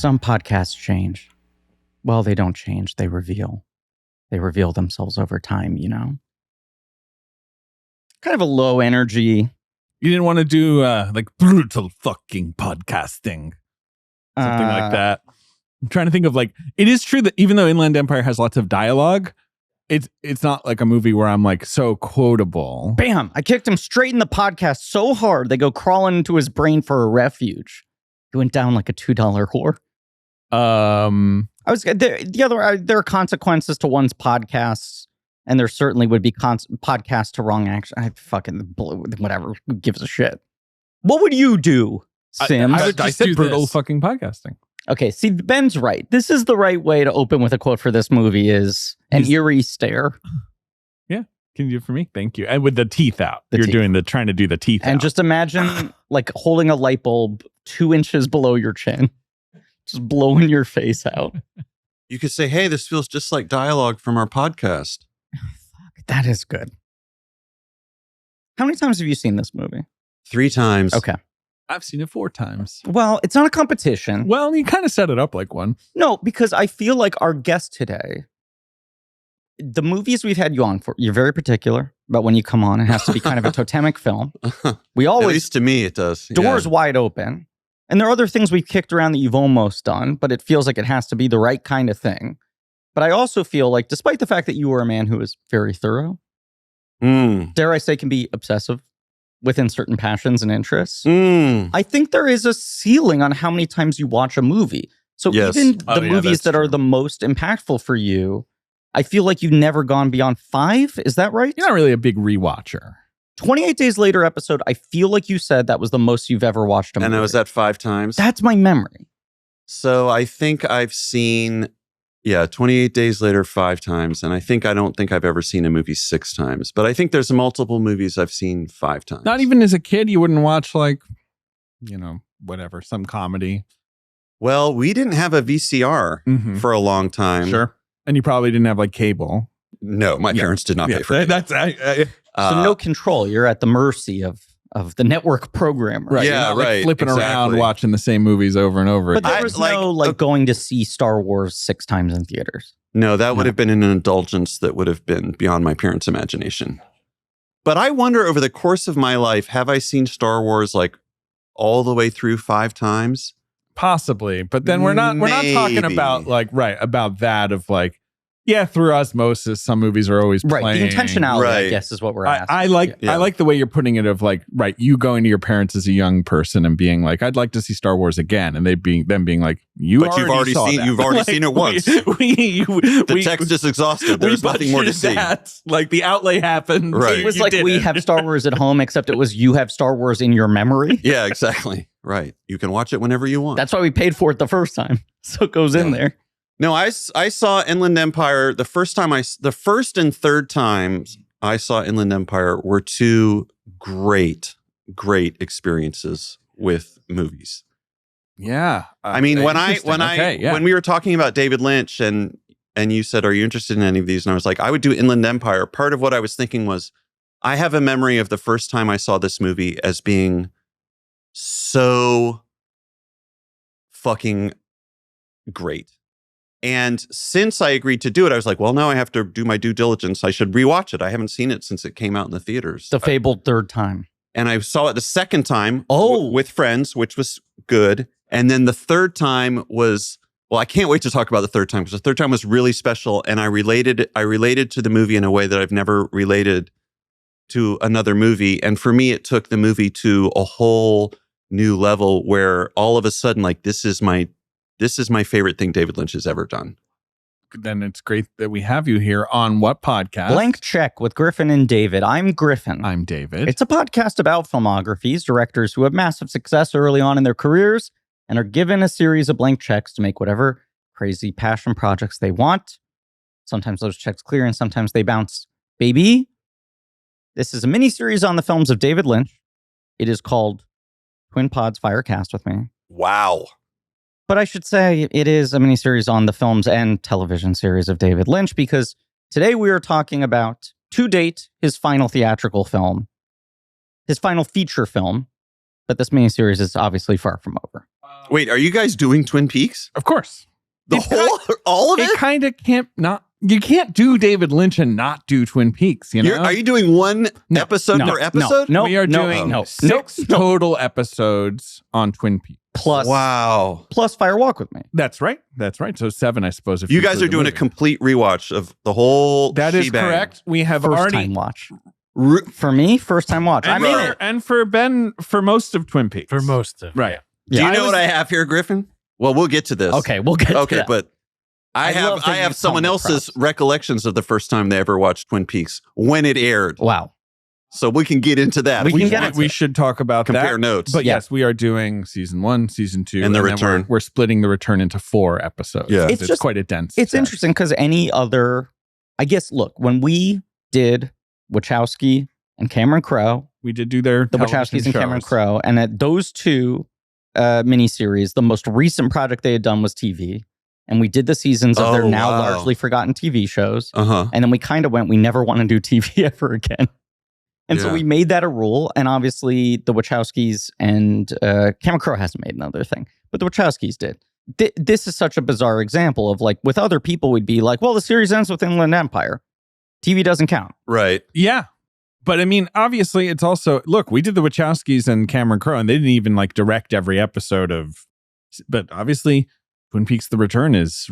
Some podcasts change. Well, they don't change. They reveal. They reveal themselves over time, you know? Kind of a low energy. You didn't want to do like brutal fucking podcasting. Something like that. I'm trying to think of like, it is true that even though Inland Empire has lots of dialogue, it's not like a movie where I'm like so quotable. Bam! I kicked him straight in the podcast so hard they go crawling into his brain for a refuge. He went down like a $2 whore. There are consequences to one's podcasts, and there certainly would be podcasts to wrong action. I fucking whatever. Who gives a shit? What would you do, Sims? I said brutal fucking podcasting. Okay, see, Ben's right. This is the right way to open with a quote for this movie is an eerie stare. Yeah. Can you do it for me? Thank you. And with the teeth out. You're trying to do the teeth out. And just imagine like holding a light bulb 2 inches below your chin. Just blowing your face out. You could say, hey, this feels just like dialogue from our podcast. Fuck, that is good. How many times have you seen this movie? 3 times. Okay. I've seen it 4 times. Well, it's not a competition. Well, you kind of set it up like one. No, because I feel like our guest today, the movies we've had you on for, you're very particular about when you come on. It has to be kind of a totemic film. We always, at least to me, it does. Doors wide open. And there are other things we've kicked around that you've almost done, but it feels like it has to be the right kind of thing. But I also feel like, despite the fact that you are a man who is very thorough, dare I say, can be obsessive within certain passions and interests, I think there is a ceiling on how many times you watch a movie. So even the movies that are the most impactful for you, I feel like you've never gone beyond 5. Is that right? You're not really a big rewatcher. 28 Days Later episode, I feel like you said that was the most you've ever watched a movie. And I was at 5 times. That's my memory. So I think I've seen, 28 Days Later 5 times. And I don't think I've ever seen a movie 6 times. But I think there's multiple movies I've seen 5 times. Not even as a kid, you wouldn't watch like, whatever, some comedy. Well, we didn't have a VCR for a long time. Sure. And you probably didn't have like cable. No, my parents did not pay for it. So no control. You're at the mercy of the network programmer. Right. Yeah, right. Flipping around, watching the same movies over and over. But there was no going to see Star Wars 6 times in theaters. No, that would have been an indulgence that would have been beyond my parents' imagination. But I wonder, over the course of my life, have I seen Star Wars like all the way through 5 times? Possibly, but then we're not talking about about that of like. Yeah, through osmosis, some movies are always playing. Right, the intentionality, I guess, is what we're asking. I like the way you're putting it of like, right, you going to your parents as a young person and being like, I'd like to see Star Wars again. And them being like, you've already seen it once. The text is exhausted. There's nothing more to see. Like the outlay happened. Right. It was like we have Star Wars at home, except it was you have Star Wars in your memory. Yeah, exactly. Right. You can watch it whenever you want. That's why we paid for it the first time. So it goes in there. No, I saw Inland Empire the first and third times I saw Inland Empire were 2 great experiences with movies. Yeah. I mean, when we were talking about David Lynch and you said, are you interested in any of these? And I was like, I would do Inland Empire. Part of what I was thinking was, I have a memory of the first time I saw this movie as being so fucking great. And since I agreed to do it, I was like, well, now I have to do my due diligence. I should rewatch it. I haven't seen it since it came out in the theaters. The fabled third time. And I saw it the second time with friends, which was good. And then the third time was, well, I can't wait to talk about the third time because the third time was really special. And I related to the movie in a way that I've never related to another movie. And for me, it took the movie to a whole new level where all of a sudden, like, this is my favorite thing David Lynch has ever done. Then it's great that we have you here on what podcast? Blank Check with Griffin and David. I'm Griffin. I'm David. It's a podcast about filmographies, directors who have massive success early on in their careers and are given a series of blank checks to make whatever crazy passion projects they want. Sometimes those checks clear and sometimes they bounce. Baby, this is a mini-series on the films of David Lynch. It is called Twin Pods Firecast with me. Wow. But I should say it is a miniseries on the films and television series of David Lynch because today we are talking about, to date, his final theatrical film, his final feature film. But this miniseries is obviously far from over. Wait, are you guys doing Twin Peaks? Of course. All of it? It kind of can't not. You can't do David Lynch and not do Twin Peaks, you know? Are you doing one episode per episode? No, we are doing 6 total episodes on Twin Peaks. Plus Fire Walk with Me. That's right. So 7, I suppose. If you guys are doing a complete rewatch of the whole That is correct. We have first time watch. For me, first time watch. And for Ben, for most of Twin Peaks. For most of right. Do you know what I have here, Griffin? Well, we'll get to this. Okay, we'll get to that. Okay, but I have someone else's recollections of the first time they ever watched Twin Peaks when it aired. Wow. So we can get into that. We should talk about compare notes. But yes, we are doing season 1, season 2, and the return. We're splitting the return into 4 episodes. Yeah, it's just quite a dense. It's interesting because any other, I guess. Look, when we did Wachowski and Cameron Crowe, we did do the Wachowskis and Cameron Crowe, and at those 2 miniseries, the most recent project they had done was TV. And we did the seasons of their now largely forgotten TV shows. And then we kind of we never want to do TV ever again. And so we made that a rule. And obviously the Wachowskis and Cameron Crowe hasn't made another thing, but the Wachowskis did. This is such a bizarre example of like, with other people, we'd be like, well, the series ends with Inland Empire. TV doesn't count. Right. Yeah. But I mean, obviously it's also, look, we did the Wachowskis and Cameron Crowe, and they didn't even like direct every episode of, but obviously Twin Peaks: The Return is,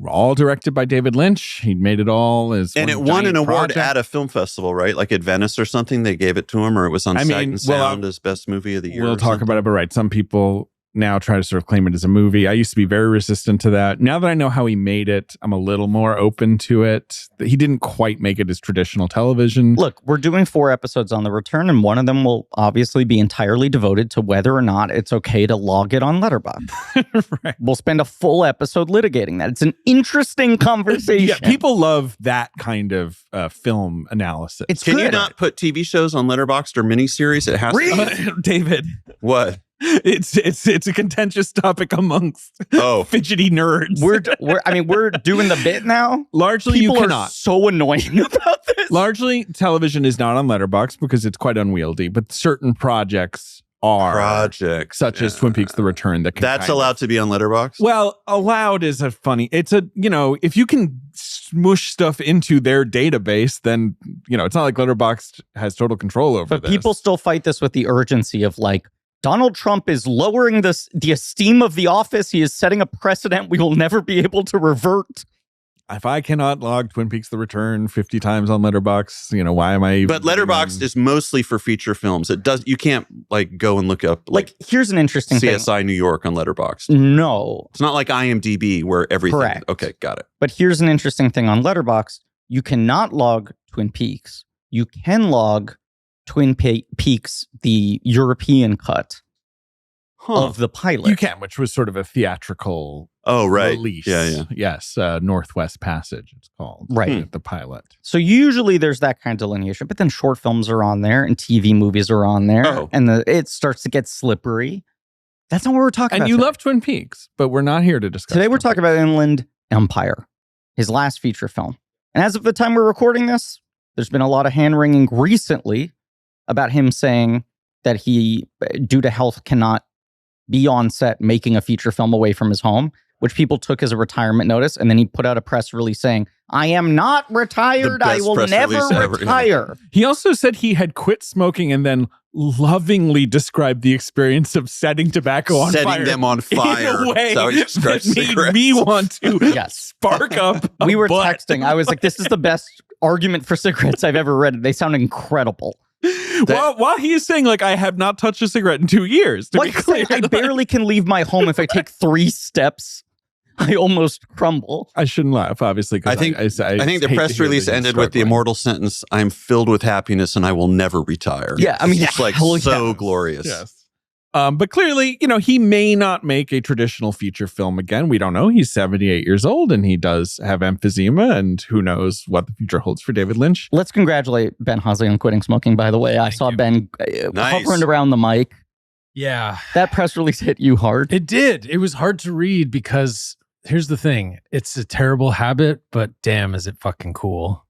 all directed by David Lynch. He made it all as and it won an award at a film festival, right? Like at Venice or something. They gave it to him, or it was on Sight and Sound as best movie of the year. We'll talk about it, but right, some people now try to sort of claim it as a movie. I used to be very resistant to that. Now that I know how he made it, I'm a little more open to it. He didn't quite make it as traditional television. Look, we're doing 4 episodes on The Return, and one of them will obviously be entirely devoted to whether or not it's okay to log it on Letterboxd. Right. We'll spend a full episode litigating that. It's an interesting conversation. Yeah, people love that kind of film analysis. Can you not put TV shows on Letterboxd or miniseries? It has to. David. What? It's a contentious topic amongst fidgety nerds. We're doing the bit now. Largely, people you cannot. Are so annoying about this. Largely, television is not on Letterboxd because it's quite unwieldy. But certain projects are such as Twin Peaks: The Return. That's allowed to be on Letterboxd. Well, allowed is it's if you can smush stuff into their database, then it's not like Letterboxd has total control over. But people still fight this with the urgency of like, Donald Trump is lowering the esteem of The Office. He is setting a precedent we will never be able to revert. If I cannot log Twin Peaks: The Return 50 times on Letterboxd, why am I? But Letterboxd is mostly for feature films. You can't like go and look up here's an interesting CSI New York on Letterboxd. No, it's not like IMDb where everything. Correct. Okay, got it. But here's an interesting thing on Letterboxd: you cannot log Twin Peaks. You can log Twin Peaks, the European cut of the pilot. You can, which was sort of a theatrical release. Yeah. Yes, Northwest Passage, it's called. Right. The pilot. So usually there's that kind of delineation, but then short films are on there and TV movies are on there, and it starts to get slippery. That's not what we're talking about. And you love Twin Peaks, but we're not here to discuss. Today we're talking about Inland Empire, his last feature film. And as of the time we're recording this, there's been a lot of hand-wringing recently about him saying that he, due to health, cannot be on set making a feature film away from his home, which people took as a retirement notice. And then he put out a press release saying, I am not retired. I will never retire. He also said he had quit smoking and then lovingly described the experience of setting tobacco on fire. Setting them on fire. In a way that made me want to spark up We were texting. I was like, this is the best argument for cigarettes I've ever read. They sound incredible. While he is saying, like, I have not touched a cigarette in 2 years. To be clear, I barely can leave my home. If I take 3 steps, I almost crumble. I shouldn't laugh, obviously. I think the press release ended with the immortal sentence, I'm filled with happiness and I will never retire. Yeah, I mean, it's like so glorious. Yes. But clearly, he may not make a traditional feature film again. We don't know. He's 78 years old and he does have emphysema, and who knows what the future holds for David Lynch. Let's congratulate Ben Hosley on quitting smoking, by the way. I saw Ben hovering around the mic. Yeah. That press release hit you hard. It did. It was hard to read because here's the thing. It's a terrible habit, but damn, is it fucking cool.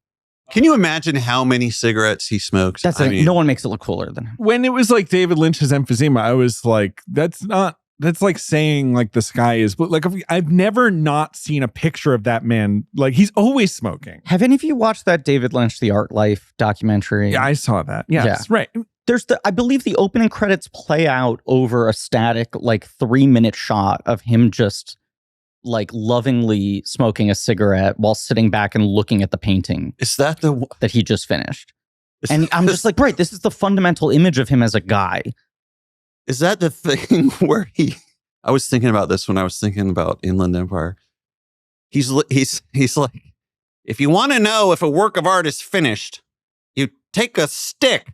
Can you imagine how many cigarettes he smokes? No one makes it look cooler than him. When it was like David Lynch has emphysema, I was like, that's not That's like saying like the sky is blue. Like I've never not seen a picture of that man. Like he's always smoking. Have any of you watched that David Lynch, The Art Life documentary? Yeah, I saw that. Yes, right. There's I believe the opening credits play out over a static like 3-minute shot of him just like lovingly smoking a cigarette while sitting back and looking at the painting. Is that that he just finished? And I'm just like, right, this is the fundamental image of him as a guy. Is that the thing where I was thinking about this when I was thinking about Inland Empire. He's like, if you want to know if a work of art is finished, you take a stick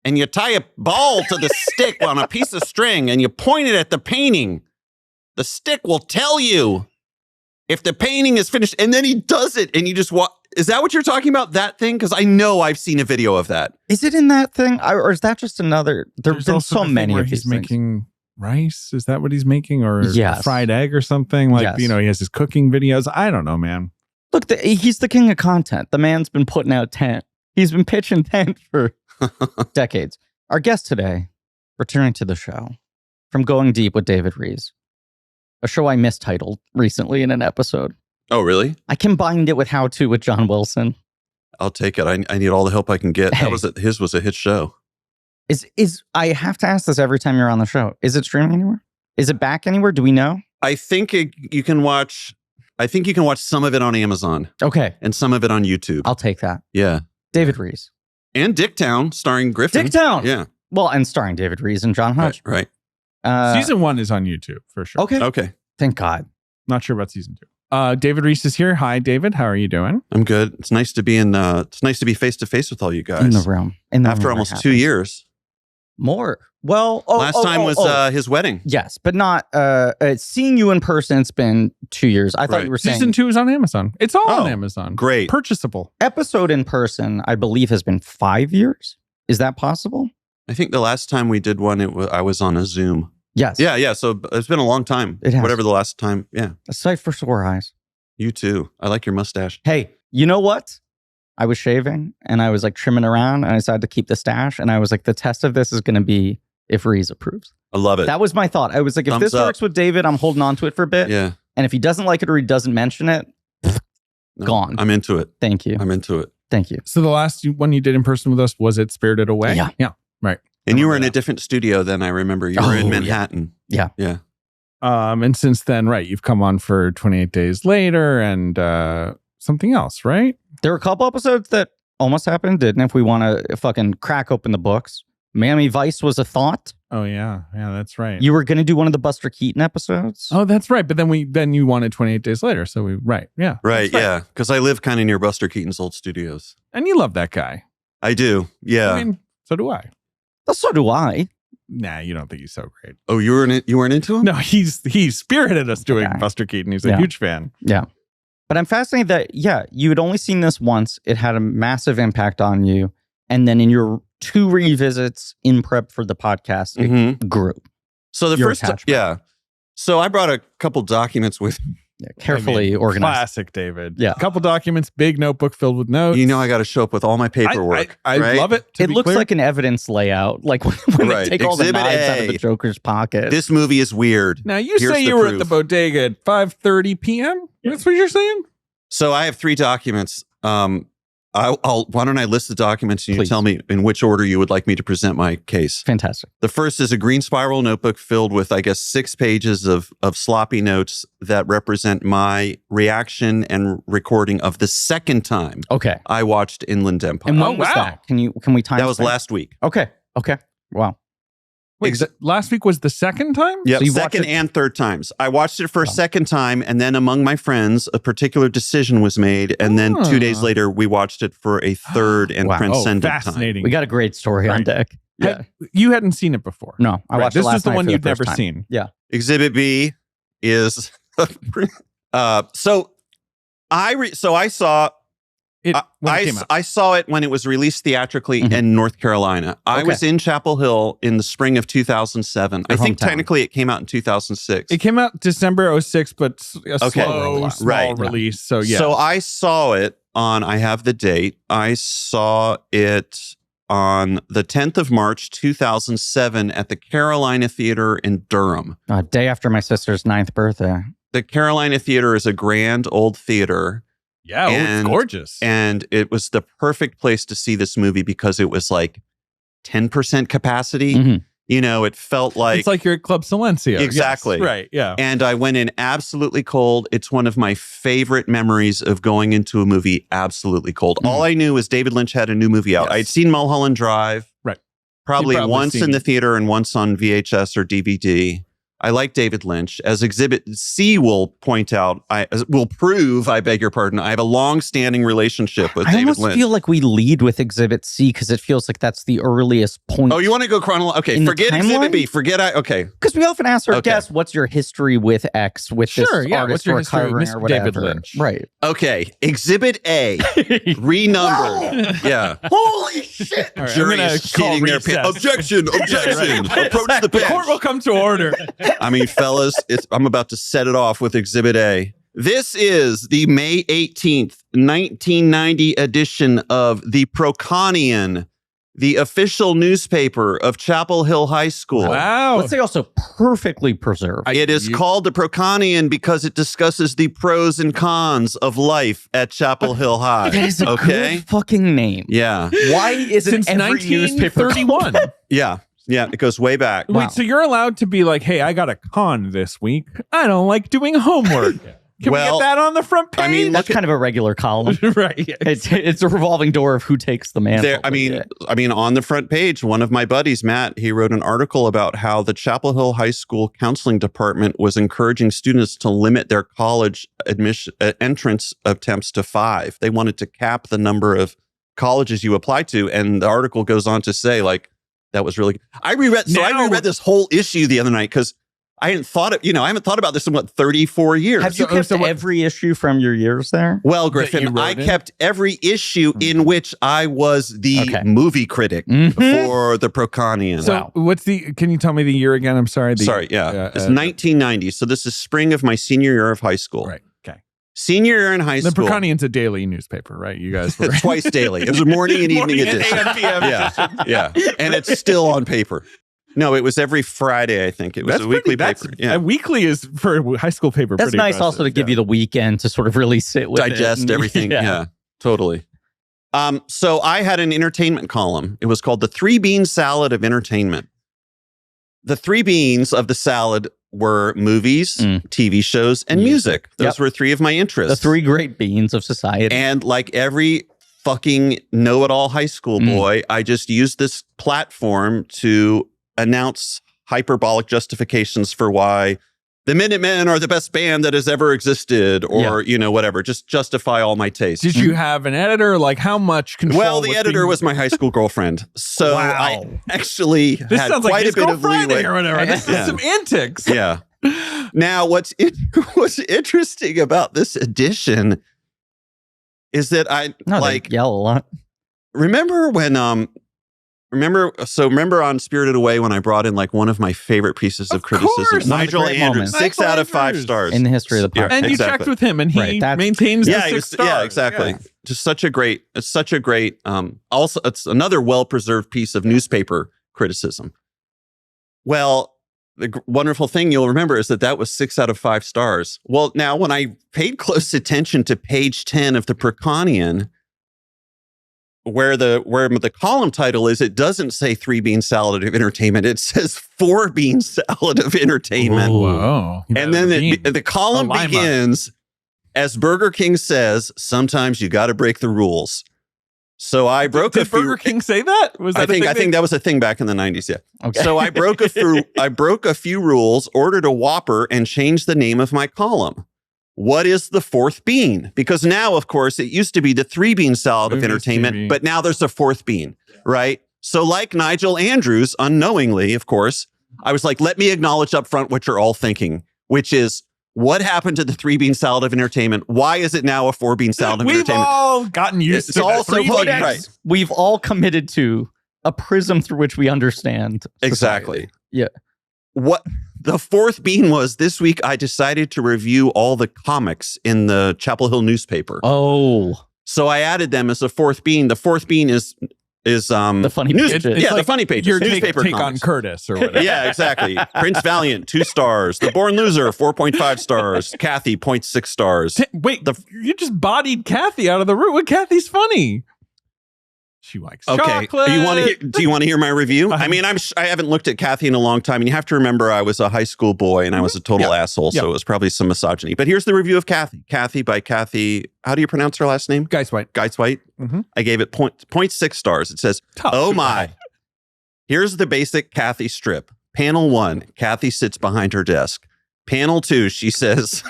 and you tie a ball to the stick on a piece of string and you point it at the painting. The stick will tell you if the painting is finished, and then he does it, and you just watch. Is that what you're talking about? That thing? Because I know I've seen a video of that. Is it in that thing, or is that just another? There's been so many of these he's making rice. Is that what he's making, or a fried egg or something? Like he has his cooking videos. I don't know, man. Look, he's the king of content. The man's been putting out tent. He's been pitching tent for decades. Our guest today, returning to the show, from Going Deep with David Rees. A show I mistitled recently in an episode. Oh, really? I combined it with How To with John Wilson. I'll take it. I need all the help I can get. Hey, his was a hit show. I have to ask this every time you're on the show. Is it streaming anywhere? Is it back anywhere? Do we know? I think you can watch. I think you can watch some of it on Amazon. Okay. And some of it on YouTube. I'll take that. Yeah. David Rees. And Dicktown, starring Griffin. Dicktown. Yeah. Well, and starring David Rees and John Hutch. Right. Season 1 is on YouTube for sure. Okay. Thank God. Not sure about season 2. David Rees is here. Hi, David. How are you doing? I'm good. It's nice to be it's nice to be face to face with all you guys in the room. After almost 2 years. More. Well, last time was his wedding. Yes, but not seeing you in person. It's been 2 years. I thought you were saying season 2 is on Amazon. It's all on Amazon. Great, purchasable. Episode in person, I believe, has been 5 years. Is that possible? I think the last time we did one, I was on a Zoom. Yes. Yeah. So it's been a long time. It has. Whatever the last time. Yeah. A sight for sore eyes. You too. I like your mustache. Hey, you know what? I was shaving and I was like trimming around and I decided to keep the stash. And I was like, the test of this is going to be if Rees approves. I love it. That was my thought. I was like, if this works with David, I'm holding on to it for a bit. Yeah. And if he doesn't like it or he doesn't mention it, gone. I'm into it. Thank you. I'm into it. Thank you. So the last one you did in person with us, was it Spirited Away? Yeah. Yeah. Right. And you were in a different studio then, I remember. You were in Manhattan. Yeah. Yeah. And since then, right, you've come on for 28 Days Later and something else, right? There were a couple episodes that almost happened, didn't? If we want to fucking crack open the books. Miami Vice was a thought. Oh, yeah. Yeah, that's right. You were going to do one of the Buster Keaton episodes. Oh, that's right. But then you wanted 28 Days Later. So yeah. Right, yeah. Because I live kind of near Buster Keaton's old studios. And you love that guy. I do. Yeah. I mean, so do I. Well, so do I. Nah, you don't think he's so great. Oh, you weren't into him? No, he spirited us doing Buster Keaton. He's a huge fan. Yeah. But I'm fascinated that, you had only seen this once. It had a massive impact on you. And then in your 2 revisits in prep for the podcast, it grew. So the first, So I brought a couple documents with me. Yeah, carefully organized. Classic David. Yeah. A couple documents, big notebook filled with notes. You know, I got to show up with all my paperwork. I right? love it. It looks like an evidence layout. Like when they take all the knives out of the Joker's pocket. This movie is weird. Now, you say you were at the bodega at 5:30 p.m.? That's what you're saying? So I have 3 documents. Why don't I list the documents and you tell me in which order you would like me to present my case? Fantastic. The first is a green spiral notebook filled with, I guess, 6 pages of sloppy notes that represent my reaction and recording of the second time I watched Inland Empire. And when was that? Can we time that was last week. Okay. Wow. Wait, last week was the second time? Yeah, so second and third times. I watched it for a second time, and then among my friends, a particular decision was made, and then 2 days later, we watched it for a third and transcendent fascinating. time. We got a great story on deck. Yeah. You hadn't seen it before? No, I watched it last night. This is the one you'd never time. seen. Yeah. Exhibit B is so I saw I saw it when it was released theatrically in North Carolina. I was in Chapel Hill in the spring of 2007. I think technically it came out in 2006. It came out December 06, but a small release. So yeah. So I saw it on, I have the date. I saw it on the 10th of March, 2007 at the Carolina Theater in Durham. A day after my sister's 9th birthday. The Carolina Theater is a grand old theater. Yeah, it's gorgeous. And it was the perfect place to see this movie because it was like 10% capacity. Mm-hmm. You know, it felt like... It's like you're at Club Silencio. Exactly. Yes, right, yeah. And I went in absolutely cold. It's one of my favorite memories of going into a movie absolutely cold. All I knew was David Lynch had a new movie out. Yes. I'd seen Mulholland Drive. Right. Probably once in the theater and once on VHS or DVD. I like David Lynch. As Exhibit C will point out, will prove, I beg your pardon, I have a long-standing relationship with David Lynch. I almost feel like we lead with Exhibit C because it feels like that's the earliest point. Oh, you want to go chronological? Okay, forget Exhibit B. Okay. Because we often ask our guests, what's your history with X, with this artist what's your or history with or whatever. David Lynch? Right. Okay, Exhibit A, renumbered. Yeah. Holy shit! Right, Jury is seating their pants. Objection! Approach the bench. The court will come to order. I mean, fellas, I'm about to set it off with Exhibit A. This is the May 18th, 1990 edition of the Proconian, the official newspaper of Chapel Hill High School. Wow. Let's say also perfectly preserved. It is called the Proconian because it discusses the pros and cons of life at Chapel Hill High. That is a good fucking name. Yeah. Why isn't Since every newspaper 1931? Yeah. Yeah, it goes way back. Wait, so you're allowed to be like, hey, I got a con this week. I don't like doing homework. Can we get that on the front page? I mean, that's kind of a regular column. Right. Yeah. It's a revolving door of who takes the mantle. I mean, on the front page, one of my buddies, Matt, he wrote an article about how the Chapel Hill High School counseling department was encouraging students to limit their college admission entrance attempts to 5. They wanted to cap the number of colleges you apply to, and the article goes on to say, like, that was really. I reread this whole issue the other night because I hadn't thought of, I haven't thought about this in 34 years. Have you kept every issue from your years there? Well, Griffin, I kept every issue in which I was the movie critic for the Proconian. So can you tell me the year again? I'm sorry. It's 1990. So this is spring of my senior year of high school. Right. Okay. Senior year in high school. The Proconian's a daily newspaper, right? You guys were twice daily. It was a morning and evening edition. Yeah. And it's still on paper. No, it was every Friday, I think. It was a weekly paper. Yeah. A weekly is for a high school paper. That's nice also to give you the weekend to sort of really sit with digest everything. Yeah, totally. So I had an entertainment column. It was called the 3 bean salad of entertainment. The 3 beans of the salad were movies, TV shows, and music. Those were 3 of my interests. The 3 great beans of society. And like every fucking know-it-all high school boy, I just used this platform to announce hyperbolic justifications for why the Minutemen are the best band that has ever existed, or, whatever. Just justify all my tastes. Did you have an editor? Like, how much control? Well, the editor was my high school girlfriend. So I actually had quite a bit of leeway. Or whatever. This is some antics. Yeah. Now, what's interesting about this edition is that they yell a lot. Remember when Remember on Spirited Away when I brought in like one of my favorite pieces of criticism? Nigel Andrews, 6 out of 5 stars in the history of the podcast. And you checked with him, and he maintains the 6 stars. Yeah, exactly. Yeah. Just such a great. Also, it's another well-preserved piece of newspaper criticism. Well, the wonderful thing you'll remember is that was 6 out of 5 stars. Well, now when I paid close attention to page 10 of the Proconian, where the column title is, it doesn't say 3 bean salad of entertainment. It says 4 bean salad of entertainment. Whoa. And then the column begins, as Burger King says, sometimes you got to break the rules. So I broke Did Burger King say that? I think that was a thing back in the 90s. Yeah. Okay. So I broke a few rules, ordered a Whopper, and changed the name of my column. What is the 4th bean? Because now, of course, it used to be the 3 bean salad of entertainment, but now there's a 4th bean, right? So like Nigel Andrews, unknowingly, of course, I was like, let me acknowledge up front what you're all thinking, which is, what happened to the 3 bean salad of entertainment? Why is it now a 4 bean salad of entertainment? We've all gotten used to it. Right. We've all committed to a prism through which we understand society. Exactly. Yeah. What the 4th bean was, this week I decided to review all the comics in the Chapel Hill newspaper. Oh. So I added them as a 4th bean. The 4th bean is is the funny pages. The funny pages. Your Newspaper take on comics. Curtis or whatever. Yeah, exactly. Prince Valiant, 2 stars. The Born Loser, 4.5 stars. Kathy, 0.6 stars. Wait, you just bodied Kathy out of the room. Well, Kathy's funny. She likes chocolate. Do you want to hear my review? I mean, I haven't looked at Kathy in a long time, and you have to remember I was a high school boy and I was a total asshole, so it was probably some misogyny. But here's the review of Kathy. Kathy by Kathy. How do you pronounce her last name? Geiswhite. Geiswhite. Mm-hmm. I gave it 0.6 stars. It says, "Oh my." Here's the basic Kathy strip. Panel 1, Kathy sits behind her desk. Panel 2, she says.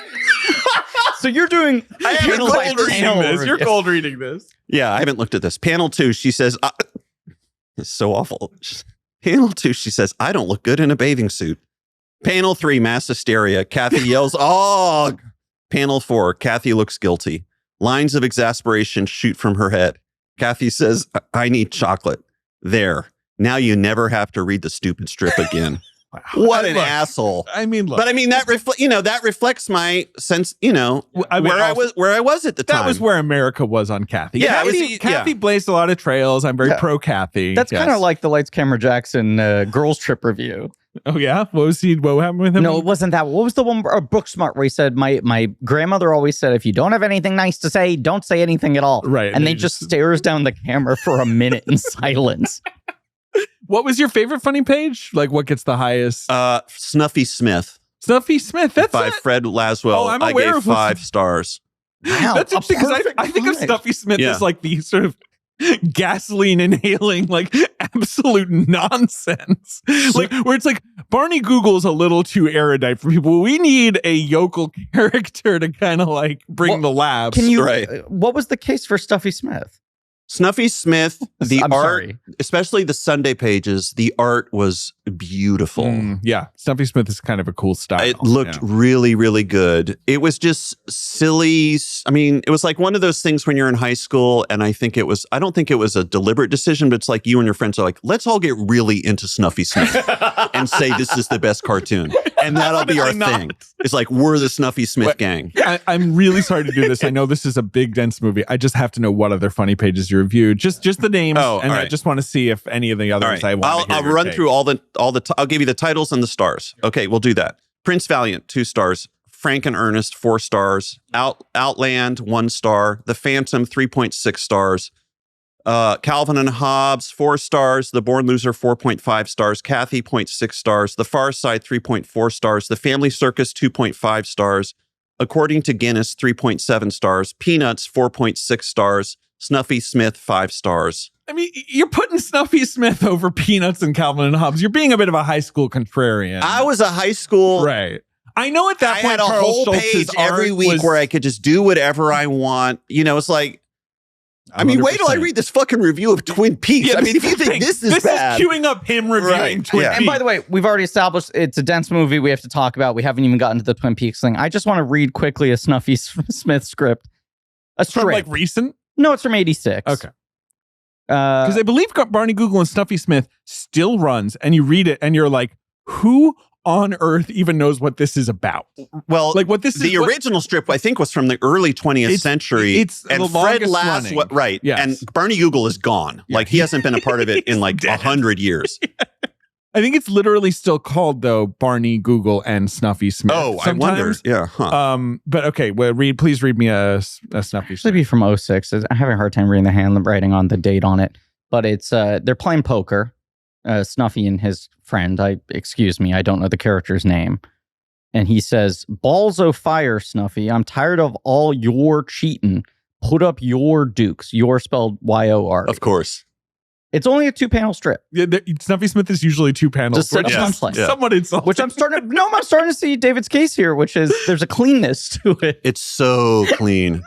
So you're doing. I haven't cold reading this. You're cold reading this. Yeah, I haven't looked at this. Panel 2, she says, it's so awful. Panel 2, she says, "I don't look good in a bathing suit." Panel 3, mass hysteria. Kathy yells, "Oh!" Panel 4, Kathy looks guilty. Lines of exasperation shoot from her head. Kathy says, "I need chocolate." There. Now you never have to read the stupid strip again. Wow. What an asshole. I mean, look. But I mean, that reflects my sense, where I was at the time. That was where America was on Kathy. Yeah, Kathy blazed a lot of trails. I'm very pro Kathy. That's kind of like the Lights Camera Jackson girls trip review. Oh yeah, what happened with him? No, it wasn't that. What was the one? Booksmart, where he said, "My grandmother always said, if you don't have anything nice to say, don't say anything at all." Right, and they just stares down the camera for a minute in silence. What was your favorite funny page? Like, what gets the highest? Snuffy Smith. Snuffy Smith. That's by Fred Laswell. I'm I aware gave of 5 stars. Wow, that's interesting because I think of Snuffy Smith as like the sort of gasoline inhaling, like absolute nonsense. Like where it's like Barney Google's a little too erudite for people. We need a yokel character to kind of like bring the laughs. Can you? What was the case for Snuffy Smith? Snuffy Smith, especially the Sunday pages, the art was beautiful. Yeah, Snuffy Smith is kind of a cool style. It looked really, really good. It was just silly. I mean, it was like one of those things when you're in high school, and I don't think it was a deliberate decision, but it's like you and your friends are like, let's all get really into Snuffy Smith and say this is the best cartoon. And that'll be our thing. It's like, we're the Snuffy Smith gang. I'm really sorry to do this. I know this is a big, dense movie. I just have to know what other funny pages you reviewed. Just the names. And I just want to see if any of the others I want to hear. I'll run through all the I'll give you the titles and the stars. Okay, we'll do that. Prince Valiant, 2 stars. Frank and Ernest, 4 stars. Outland, 1 star. The Phantom, 3.6 stars. Calvin and Hobbes, 4 stars. The Born Loser, 4.5 stars. Kathy, 0.6 stars. The Far Side, 3.4 stars. The Family Circus, 2.5 stars. According to Guinness, 3.7 stars. Peanuts, 4.6 stars. Snuffy Smith, 5 stars. I mean, you're putting Snuffy Smith over Peanuts and Calvin and Hobbes. You're being a bit of a high school contrarian. I was a high school. Right. I know at that point, I had a whole page every week where I could just do whatever I want. It's like, I mean, 100%. Wait till I read this fucking review of Twin Peaks. I mean, if you think this is bad. This is queuing up him reviewing Twin Peaks. And by the way, we've already established it's a dense movie we have to talk about. We haven't even gotten to the Twin Peaks thing. I just want to read quickly a Snuffy Smith script. A strip. From like recent? No, it's from 86. Okay. Because I believe Barney Google and Snuffy Smith still runs, and you read it and you're like, who on earth even knows what this is about? Well, like what this the original strip, I think, was from the early 20th century. It's and the Fred longest running. Right. Yes. And Barney Google is gone. Yeah. Like he hasn't been a part of it in like 100 years. I think it's literally still called though Barney Google and Snuffy Smith. Oh, sometimes. I wonder. Yeah. Huh. But okay, well, please read me a Snuffy Smith. Should be from 06. I'm having a hard time reading the handwriting on the date on it. But it's they're playing poker. Snuffy and his friend. I don't know the character's name. And he says, "Balls o' fire, Snuffy. I'm tired of all your cheating. Put up your dukes." Your spelled Y-O-R. Of course. It's only a 2-panel strip. Yeah, Snuffy Smith is usually 2 panels. Somewhat insulting. Which I'm starting to see David's case here, which is there's a cleanness to it. It's so clean.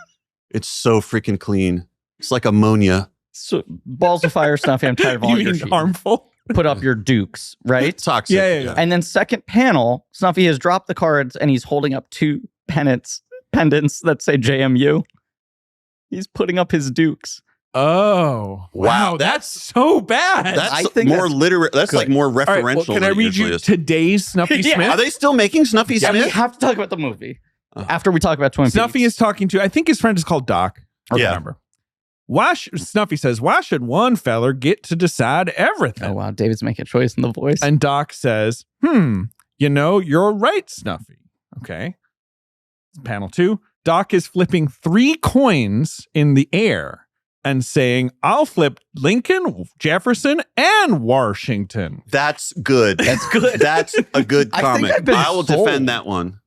It's so freaking clean. It's like ammonia. So, balls of fire, Snuffy. I'm tired of all your cheating. Harmful. Put up your dukes, right? Toxic. Yeah. And then second panel, Snuffy has dropped the cards and he's holding up 2 pendants that say JMU. He's putting up his dukes. Oh, wow. That's so bad. I think more literate. That's like more referential. Right, well, can I read you today's Snuffy Smith? Are they still making Snuffy Smith? We have to talk about the movie after we talk about Twin Peaks. Snuffy is talking to, I think his friend is called Doc. I remember. Snuffy says, why should one feller get to decide everything? Oh, wow. David's making a choice in the voice. And Doc says, you're right, Snuffy. Okay. Panel 2. Doc is flipping 3 coins in the air and saying, I'll flip Lincoln, Jefferson, and Washington. That's good. That's good. That's a good comment. I will sold. defend that one.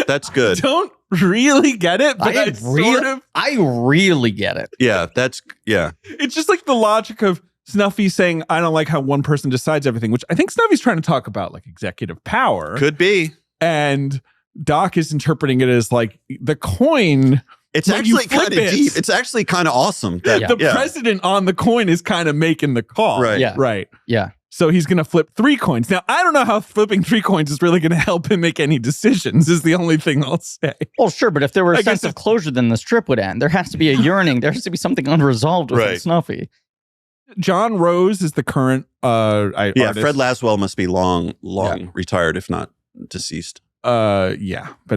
That's good. Don't really get it, but I really get it. Yeah, it's just like the logic of Snuffy saying, I don't like how one person decides everything, which I think Snuffy's trying to talk about like executive power. Could be. And Doc is interpreting it as like the coin. It's actually kind of deep. It's actually kind of awesome. That, the president on the coin is kind of making the call. Right. Yeah. Right. Yeah. So he's going to flip 3 coins. Now, I don't know how flipping 3 coins is really going to help him make any decisions, is the only thing I'll say. Well, sure, but if there were a sense of closure, then the strip would end. There has to be a yearning. There has to be something unresolved with Snuffy. John Rose is the current artist. Fred Laswell must be long retired, if not deceased. But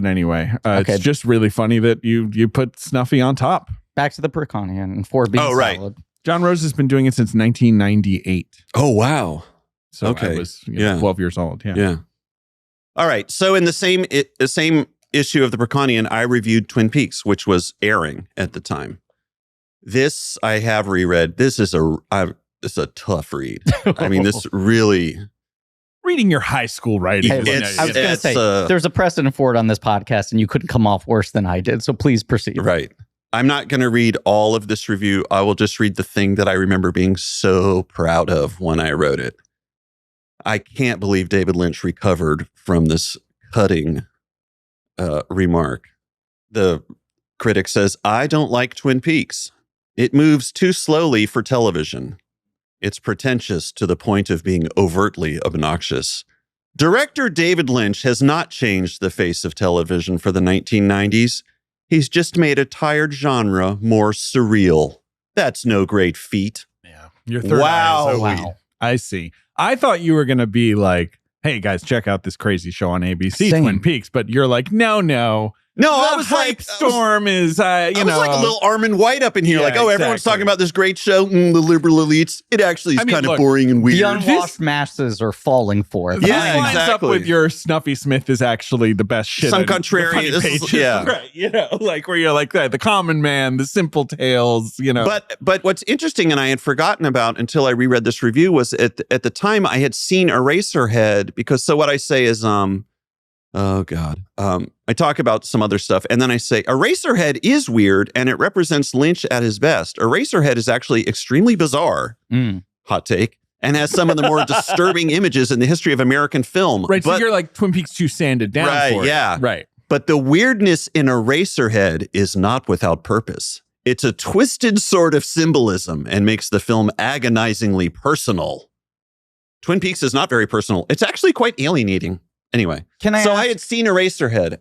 anyway, it's just really funny that you put Snuffy on top. Back to the Preconian and 4 beans salad. John Rose has been doing it since 1998. Oh, wow. So I was 12 years old. Yeah. All right. So in the same issue of the Preconian, I reviewed Twin Peaks, which was airing at the time. This I have reread. This is a tough read. I mean, this really... Reading your high school writing. I was going to say, there's a precedent for it on this podcast, and you couldn't come off worse than I did. So please proceed. Right. I'm not going to read all of this review. I will just read the thing that I remember being so proud of when I wrote it. I can't believe David Lynch recovered from this cutting remark. The critic says, I don't like Twin Peaks. It moves too slowly for television. It's pretentious to the point of being overtly obnoxious. Director David Lynch has not changed the face of television for the 1990s. He's just made a tired genre more surreal. That's no great feat. Yeah. Your third wow. I see. I thought you were going to be like, hey, guys, check out this crazy show on ABC, Twin Peaks. But you're like, no. No, I was like, storm is, I was like a little Armand White up in here. Everyone's talking about this great show, the liberal elites. It actually is kind of boring and weird. The unwashed masses are falling for it. Yeah, lines up with your Snuffy Smith is actually the best shit. Some contrarian. Right, where you're like the common man, the simple tales, But what's interesting, and I had forgotten about until I reread this review, was at the time I had seen Eraserhead, because what I say is, oh God. I talk about some other stuff, and then I say Eraserhead is weird, and it represents Lynch at his best. Eraserhead is actually extremely bizarre. Hot take. And has some of the more disturbing images in the history of American film. Right, so you're like Twin Peaks too sanded down for it. Yeah. Right. But the weirdness in Eraserhead is not without purpose. It's a twisted sort of symbolism and makes the film agonizingly personal. Twin Peaks is not very personal. It's actually quite alienating. Anyway, I had seen Eraserhead.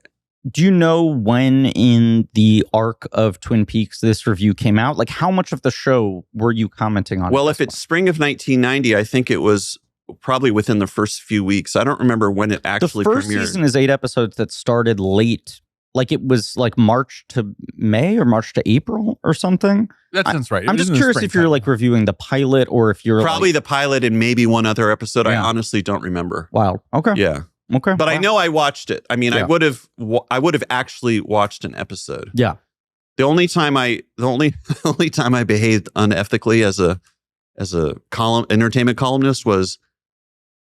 Do you know when in the arc of Twin Peaks this review came out? Like, how much of the show were you commenting on? Well, if it's spring of 1990, I think it was probably within the first few weeks. I don't remember when it actually premiered. The first season is 8 episodes that started late. Like, it was like March to May or March to April or something. That sounds right. I'm just curious if you're like reviewing the pilot or if you're probably the pilot and maybe one other episode. Yeah. I honestly don't remember. Wow. Okay. Yeah. Okay. But I know I watched it. I mean, I would have actually watched an episode. Yeah. The only time I behaved unethically as a entertainment columnist was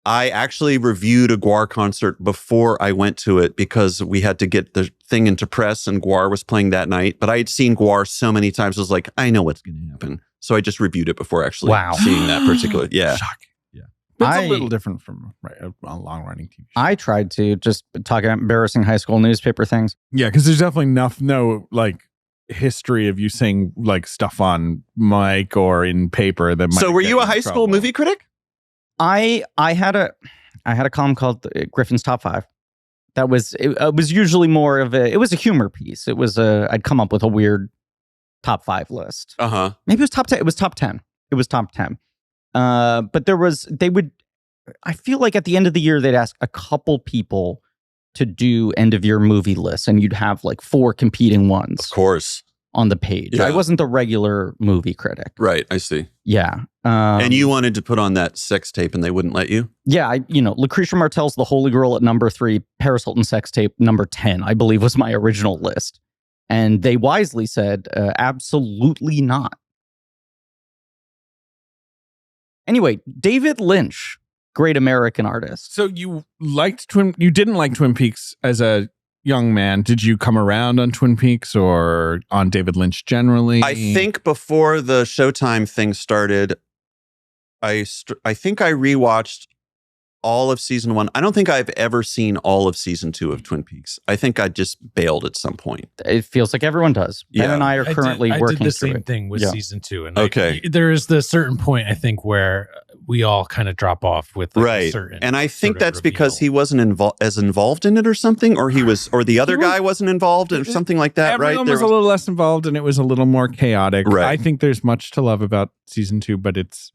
I actually reviewed a Gwar concert before I went to it because we had to get the thing into press and Gwar was playing that night. But I had seen Gwar so many times, I was like, I know what's going to happen. So I just reviewed it before actually seeing that particular. Yeah. Shocking. It's a little different from a long-running TV show. I tried to just talk about embarrassing high school newspaper things. Yeah, because there's definitely no like history of you saying like stuff on mic or in paper that might. So were you a high school movie critic? I had a column called Griffin's Top 5. That was it was usually more of it was a humor piece. It was I'd come up with a weird top 5 list. Maybe it was top 10. It was top 10. It was top 10. But I feel like at the end of the year, they'd ask a couple people to do end of year movie lists and you'd have like 4 competing ones. Of course. on the page. Yeah. I wasn't the regular movie critic. Right. I see. Yeah. And you wanted to put on that sex tape and they wouldn't let you? Yeah. Lucretia Martel's The Holy Girl at number 3, Paris Hilton sex tape number 10, I believe was my original list. And they wisely said, absolutely not. Anyway, David Lynch, great American artist. So you didn't like Twin Peaks as a young man. Did you come around on Twin Peaks or on David Lynch generally? I think before the Showtime thing started, I think I rewatched all of season 1. I don't think I've ever seen all of season 2 of Twin Peaks. I think I just bailed at some point. It feels like everyone does. Ben and I are currently working I did the through same it. thing with season 2. And okay. there is the certain point, I think, where we all kind of drop off with like right. a certain. And I think that's reveal. because he wasn't involved in it or something, or the other guy wasn't involved or something like that, right? Everyone was a little less involved and it was a little more chaotic. Right. I think there's much to love about season 2, but it's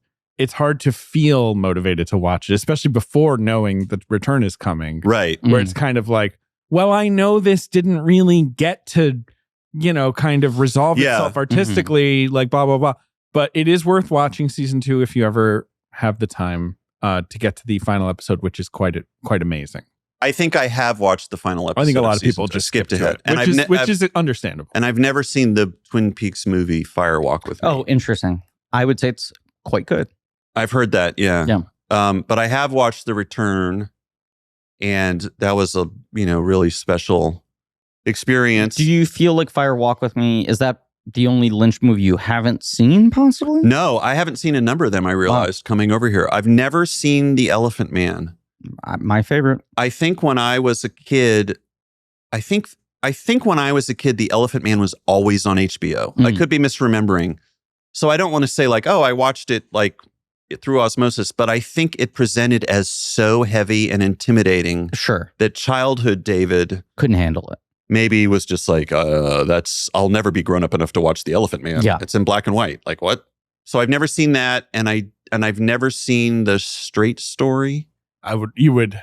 hard to feel motivated to watch it, especially before knowing that return is coming. Right. Where it's kind of like, well, I know this didn't really get to, kind of resolve itself artistically, like blah, blah, blah. But it is worth watching season 2 if you ever have the time to get to the final episode, which is quite amazing. I think I have watched the final episode. I think a lot of people just skipped ahead, which is understandable. And I've never seen the Twin Peaks movie Firewalk with Me. Oh, interesting. I would say it's quite good. I've heard that, yeah. But I have watched The Return, and that was a really special experience. Do you feel like Fire Walk with Me, is that the only Lynch movie you haven't seen, possibly? No, I haven't seen a number of them, I realized, coming over here. I've never seen The Elephant Man. My favorite. I think when I was a kid, The Elephant Man was always on HBO. I could be misremembering. So I don't want to say like, oh, I watched it like through osmosis, but I think it presented as so heavy and intimidating. Sure. That childhood David couldn't handle it. Maybe was just like, I'll never be grown up enough to watch The Elephant Man. Yeah. It's in black and white. Like what? So I've never seen that. And I've never seen The Straight Story. I think you would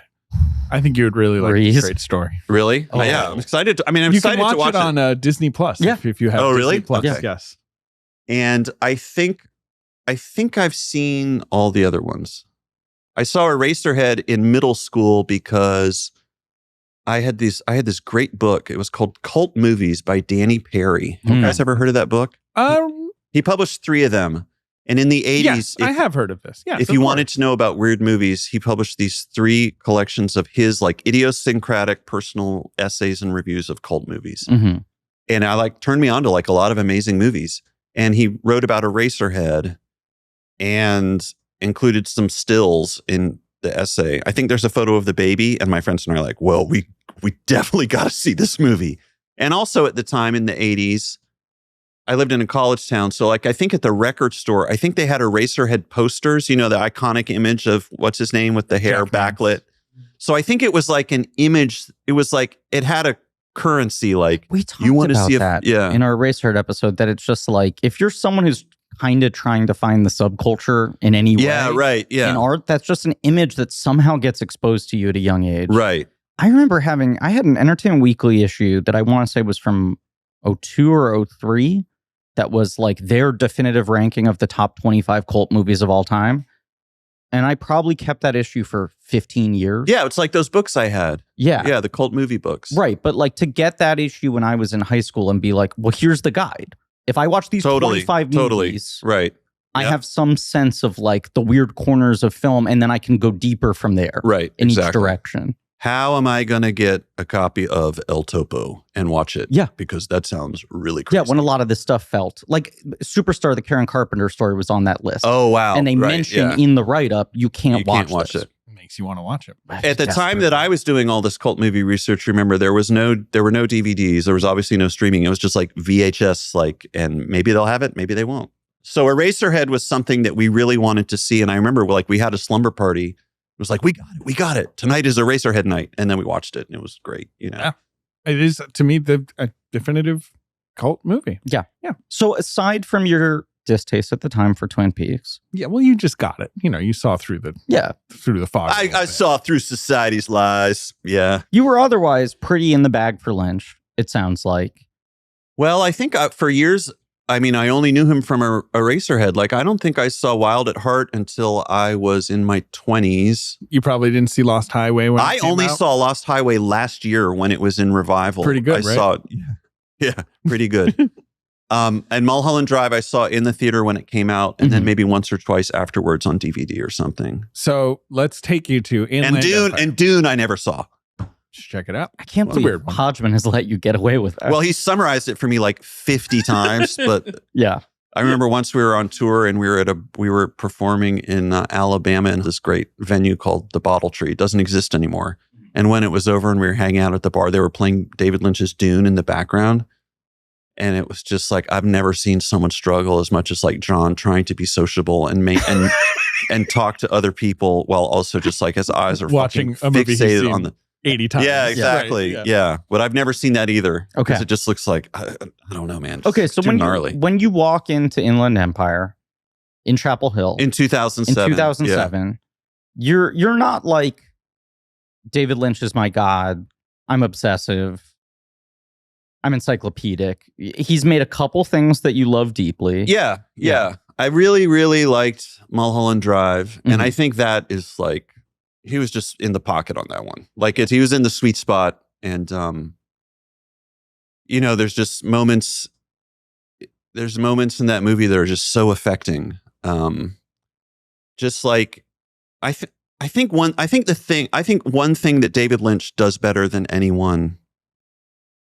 really like Rees. The Straight Story. Really? Oh. Yeah. I'm excited. I'm you excited can watch to watch it on Disney Plus. Yeah. If you have Oh, really? Disney Plus, Okay. yes. And I think I've seen all the other ones. I saw Eraserhead in middle school because I had this great book. It was called Cult Movies by Danny Perry. Have you guys ever heard of that book? He published 3 of them. And in the 80s, yes, I have heard of this. Yes, if you wanted to know about weird movies, he published these 3 collections of his like idiosyncratic personal essays and reviews of cult movies. Mm-hmm. And I turned me on to like a lot of amazing movies. And he wrote about Eraserhead and included some stills in the essay. I think there's a photo of the baby, and my friends and I are like, well, we definitely got to see this movie. And also at the time in the 80s, I lived in a college town. So like, I think at the record store, I think they had Eraserhead posters, the iconic image of what's his name with the hair backlit. So I think it was like an image. It was like, it had a currency. Like we talked you want about to see that yeah. in our Eraserhead episode, that it's just like, if you're someone who's kind of trying to find the subculture in any way. Yeah, right. Yeah. In art, that's just an image that somehow gets exposed to you at a young age. Right. I remember I had an Entertainment Weekly issue that I want to say was from 02 or 03. That was like their definitive ranking of the top 25 cult movies of all time. And I probably kept that issue for 15 years. Yeah, it's like those books I had. Yeah. Yeah, the cult movie books. Right. But like to get that issue when I was in high school and be like, well, here's the guide. If I watch these 25 movies, right. I have some sense of like the weird corners of film, and then I can go deeper from there. Right. In each direction. How am I going to get a copy of El Topo and watch it? Yeah. Because that sounds really crazy. Yeah, when a lot of this stuff felt like Superstar, the Karen Carpenter story was on that list. Oh, wow. And they mention in the write-up, you can't watch this. It makes you want to watch it. At the time that I was doing all this cult movie research, remember, there were no DVDs. There was obviously no streaming. It was just like VHS, and maybe they'll have it, maybe they won't. So Eraserhead was something that we really wanted to see. And I remember we had a slumber party. It was like, we got it. Tonight is Eraserhead night. And then we watched it and it was great. Yeah. It is, to me, the definitive cult movie. Yeah. Yeah. So aside from your distaste at the time for Twin Peaks. Yeah, well, you just got it. You saw through the fog. I saw through society's lies. Yeah. You were otherwise pretty in the bag for Lynch, it sounds like. Well, I think for years, I mean, I only knew him from Eraserhead. Like, I don't think I saw Wild at Heart until I was in my 20s. You probably didn't see Lost Highway when I only saw Lost Highway last year when it was in revival. Pretty good, I right? saw it. Yeah, pretty good. And Mulholland Drive, I saw in the theater when it came out, and then maybe once or twice afterwards on DVD or something. So let's take you to Inland Empire. And Dune, I never saw. Just check it out. I can't believe Hodgman has let you get away with that. Well, he summarized it for me like 50 times, but yeah. I remember once we were on tour and we were performing in Alabama in this great venue called the Bottle Tree. It doesn't exist anymore. And when it was over and we were hanging out at the bar, they were playing David Lynch's Dune in the background. And it was just like, I've never seen someone struggle as much as like John trying to be sociable and and talk to other people while also just like his eyes are watching fucking a movie fixated on the 80 times. Yeah, exactly. Right, yeah. But I've never seen that either. Okay. Because it just looks like, I don't know, man. Okay, so when you walk into Inland Empire in Chapel Hill in 2007, you're not like, David Lynch is my god, I'm obsessive, I'm encyclopedic. He's made a couple things that you love deeply. Yeah. I really, really liked Mulholland Drive. And I think that is like, he was just in the pocket on that one. Like he was in the sweet spot. And, there's just moments in that movie that are just so affecting. Just like, I think one thing that David Lynch does better than anyone,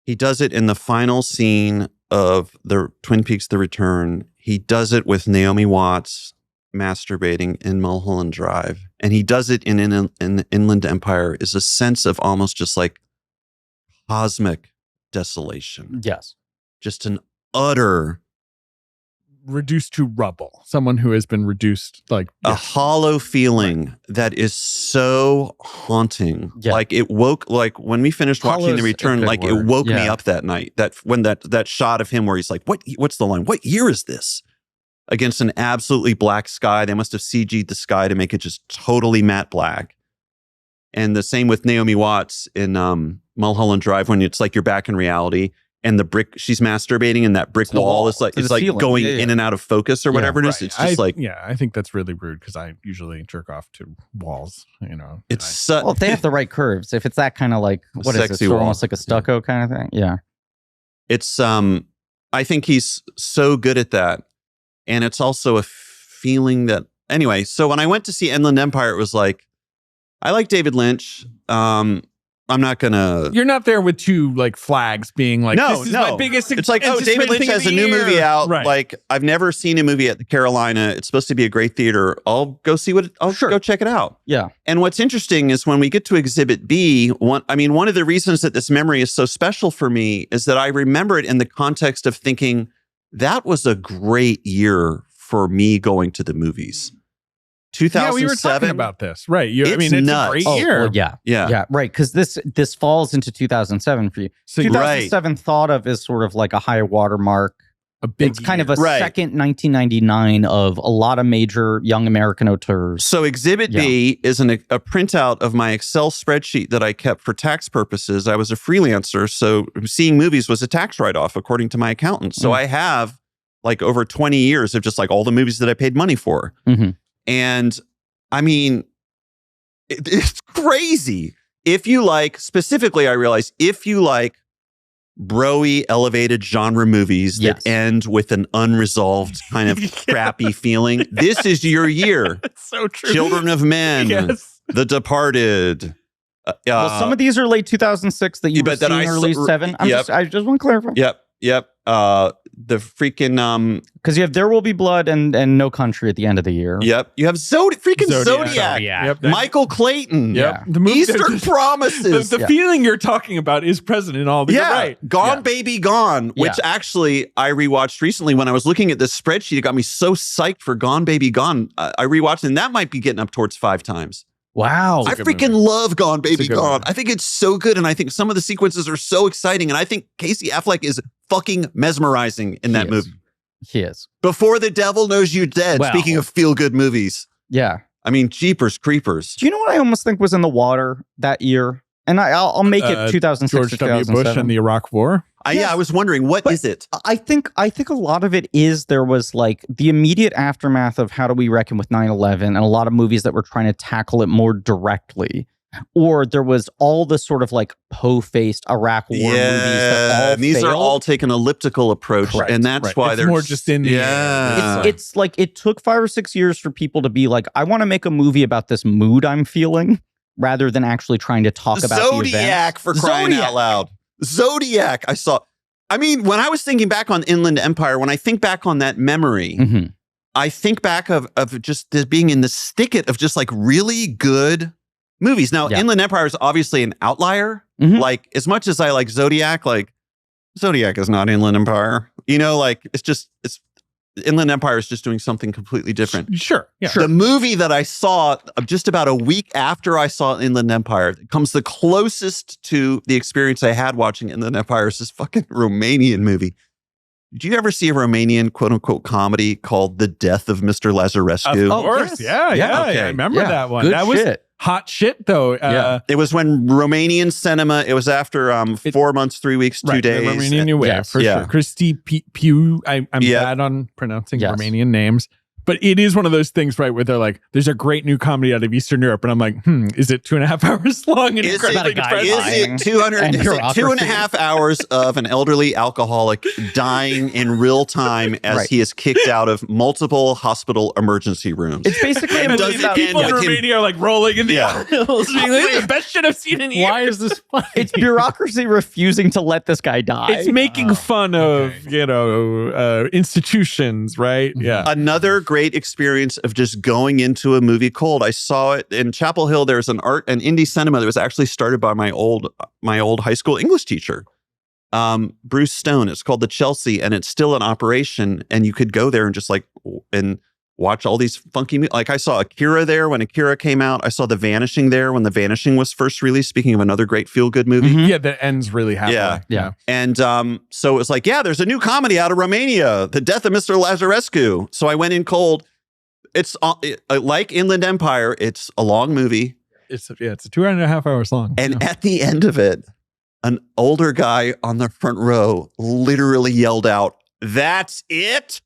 he does it in the final scene of the Twin Peaks: The Return. He does it with Naomi Watts masturbating in Mulholland Drive. And he does it in Inland Empire, is a sense of almost just like cosmic desolation. Yes. Just an utter... reduced to rubble. Someone who has been reduced, like... a hollow feeling that is so haunting. Yeah. Like it woke... Like when we finished watching The Return, like it woke me up that night. That shot of him where he's like, what's the line? What year is this? Against an absolutely black sky. They must have CG'd the sky to make it just totally matte black. And the same with Naomi Watts in Mulholland Drive, when it's like you're back in reality and the brick, she's masturbating and that brick wall is like, it's like going in and out of focus or whatever it is. It's just I think that's really rude because I usually jerk off to walls, It's well, if they have the right curves, if it's that kind of like, what is it? It's almost like a stucco kind of thing. Yeah. It's, I think he's so good at that. And it's also a feeling that, anyway, so when I went to see Inland Empire, it was like, I like David Lynch. I'm not gonna... You're not there with two like flags being like, this is my biggest... It's like, oh, David Lynch has a new movie out. Right. Like, I've never seen a movie at the Carolina. It's supposed to be a great theater. I'll go see go check it out. Yeah. And what's interesting is when we get to Exhibit B, one of the reasons that this memory is so special for me is that I remember it in the context of thinking, that was a great year for me going to the movies. 2007. Yeah, we were talking about this, right? It's nuts. A great year. Well, yeah, right. Because this falls into 2007 for you. So 2007 thought of as sort of like a high watermark. It's kind of a second 1999 of a lot of major young American auteurs. So Exhibit B is a printout of my Excel spreadsheet that I kept for tax purposes. I was a freelancer, so seeing movies was a tax write-off according to my accountant. So I have like over 20 years of just like all the movies that I paid money for. And I mean, it's crazy. If you like, specifically, I realize if you like bro-y elevated genre movies that end with an unresolved kind of crappy feeling, this is your year. It's so true. Children of Men, The Departed. Well, some of these are late 2006 that you were seeing early 7. I just want to clarify. Yep. The freaking because you have There Will Be Blood and No Country at the end of the year. Yep. You have Zodiac. Yep. Michael Clayton. Yep. The Eastern Promises. The feeling you're talking about is present in all these. Yeah. Right. Gone Baby Gone, which actually I rewatched recently when I was looking at this spreadsheet. It got me so psyched for Gone Baby Gone. I rewatched it, and that might be getting up towards 5 times. Wow. I freaking love Gone Baby Gone. I think it's so good. And I think some of the sequences are so exciting. And I think Casey Affleck is fucking mesmerizing in that movie. He is. Before the Devil Knows You're Dead. Wow. Speaking of feel-good movies. Yeah. I mean, Jeepers Creepers. Do you know what I almost think was in the water that year? And I'll make it 2006 George to W. 2007. Bush and the Iraq War. Yeah, I was wondering, what is it? I think a lot of it is there was like the immediate aftermath of how do we reckon with 9/11 and a lot of movies that were trying to tackle it more directly. Or there was all the sort of like po-faced Iraq War movies that all these failed. are all take an elliptical approach, Correct, and that's why it's they're more just in the air. It's like it took 5 or 6 years for people to be like, I want to make a movie about this mood I'm feeling, rather than actually trying to talk about the events. Zodiac, for crying out loud. Zodiac. I mean, when I was thinking back on Inland Empire, when I think back on that memory, I think back of just this being in the thicket of just like really good movies. Now, Inland Empire is obviously an outlier. Like, as much as I like Zodiac, like Zodiac is not Inland Empire. You know, like it's Inland Empire is just doing something completely different. Sure. The movie that I saw just about a week after I saw Inland Empire comes the closest to the experience I had watching Inland Empire is this fucking Romanian movie. Did you ever see a Romanian quote unquote comedy called The Death of Mr. Lazarescu? Of course. Yes. Yeah. Okay. I remember that one. Good That was shit. hot shit, though. It was when Romanian cinema, it was after 4 months, 3 weeks, 2 days. The Romanian New Wave, for sure. Christy Pew. I'm bad on pronouncing Romanian names. But it is one of those things, right, where they're like, there's a great new comedy out of Eastern Europe. And I'm like, is it 2.5 hours long? And Is it 2.5 hours of an elderly alcoholic dying in real time as he is kicked out of multiple hospital emergency rooms? It's basically And does it people end in with him- Romania are like rolling in the aisles, being like, the best shit I've seen in years. Why is this funny? It's bureaucracy refusing to let this guy die. It's making fun of, institutions, right? Yeah. Another great experience of just going into a movie cold. I saw it in Chapel Hill. There's an indie cinema that was actually started by my old high school English teacher, Bruce Stone. It's called the Chelsea, and it's still in operation. And you could go there and just and watch all these funky. Like I saw Akira there when Akira came out. I saw The Vanishing there when The Vanishing was first released. Speaking of another great feel good movie. Yeah, that ends really happily. Yeah. And so it was like, there's a new comedy out of Romania, The Death of Mr. Lazarescu. So I went in cold. It's like Inland Empire. It's a long movie. It's 2.5 hours long. And at the end of it, an older guy on the front row literally yelled out, "That's it?"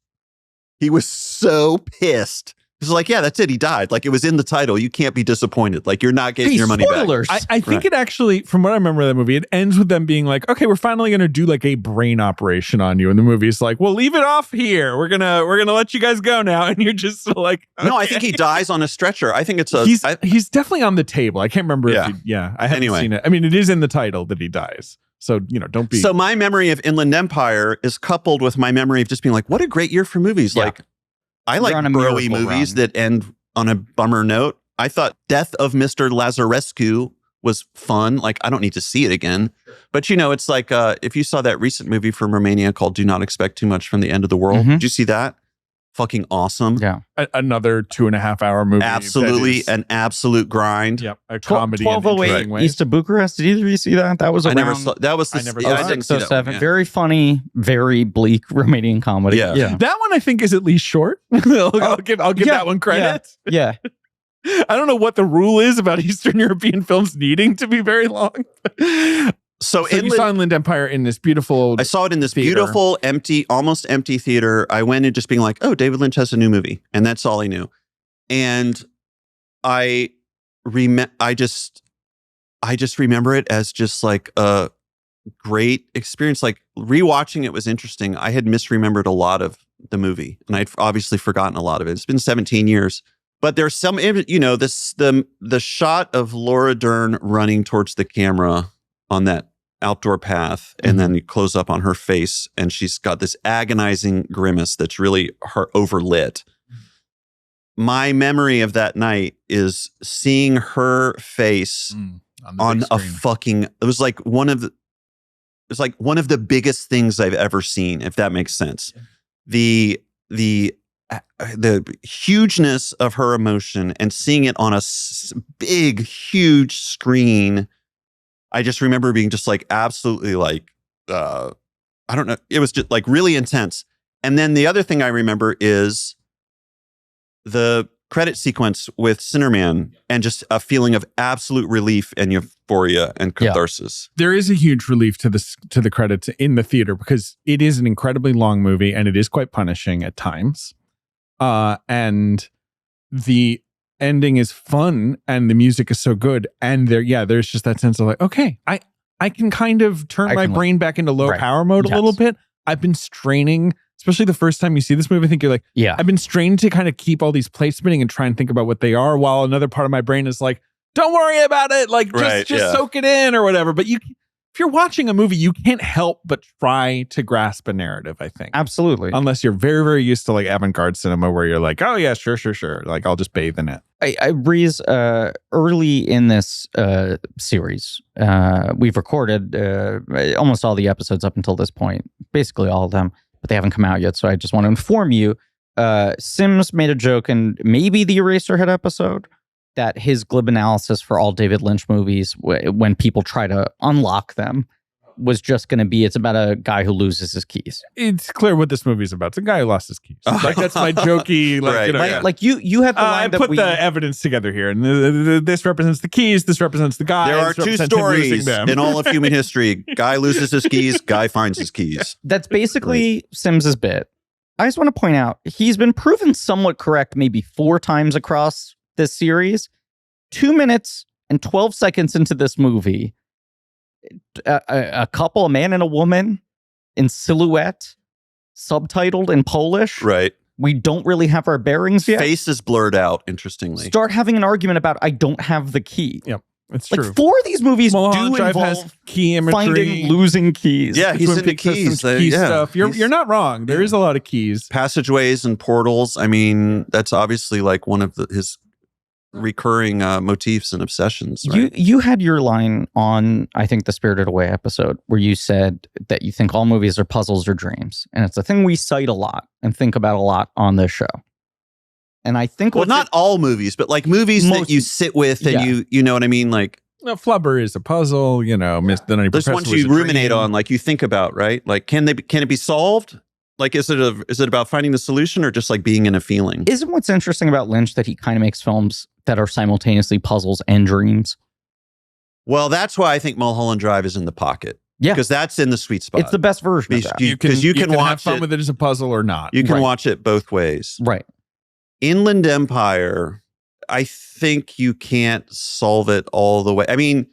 He was so pissed. He was like, yeah, that's it. He died. Like, it was in the title. You can't be disappointed. Like, you're not getting your money spoilers. back. I think it actually, from what I remember of the movie, it ends with them being like, okay, we're finally going to do like a brain operation on you. And the movie's like, well, leave it off here. We're going to let you guys go now. And you're just like, okay. No, I think he dies on a stretcher. I think it's he's definitely on the table. I can't remember. I haven't seen it. I mean, it is in the title that he dies. So, don't be. So my memory of Inland Empire is coupled with my memory of just being like, what a great year for movies. Yeah. Like, I like broy movies that end on a bummer note. I thought Death of Mr. Lazarescu was fun. Like, I don't need to see it again. But, it's like if you saw that recent movie from Romania called Do Not Expect Too Much from the End of the World. Did you see that? Fucking awesome. Yeah. Another 2.5 hour movie. Absolutely. An absolute grind. Yep. A comedy. 1208 East of Bucharest. Did either of you see that? That was around. I never saw that. Was the, I never yeah, saw I that. didn't see that 07. one, yeah. Very funny, very bleak Romanian comedy. Yeah. That one I think is at least short. I'll give that one credit. Yeah. I don't know what the rule is about Eastern European films needing to be very long. So you saw Inland Empire in this beautiful. I saw it in this theater. beautiful, empty, almost empty theater. I went in just being like, oh, David Lynch has a new movie. And that's all I knew. And I just remember it as just like a great experience. Like, rewatching it was interesting. I had misremembered a lot of the movie, and I'd obviously forgotten a lot of it. It's been 17 years. But there's some, the shot of Laura Dern running towards the camera on that outdoor path, and then you close up on her face, and she's got this agonizing grimace that's really her overlit. My memory of that night is seeing her face on a fucking. It was like one of the biggest things I've ever seen, if that makes sense. The hugeness of her emotion and seeing it on a big, huge screen. I just remember being just like absolutely like, I don't know. It was just like really intense. And then the other thing I remember is the credit sequence with Sinnerman and just a feeling of absolute relief and euphoria and catharsis. There is a huge relief to the credits in the theater because it is an incredibly long movie and it is quite punishing at times. And the ending is fun and the music is so good. And there's just that sense of like, okay, I can kind of turn my brain back into low power mode a little bit. I've been straining, especially the first time you see this movie, I think you're like, I've been straining to kind of keep all these plates spinning and try and think about what they are, while another part of my brain is like, don't worry about it. Like, just soak it in or whatever. But if you're watching a movie, you can't help but try to grasp a narrative, I think. Absolutely. Unless you're very, very used to like avant-garde cinema where you're like, oh yeah, sure. Like, I'll just bathe in it. Rees, early in this series, we've recorded almost all the episodes up until this point, basically all of them, but they haven't come out yet. So I just want to inform you, Sims made a joke in maybe the Eraserhead episode that his glib analysis for all David Lynch movies, when people try to unlock them, was just going to be, it's about a guy who loses his keys. It's clear what this movie is about. It's a guy who lost his keys. Like, that's my jokey, like, like you have the line I that put the evidence together here, and this represents the keys, this represents the guy. There are two stories in all of human history. Guy loses his keys, guy finds his keys. That's basically Sims's bit. I just want to point out, he's been proven somewhat correct maybe 4 times across this series. 2 minutes and 12 seconds into this movie, a couple, a man and a woman in silhouette, subtitled in Polish. Right. We don't really have our bearings yet. Face is blurred out, interestingly. Start having an argument about, I don't have the key. Yep. It's like true. 4 of these movies Mulholland do Drive involve has key imagery, finding losing keys. Yeah, he's into keys. Key stuff. You're not wrong. There is a lot of keys. Passageways and portals. I mean, that's obviously like one of his recurring motifs and obsessions. Right? You had your line on, I think, the Spirited Away episode where you said that you think all movies are puzzles or dreams. And it's a thing we cite a lot and think about a lot on this show. And I think, well, not all movies, but like movies that you sit with and you know what I mean? Like, no, Flubber is a puzzle, you know, there's ones you ruminate on, like you think about, right? Like, can it be solved? Like, is it about finding the solution or just like being in a feeling? Isn't what's interesting about Lynch that he kind of makes films that are simultaneously puzzles and dreams? Well, that's why I think Mulholland Drive is in the pocket. Yeah. Because that's in the sweet spot. It's the best version of that. Because you can watch have fun with it as a puzzle or not. You can watch it both ways. Right. Inland Empire, I think you can't solve it all the way. I mean,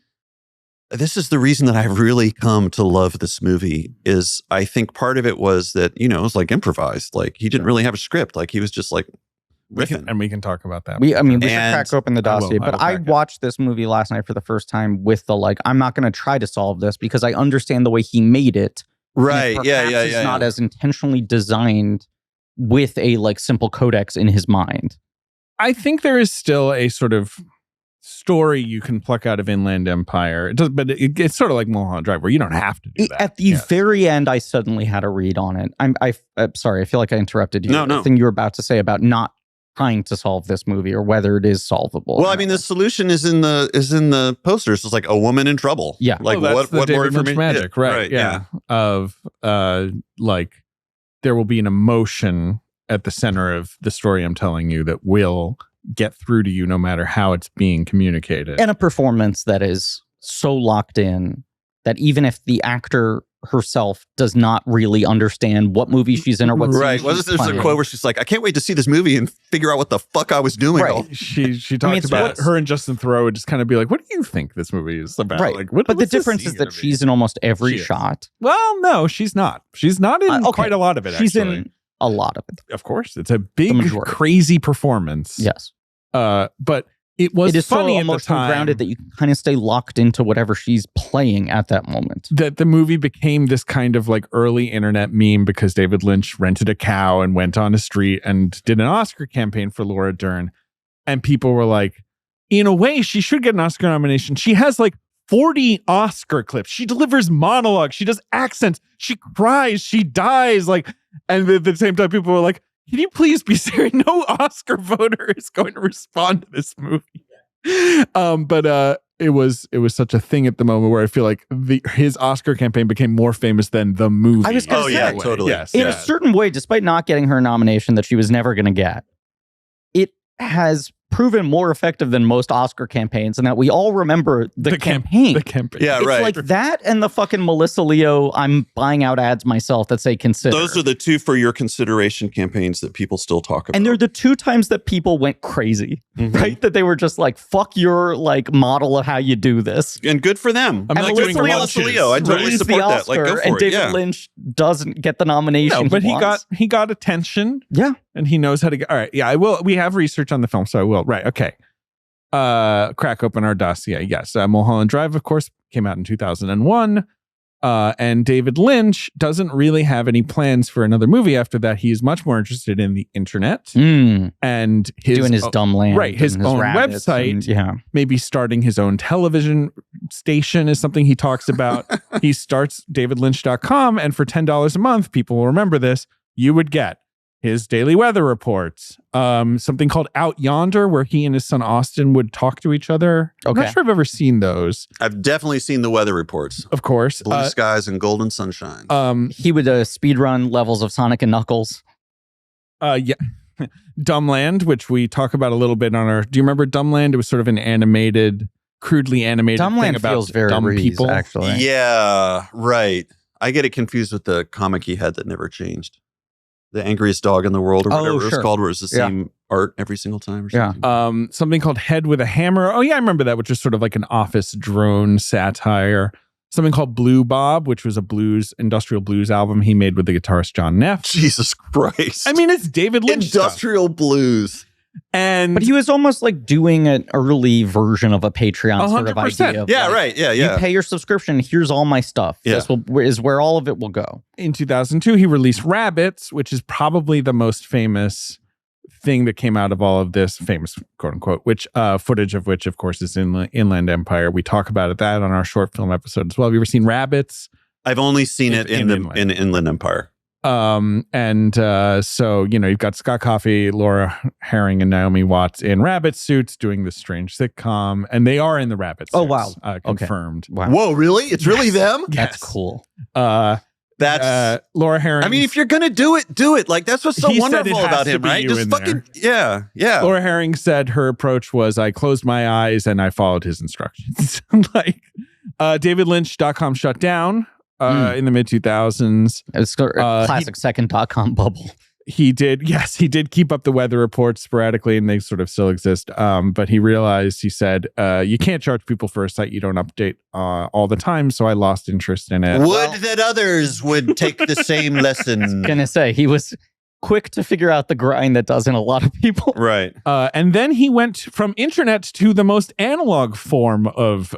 this is the reason that I've really come to love this movie, is I think part of it was that, you know, it was like improvised. Like, he didn't really have a script. Like, he was just like riffing. And we can talk about that. We should crack open the dossier. But I watched this movie last night for the first time with the, like, I'm not going to try to solve this because I understand the way he made it. Right. It's not as intentionally designed with a like simple codex in his mind. I think there is still a sort of story you can pluck out of Inland Empire. It does, but it's sort of like Mulholland Drive, where you don't have to do that. At the very end, I suddenly had a read on it. I'm sorry, I feel like I interrupted you. No. The thing you were about to say about not trying to solve this movie or whether it is solvable. Well, I mean, the solution is in the posters. It's like a woman in trouble. Yeah, like that's what David Lynch magic, right? Yeah, of like, there will be an emotion at the center of the story I'm telling you that will get through to you no matter how it's being communicated. And a performance that is so locked in that even if the actor herself does not really understand what movie she's in or what right. Well, there's a quote where she's like, I can't wait to see this movie and figure out what the fuck I was doing. Right. She talks about her and Justin Theroux would just kind of be like, what do you think this movie is about? Right. Like, but the difference is that she's in almost every shot. Well, no, she's not. She's not in quite a lot of it, she's actually. In a lot of it. Of course. It's a big, crazy performance. Yes. But it is funny so at the time, grounded that you can kind of stay locked into whatever she's playing at that moment. That the movie became this kind of like early internet meme because David Lynch rented a cow and went on a street and did an Oscar campaign for Laura Dern. And people were like, in a way, she should get an Oscar nomination. She has like 40 Oscar clips. She delivers monologues. She does accents. She cries. She dies. Like, and at the same time, people were like, can you please be serious? No Oscar voter is going to respond to this movie. But it was such a thing at the moment where I feel like his Oscar campaign became more famous than the movie. I was going to say, totally. Yes, in a certain way, despite not getting her nomination that she was never going to get, it has proven more effective than most Oscar campaigns, and that we all remember the campaign. The campaign. Yeah, It's right. like that and the fucking Melissa Leo, I'm buying out ads myself that say consider. Those are the two for your consideration campaigns that people still talk about. And they're the two times that people went crazy, right? That they were just like, fuck your like model of how you do this. And good for them. I'm And like Melissa doing Melissa lunches. Leo, I totally Wins support the that. Like, Oscar, go for and it. David Yeah. Lynch doesn't get the nomination. No, but wants. he got attention. Yeah. And he knows how to get. All right. Yeah, I will. We have research on the film, so I will. Right. Okay. Crack open our dossier. Yes. Mulholland Drive, of course, came out in 2001. And David Lynch doesn't really have any plans for another movie after that. He's much more interested in the internet and doing his dumb land. Right. His own website. And, yeah. Maybe starting his own television station is something he talks about. He starts davidlynch.com, and for $10 a month, people will remember this, you would get his daily weather reports, something called Out Yonder, where he and his son Austin would talk to each other. I'm Okay. not sure I've ever seen those. I've definitely seen the weather reports. Of course. Blue skies and golden sunshine. He would speed run levels of Sonic and Knuckles. Yeah. Dumbland, which we talk about a little bit on our. Do you remember Dumbland? It was sort of an animated, crudely animated thing Dumbland about feels very dumb Rees, people. actually. Yeah, right. I get it confused with the comic he had that never changed. The Angriest Dog in the World, or whatever it was sure. called, where it's the Yeah. same art every single time or Yeah. something. Something called Head with a Hammer. Oh yeah, I remember that, which is sort of like an office drone satire. Something called Blue Bob, which was a industrial blues album he made with the guitarist John Neff. Jesus Christ. I mean, it's David Lynch stuff. Industrial blues. And But he was almost like doing an early version of a Patreon sort of 100%. idea. Of Yeah, like, right. Yeah, You yeah. pay your subscription. Here's all my stuff. Yeah. This is where all of it will go. in 2002, he released Rabbits, which is probably the most famous thing that came out of all of this, famous quote unquote, which footage of which, of course, is in Inland Empire. We talk about that on our short film episode as well. Have you ever seen Rabbits? I've only seen it in Inland. Inland Empire. So, you've got Scott Coffey, Laura Herring, and Naomi Watts in rabbit suits doing this strange sitcom, and they are in the rabbit suits. Oh, wow. Confirmed. Wow. Whoa, really? It's really them? That's cool. That's Laura Herring. I mean, if you're gonna do it, do it. Like, that's what's so He said wonderful it has about to him, be right? you Just in fucking yeah. Laura Herring said her approach was, I closed my eyes and I followed his instructions. DavidLynch.com shut down in the mid 2000s. It's a classic second.com bubble. He did keep up the weather reports sporadically, and they sort of still exist. But he said, you can't charge people for a site you don't update all the time. So I lost interest in it. Would that others would take the same lesson. Gonna say he was quick to figure out the grind that doesn't a lot of people. Right. And then he went from internet to the most analog form of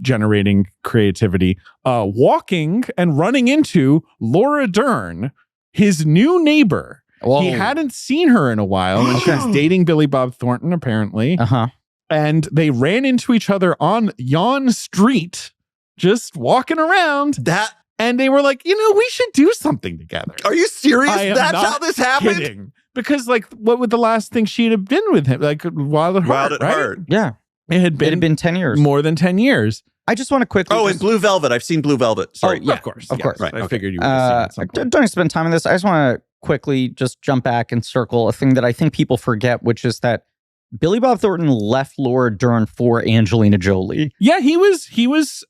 generating creativity, walking and running into Laura Dern, his new neighbor. Whoa. He hadn't seen her in a while, and she's dating Billy Bob Thornton, apparently. Uh-huh. And they ran into each other on Yon Street, just walking around. And they were like, we should do something together. Are you serious? I am That's not how this happened? kidding. Because, what would the last thing she'd have been with him? Like, Wild at Heart, right? Yeah. It had been 10 years. more than 10 years. I just want to quickly. Oh, and Blue Velvet. I've seen Blue Velvet. Sorry. Yeah, of course. Of course. Right, I okay. figured you would have seen it at some point. Don't spend time on this. I just want to quickly just jump back and circle a thing that I think people forget, which is that Billy Bob Thornton left Laura Dern for Angelina Jolie. Yeah, he was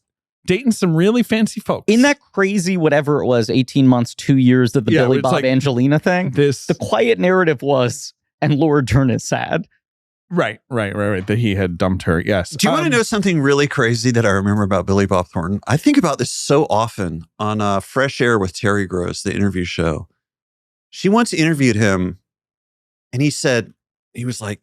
dating some really fancy folks. In that crazy, whatever it was, 18 months, 2 years of the Billy it's Bob like Angelina thing, the quiet narrative was, and Laura Dern is sad. Right. That he had dumped her. Yes. Do you want to know something really crazy that I remember about Billy Bob Thornton? I think about this so often on Fresh Air with Terry Gross, the interview show. She once interviewed him, and he was like,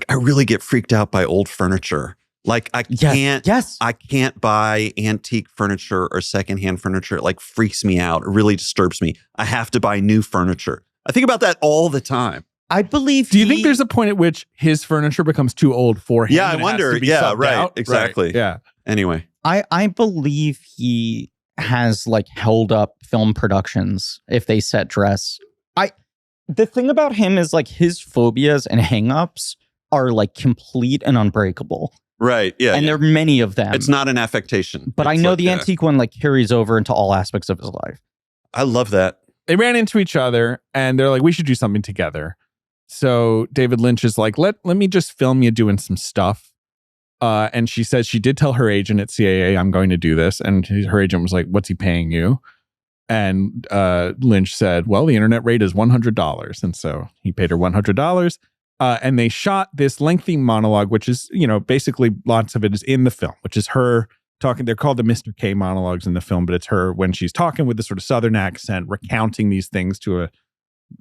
I really get freaked out by old furniture. Like, I can't buy antique furniture or secondhand furniture. It like freaks me out. It really disturbs me. I have to buy new furniture. I think about that all the time. I believe. Do you think there's a point at which his furniture becomes too old for him? Yeah, I wonder. Yeah, right. Out? Exactly. Right. Yeah. Anyway, I believe he has held up film productions if they set dress. The thing about him is his phobias and hangups are complete and unbreakable. Right. Yeah. And there are many of them. It's not an affectation. But I know the antique one carries over into all aspects of his life. I love that. They ran into each other and they're like, we should do something together. So David Lynch is like, let me just film you doing some stuff. And she says she did tell her agent at CAA, I'm going to do this. And her agent was like, what's he paying you? And Lynch said, well, the internet rate is $100. And so he paid her $100. And they shot this lengthy monologue, which is, basically lots of it is in the film, which is her talking. They're called the Mr. K monologues in the film, but it's her when she's talking with this sort of Southern accent, recounting these things to a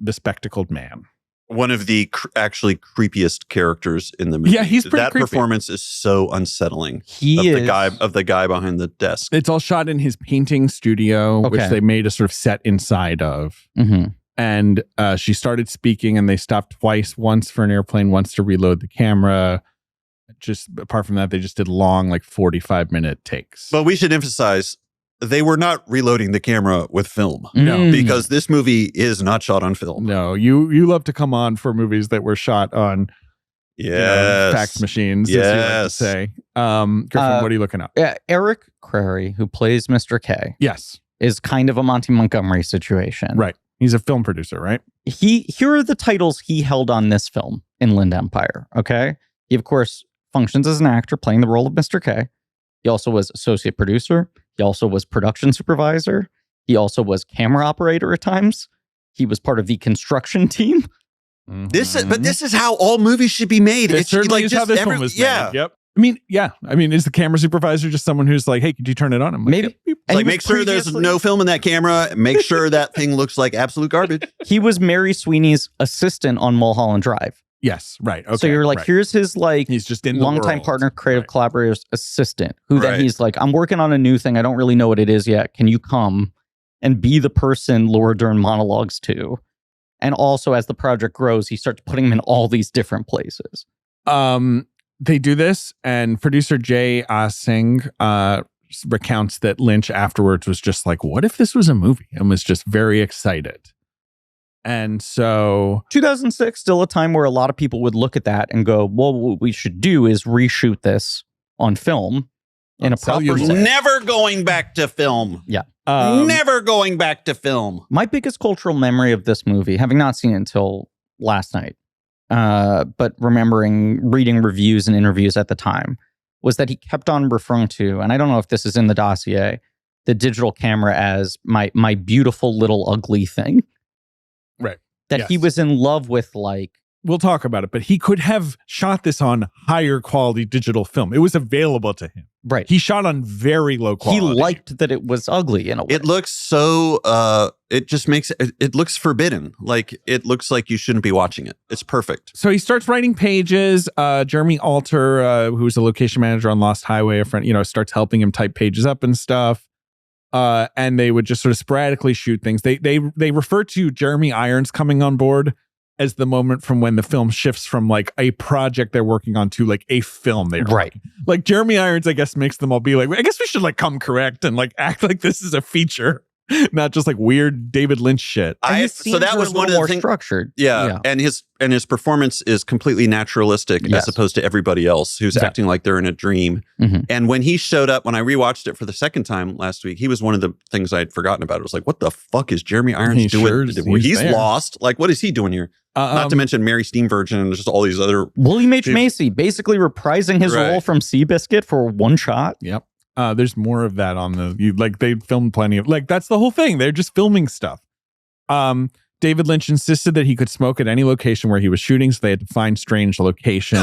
bespectacled man. One of the actually creepiest characters in the movie. Yeah, he's pretty creepy. Performance is so unsettling. The guy behind the desk. It's all shot in his painting studio, which they made a sort of set inside of. Mm-hmm. And she started speaking, and they stopped twice, once for an airplane, once to reload the camera. Just apart from that, they just did long, 45-minute takes. But we should emphasize, they were not reloading the camera with film. No. Because this movie is not shot on film. No, you love to come on for movies that were shot on fax machines, as you like to say. Griffin, what are you looking up? Eric Crary, who plays Mr. K, yes, is kind of a Monty Montgomery situation. Right. He's a film producer, right? Here are the titles he held on this film, Inland Empire, okay? He, of course, functions as an actor playing the role of Mr. K. He also was associate producer. He also was production supervisor. He also was camera operator at times. He was part of the construction team. Mm-hmm. This is how all movies should be made. It's certainly is how this one was made. Yep. I mean, is the camera supervisor just someone who's like, hey, could you turn it on? I'm like, maybe. Yep. Like, make sure there's no film in that camera. Make sure that thing looks like absolute garbage. He was Mary Sweeney's assistant on Mulholland Drive. Yes, right. Okay, so you're like, here's his he's just in longtime partner, creative collaborator's assistant, who then he's like, I'm working on a new thing. I don't really know what it is yet. Can you come and be the person Laura Dern monologues to? And also, as the project grows, he starts putting him in all these different places. They do this, and producer Jay Singh recounts that Lynch afterwards was just like, what if this was a movie? And was just very excited. And so 2006, still a time where a lot of people would look at that and go, well, what we should do is reshoot this on film in a proper set. Never going back to film. Yeah. Never going back to film. My biggest cultural memory of this movie, having not seen it until last night, but remembering reading reviews and interviews at the time, was that he kept on referring to, and I don't know if this is in the dossier, the digital camera as my beautiful little ugly thing. Right. That he was in love with, we'll talk about it, but he could have shot this on higher quality digital film. It was available to him. Right. He shot on very low quality. He liked that it was ugly in a way. It looks so, it just makes it looks forbidden. It looks like you shouldn't be watching it. It's perfect. So he starts writing pages. Jeremy Alter, who's a location manager on Lost Highway, a friend, starts helping him type pages up and stuff. And they would just sort of sporadically shoot things. They refer to Jeremy Irons coming on board as the moment from when the film shifts from a project they're working on to a film they're right. Like Jeremy Irons, I guess, makes them all be like, I guess we should come correct and act like this is a feature, not just weird David Lynch shit. So that was one of the things. Structured. Yeah. And his performance is completely naturalistic as opposed to everybody else who's acting like they're in a dream. Mm-hmm. And when he showed up, when I rewatched it for the second time last week, he was one of the things I'd forgotten about. It was like, what the fuck is Jeremy Irons doing? He's lost. What is he doing here? Not to mention Mary Steenburgen and just all these other... William H. Macy basically reprising his role from Seabiscuit for one shot. Yep. There's more of that on they filmed plenty of... that's the whole thing. They're just filming stuff. David Lynch insisted that he could smoke at any location where he was shooting, so they had to find strange locations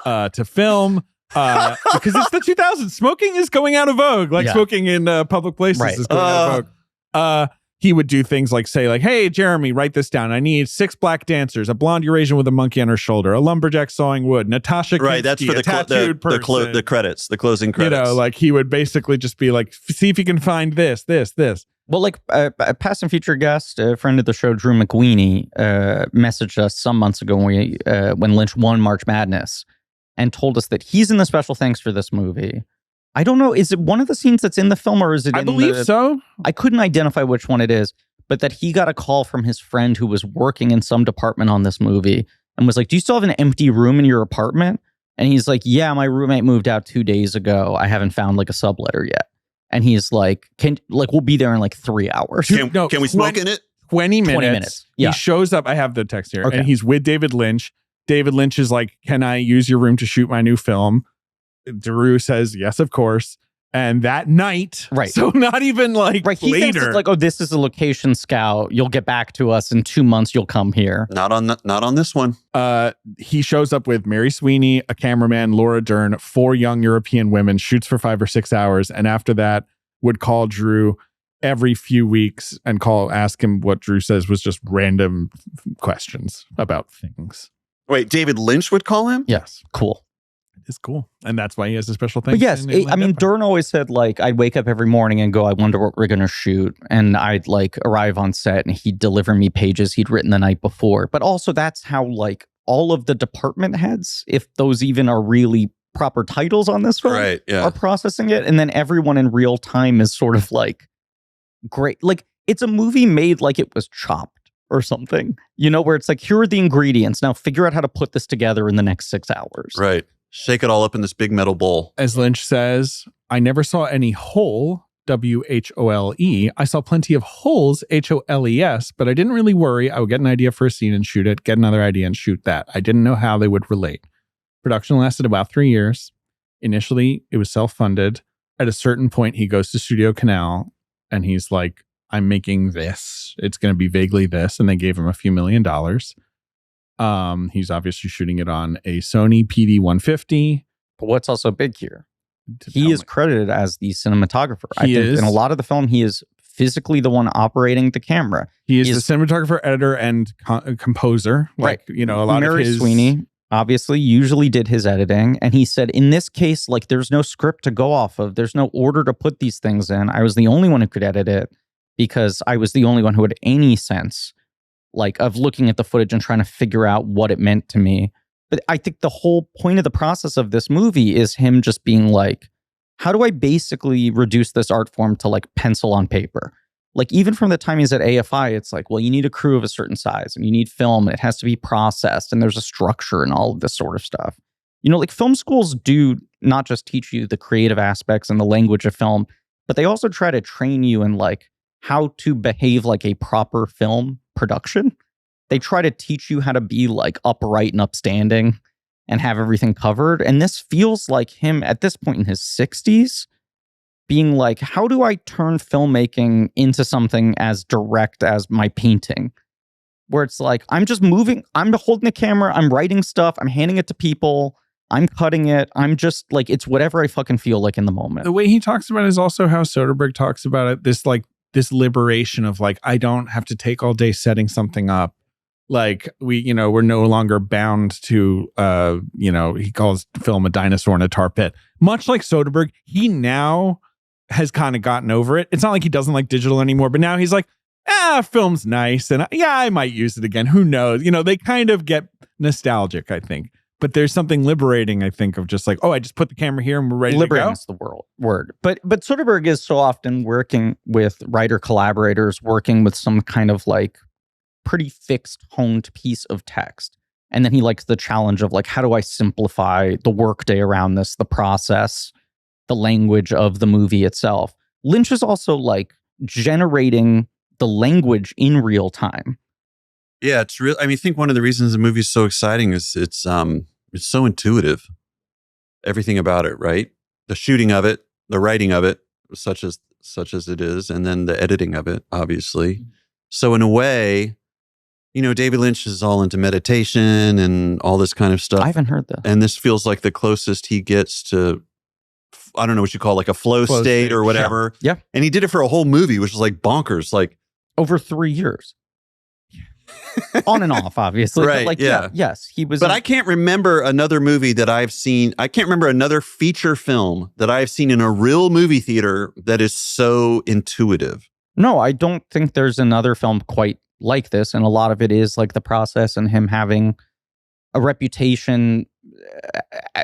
to film. Because it's the 2000s. Smoking is going out of vogue. Smoking in public places is going out of vogue. He would do things hey, Jeremy, write this down. I need 6 black dancers, a blonde Eurasian with a monkey on her shoulder, a lumberjack sawing wood, Natasha Kinski, right, that's for the credits, the closing credits. He would basically just be see if you can find this. Well, a past and future guest, a friend of the show, Drew McWeeny, messaged us some months ago when Lynch won March Madness and told us that he's in the special thanks for this movie. I don't know, is it one of the scenes that's in the film or is it I believe so. I couldn't identify which one it is, but that he got a call from his friend who was working in some department on this movie and was like, do you still have an empty room in your apartment? And he's like, yeah, my roommate moved out 2 days ago. I haven't found a subletter yet. And he's like, we'll be there in 3 hours. Can we smoke in it? 20 minutes. 20 minutes. Yeah. He shows up. I have the text here. Okay. And he's with David Lynch. David Lynch is like, can I use your room to shoot my new film? Drew says, yes, of course. And that night, right. So not even like he later. Thinks it's like, oh, this is a location scout. You'll get back to us in 2 months. You'll come here. Not on this one. He shows up with Mary Sweeney, a cameraman, Laura Dern, 4 young European women, shoots for 5 or 6 hours. And after that would call Drew every few weeks and ask him what Drew says was just random questions about things. Wait, David Lynch would call him? Yes. Cool. It's cool. And that's why he has a special thing. But yes, Dern always said, like, I'd wake up every morning and go, I wonder what we're going to shoot. And I'd like arrive on set and he'd deliver me pages he'd written the night before. But also that's how like all of the department heads, if those even are really proper titles on this film, right, yeah, are processing it. And then everyone in real time is sort of like, great. Like it's a movie made like it was chopped or something, you know, where it's like, here are the ingredients. Now figure out how to put this together in the next 6 hours. Right. Shake it all up in this big metal bowl. As Lynch says, I never saw any hole, W-H-O-L-E. I saw plenty of holes, H-O-L-E-S, but I didn't really worry. I would get an idea for a scene and shoot it, get another idea and shoot that. I didn't know how they would relate. Production lasted about 3 years. Initially, it was self-funded. At a certain point, he goes to Studio Canal and he's like, I'm making this. It's going to be vaguely this. And they gave him a few $1 million. He's obviously shooting it on a Sony PD-150. But what's also big here, he is credited as the cinematographer. I think in a lot of the film, he is physically the one operating the camera. He is the cinematographer, editor, and composer. Like, you know, a lot Mary of his... Sweeney obviously usually did his editing. And he said, in this case, like there's no script to go off of. There's no order to put these things in. I was the only one who could edit it because I was the only one who had any sense like of looking at the footage and trying to figure out what it meant to me. But I think the whole point of the process of this movie is him just being like, how do I basically reduce this art form to like pencil on paper? Like even from the time he's at AFI, it's like, well, you need a crew of a certain size and you need film and it has to be processed and there's a structure and all of this sort of stuff. You know, like film schools do not just teach you the creative aspects and the language of film, but they also try to train you in like how to behave like a proper film production. They try to teach you how to be like upright and upstanding and have everything covered. And this feels like him at this point in his 60s being like, how do I turn filmmaking into something as direct as my painting? Where it's like, I'm just moving, I'm holding the camera, I'm writing stuff, I'm handing it to people, I'm cutting it. I'm just like, it's whatever I fucking feel like in the moment. The way he talks about it is also how Soderbergh talks about it. This liberation of like, I don't have to take all day setting something up. Like we're no longer bound to, he calls film a dinosaur in a tar pit. Much like Soderbergh, he now has kind of gotten over it. It's not like he doesn't like digital anymore, but now he's like, film's nice. And yeah, I might use it again. Who knows? You know, they kind of get nostalgic, I think. But there's something liberating, I think, of just like, oh, I just put the camera here and we're ready to go. Liberating is the word. But Soderbergh is so often working with writer collaborators, working with some kind of like pretty fixed, honed piece of text. And then he likes the challenge of like, how do I simplify the workday around this, the process, the language of the movie itself. Lynch is also like generating the language in real time. Yeah, it's real. I mean, I think one of the reasons the movie is so exciting is it's so intuitive. Everything about it, right? The shooting of it, the writing of it, such as it is, and then the editing of it, obviously. So in a way, you know, David Lynch is all into meditation and all this kind of stuff. I haven't heard that. And this feels like the closest he gets to, I don't know what you call like a flow state or whatever. Yeah. And he did it for a whole movie, which was like bonkers. Like over 3 years. On and off, obviously. Right, but like, yes, he was. But I can't remember another movie that I've seen. I can't remember another feature film that I've seen in a real movie theater that is so intuitive. No, I don't think there's another film quite like this. And a lot of it is like the process and him having a reputation.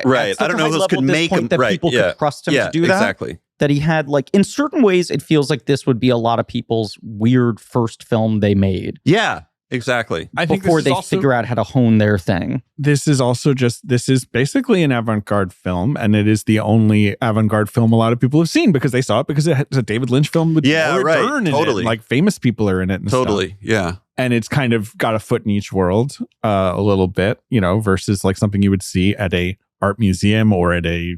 Right. I don't know if those could make him. That people could trust him to do that. Exactly. That he had, like, in certain ways, it feels like this would be a lot of people's weird first film they made. Yeah. Exactly. I think before they figure out how to hone their thing. This is basically an avant-garde film, and it is the only avant-garde film a lot of people have seen because they saw it because it's a David Lynch film with Laura Dern in it. Like famous people are in it and stuff. Yeah. And it's kind of got a foot in each world a little bit, versus like something you would see at a art museum or at a,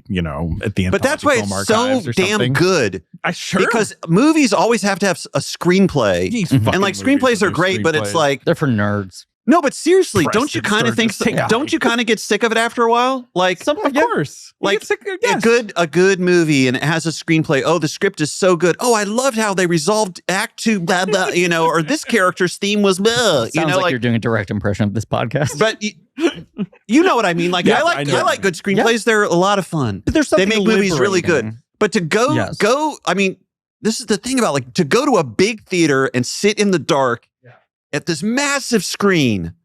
at the But that's why it's so damn good. Because movies always have to have a screenplay. And like screenplays are great, but it's like they're for nerds. No, but seriously, don't you kind of think don't you kind of get sick of it after a while? Like of course. Like a good movie and it has a screenplay. Oh, the script is so good. Oh, I loved how they resolved act 2, blah, blah, or this character's theme was blah. Sounds like you're doing a direct impression of this podcast. But you know what I mean? Like I like good screenplays. They're a lot of fun. But there's something they make movies really good. But to go, I mean, this is the thing about like to go to a big theater and sit in the dark at this massive screen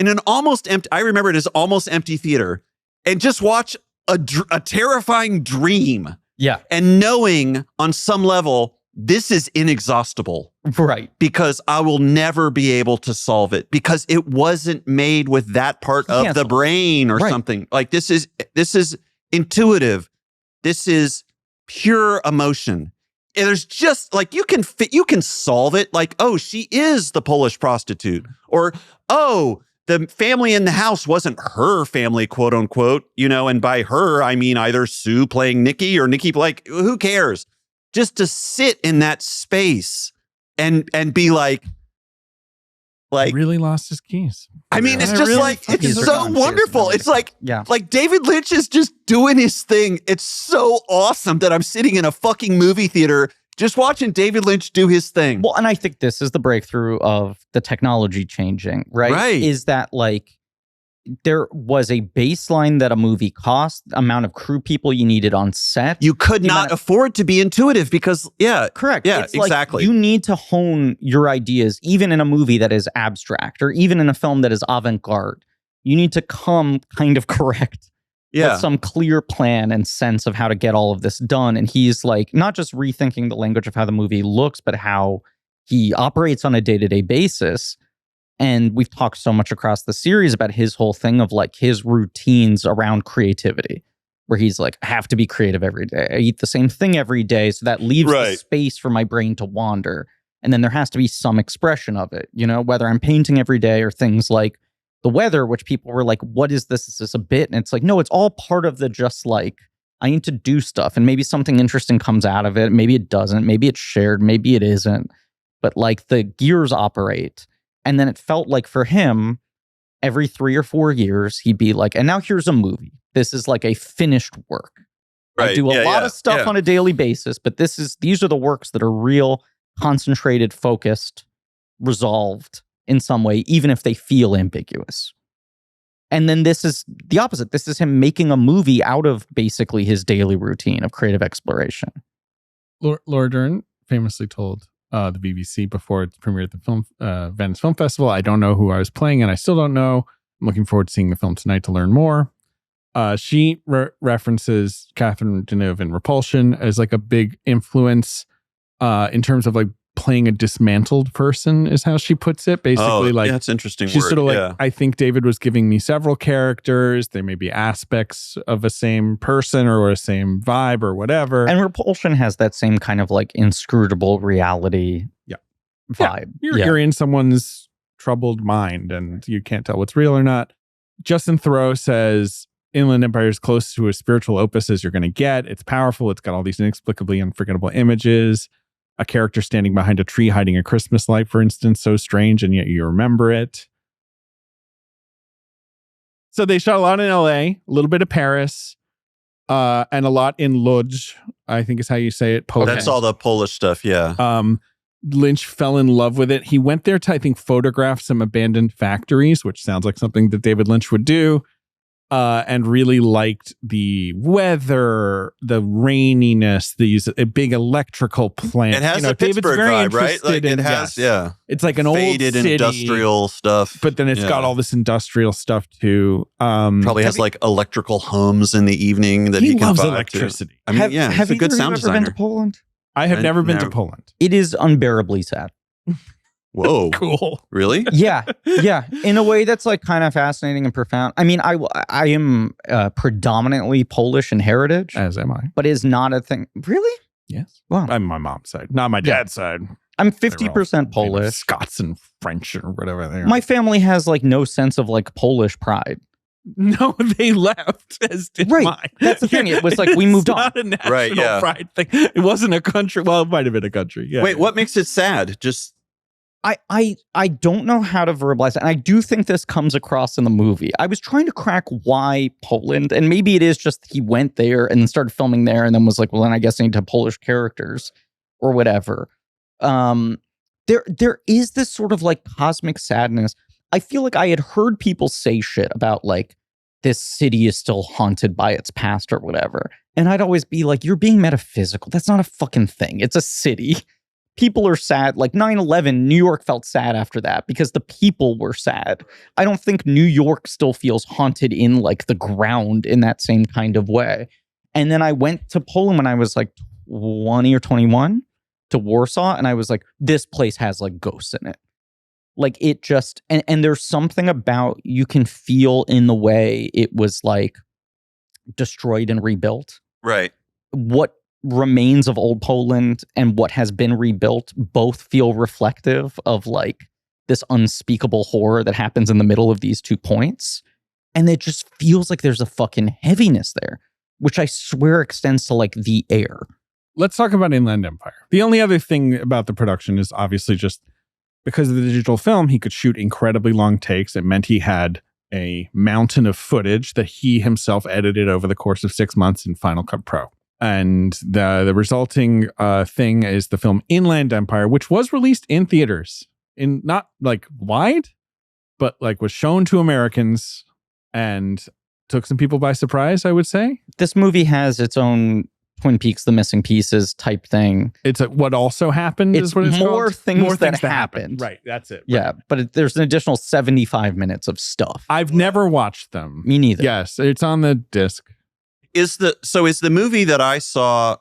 in an almost empty, I remember it as almost empty theater, and just watch a terrifying dream. Yeah. And knowing on some level, this is inexhaustible. Right. Because I will never be able to solve it because it wasn't made with that part of the brain or something. Like this is intuitive. This is pure emotion. And there's just like you can solve it. Like, oh, she is the Polish prostitute, or oh, the family in the house wasn't her family, quote unquote. And by her I mean either Sue playing Nikki or Nikki. Like, who cares? Just to sit in that space and be like really lost his keys. I mean, it's just it's so wonderful. It's like David Lynch is just doing his thing. It's so awesome that I'm sitting in a fucking movie theater just watching David Lynch do his thing. Well, and I think this is the breakthrough of the technology changing, right? Right. Is that like there was a baseline that a movie cost, amount of crew people you needed on set. You could not afford to be intuitive because, correct. Yeah, it's exactly. Like you need to hone your ideas, even in a movie that is abstract or even in a film that is avant-garde. You need to come kind of correct with some clear plan and sense of how to get all of this done. And he's like, not just rethinking the language of how the movie looks, but how he operates on a day-to-day basis. And we've talked so much across the series about his whole thing of like his routines around creativity, where he's like, I have to be creative every day. I eat the same thing every day. So that leaves the space for my brain to wander. And then there has to be some expression of it, whether I'm painting every day or things like the weather, which people were like, what is this? Is this a bit? And it's like, no, it's all part of the just like, I need to do stuff. And maybe something interesting comes out of it. Maybe it doesn't. Maybe it's shared. Maybe it isn't. But like the gears operate. And then it felt like for him, every 3 or 4 years, he'd be like, and now here's a movie. This is like a finished work. Right. I do a lot of stuff on a daily basis, but these are the works that are real, concentrated, focused, resolved in some way, even if they feel ambiguous. And then this is the opposite. This is him making a movie out of basically his daily routine of creative exploration. Laura Dern famously told the BBC before it premiered at the Venice Film Festival, I don't know who I was playing and I still don't know. I'm looking forward to seeing the film tonight to learn more. She references Catherine Deneuve in Repulsion as like a big influence in terms of like playing a dismantled person is how she puts it. Basically, that's interesting. She's sort of like, I think David was giving me several characters. There may be aspects of a same person or a same vibe or whatever. And Repulsion has that same kind of like inscrutable reality vibe. You're in someone's troubled mind and you can't tell what's real or not. Justin Theroux says, Inland Empire is close to a spiritual opus as you're going to get. It's powerful. It's got all these inexplicably unforgettable images. A character standing behind a tree hiding a Christmas light, for instance, so strange, and yet you remember it. So they shot a lot in LA, a little bit of Paris, and a lot in Łódź, I think is how you say it. Poland. That's all the Polish stuff, yeah. Lynch fell in love with it. He went there to, I think, photograph some abandoned factories, which sounds like something that David Lynch would do. And really liked the weather, the raininess, these big electrical plants. It has a Pittsburgh vibe, right? Like it has, It's like an faded old city, industrial stuff. But then it's got all this industrial stuff too. Probably has like electrical hums in the evening that he can loves vibe electricity. To. I mean, he's a good sound designer. Been to Poland? I have never been to Poland. It is unbearably sad. Whoa. Cool. Really? Yeah. In a way that's like kind of fascinating and profound. I mean, I am predominantly Polish in heritage, As am I. but is not a thing. Really? Yes. Wow. I'm my mom's side, not my dad's side. I'm They're 50% all, Polish. Scots and French or whatever they are. My family has like no sense of like Polish pride. No, they left, as did Right. mine. That's the thing. It was like we moved on. It's not a national Right, yeah. pride thing. It wasn't a country. Well, it might have been a country. Yeah. Wait, what makes it sad? Just I don't know how to verbalize it. And I do think this comes across in the movie. I was trying to crack why Poland, and maybe it is just he went there and then started filming there and then was like, well, then I guess I need to have Polish characters or whatever. There is this sort of like cosmic sadness. I feel like I had heard people say shit about like this city is still haunted by its past or whatever. And I'd always be like, you're being metaphysical. That's not a fucking thing. It's a city. People are sad. Like 9/11, New York felt sad after that because the people were sad. I don't think New York still feels haunted in like the ground in that same kind of way. And then I went to Poland when I was like 20 or 21 to Warsaw. And I was like, this place has like ghosts in it. Like it just, and there's something about you can feel in the way it was like destroyed and rebuilt. right. What remains of old Poland and what has been rebuilt both feel reflective of like this unspeakable horror that happens in the middle of these 2 points. And it just feels like there's a fucking heaviness there, which I swear extends to like the air. Let's talk about Inland Empire. The only other thing about the production is obviously just because of the digital film, he could shoot incredibly long takes. It meant he had a mountain of footage that he himself edited over the course of 6 months in Final Cut Pro. And the resulting thing is the film Inland Empire, which was released in theaters, in not like wide, but like was shown to Americans and took some people by surprise, I would say. This movie has its own Twin Peaks, The Missing Pieces type thing. It's what also happened It's is what it's more called? things that happened. Right, that's it. Yeah, but there's an additional 75 minutes of stuff. I've never watched them. Me neither. Yes, it's on the disc. Is the movie that I saw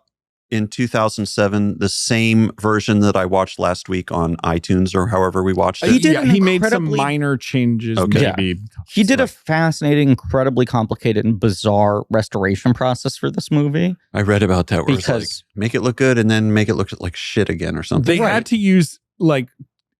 in 2007 the same version that I watched last week on iTunes or however we watched it? He did He made some incredibly- minor changes, Okay. maybe. He did a fascinating, incredibly complicated and bizarre restoration process for this movie. I read about that where it's like, Because- make it look good and then make it look like shit again or something. They Right. had to use like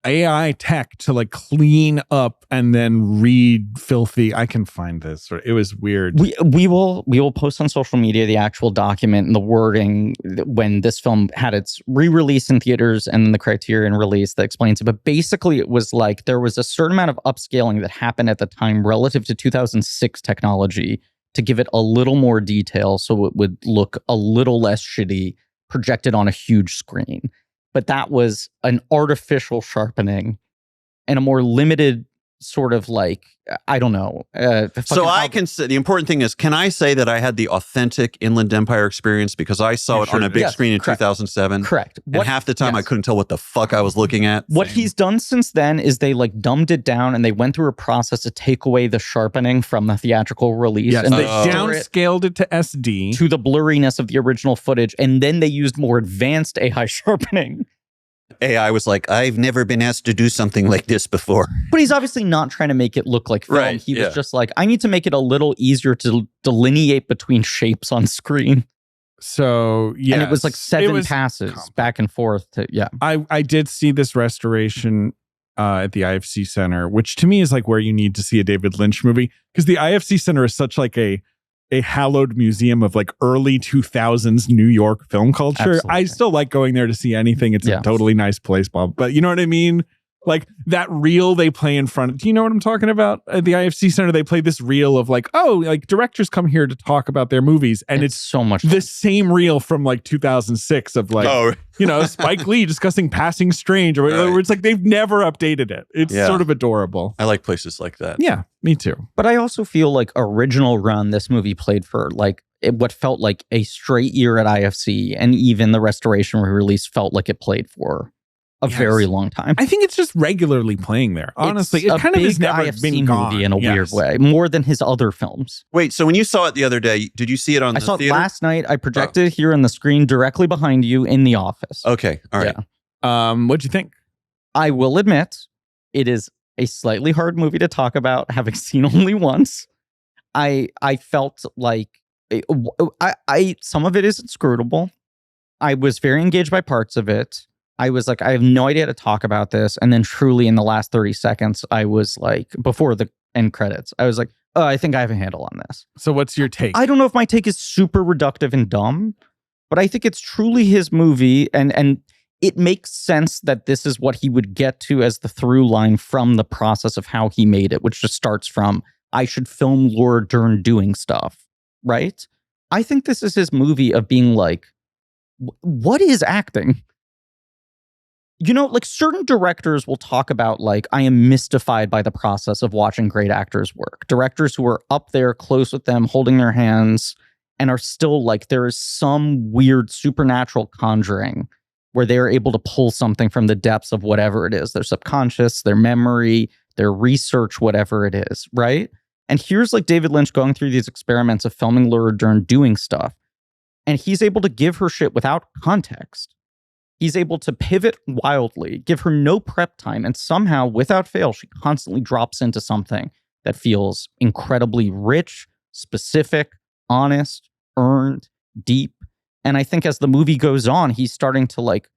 AI tech to like clean up and then read filthy. I can find this. It was weird. We will post on social media the actual document and the wording when this film had its re-release in theaters and then the Criterion release that explains it. But basically, it was like there was a certain amount of upscaling that happened at the time relative to 2006 technology to give it a little more detail so it would look a little less shitty projected on a huge screen. But that was an artificial sharpening and a more limited sort of like, I don't know. So I can say, the important thing is, can I say that I had the authentic Inland Empire experience because I saw You it on sure a big did. screen in Correct. 2007? Correct. And half the time I yes. couldn't tell what the fuck I was looking at. What Same. he's done since then is they like dumbed it down and they went through a process to take away the sharpening from the theatrical release Yes, and they they restore it downscaled it to SD. to the blurriness of the original footage. And then they used more advanced AI sharpening. AI was like, I've never been asked to do something like this before. But he's obviously not trying to make it look like film. Right, He yeah. was just like, I need to make it a little easier to delineate between shapes on screen. So yeah, And it was like 7 passes complex. back and forth to, yeah. I did see this restoration at the IFC Center, which to me is like where you need to see a David Lynch movie because the IFC Center is such like a hallowed museum of like early 2000s New York film culture. Absolutely. I still like going there to see anything. It's Yeah. a totally nice place, Bob. But you know what I mean? Like that reel they play in front. Do you know what I'm talking about? At the IFC Center, they play this reel of like, oh, like directors come here to talk about their movies. And it's so much fun. the same reel from like 2006 of like, you know, Spike Lee discussing Passing Strange or whatever. Right. Where it's like they've never updated it. It's Yeah. sort of adorable. I like places like that. Yeah, me too. But I also feel like original run this movie played for like what felt like a straight year at IFC, and even the restoration release felt like it played for a Yes. very long time. I think it's just regularly playing there. Honestly, It's it kind of has big never IFC been gone movie in a weird Yes. way, more than his other films. Wait, so when you saw it the other day, did you see it on I the saw it theater? last night. I projected it here on the screen directly behind you in the office. Okay, all right. Yeah. What'd you think? I will admit, it is a slightly hard movie to talk about, having seen only once. I felt like some of it is inscrutable. I was very engaged by parts of it. I was like, I have no idea how to talk about this. And then truly in the last 30 seconds, I was like, before the end credits, I was like, oh, I think I have a handle on this. So what's your take? I don't know if my take is super reductive and dumb, but I think it's truly his movie. And it makes sense that this is what he would get to as the through line from the process of how he made it, which just starts from, I should film Laura Dern doing stuff, right? I think this is his movie of being like, what is acting? You know, like certain directors will talk about like, I am mystified by the process of watching great actors work. Directors who are up there close with them, holding their hands, and are still like, there is some weird supernatural conjuring where they're able to pull something from the depths of whatever it is, their subconscious, their memory, their research, whatever it is, right? And here's like David Lynch going through these experiments of filming Laura Dern doing stuff. And he's able to give her shit without context. He's able to pivot wildly, give her no prep time, and somehow, without fail, she constantly drops into something that feels incredibly rich, specific, honest, earned, deep. And I think as the movie goes on, he's starting to like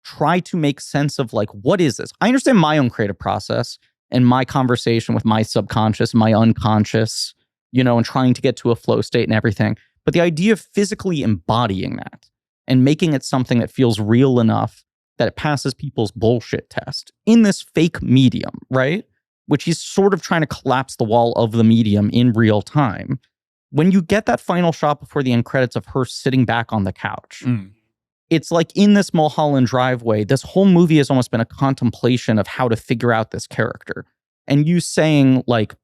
try to make sense of like, what is this? I understand my own creative process and my conversation with my subconscious, my unconscious, you know, and trying to get to a flow state and everything. But the idea of physically embodying that and making it something that feels real enough that it passes people's bullshit test in this fake medium, right? Which he's sort of trying to collapse the wall of the medium in real time. When you get that final shot before the end credits of her sitting back on the couch, it's like in this Mulholland driveway, this whole movie has almost been a contemplation of how to figure out this character. And you saying like,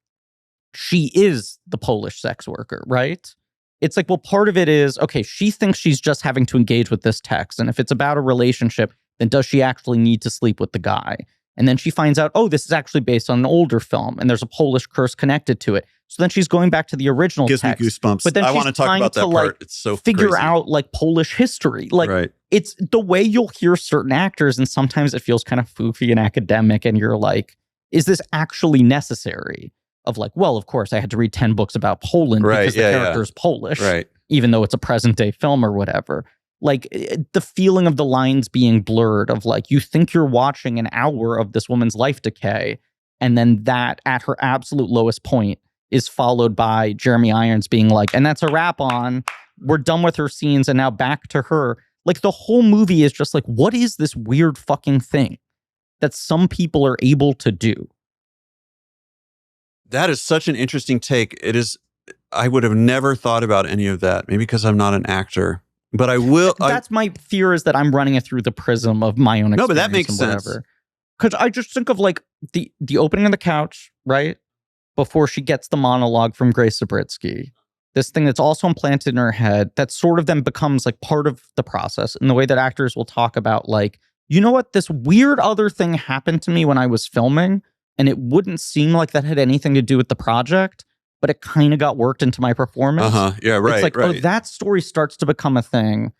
she is the Polish sex worker, right? It's like, well, part of it is, okay, she thinks she's just having to engage with this text. And if it's about a relationship, then does she actually need to sleep with the guy? And then she finds out, oh, this is actually based on an older film and there's a Polish curse connected to it. So then she's going back to the original text. Gives me goosebumps. But then I want to talk about that part. Like, it's so figure crazy. out like Polish history. Like right. It's the way you'll hear certain actors and sometimes it feels kind of foofy and academic and you're like, is this actually necessary? Of like, well, of course, I had to read 10 books about Poland because the character is Polish, even though it's a present day film or whatever. Like the feeling of the lines being blurred of like, you think you're watching an hour of this woman's life decay. And then that at her absolute lowest point is followed by Jeremy Irons being like, and that's a wrap on, we're done with her scenes and now back to her. Like the whole movie is just like, what is this weird fucking thing that some people are able to do? That is such an interesting take. It is. I would have never thought about any of that. Maybe because I'm not an actor, but I will. That's my fear is that I'm running it through the prism of my own experience. No, but that makes sense. Because I just think of like the opening of the couch, right? Before she gets the monologue from Grace Zabriskie. This thing that's also implanted in her head that sort of then becomes like part of the process in the way that actors will talk about like, you know what? This weird other thing happened to me when I was filming. And it wouldn't seem like that had anything to do with the project, but it kind of got worked into my performance. Yeah, right. It's like, oh, that story starts to become a thing.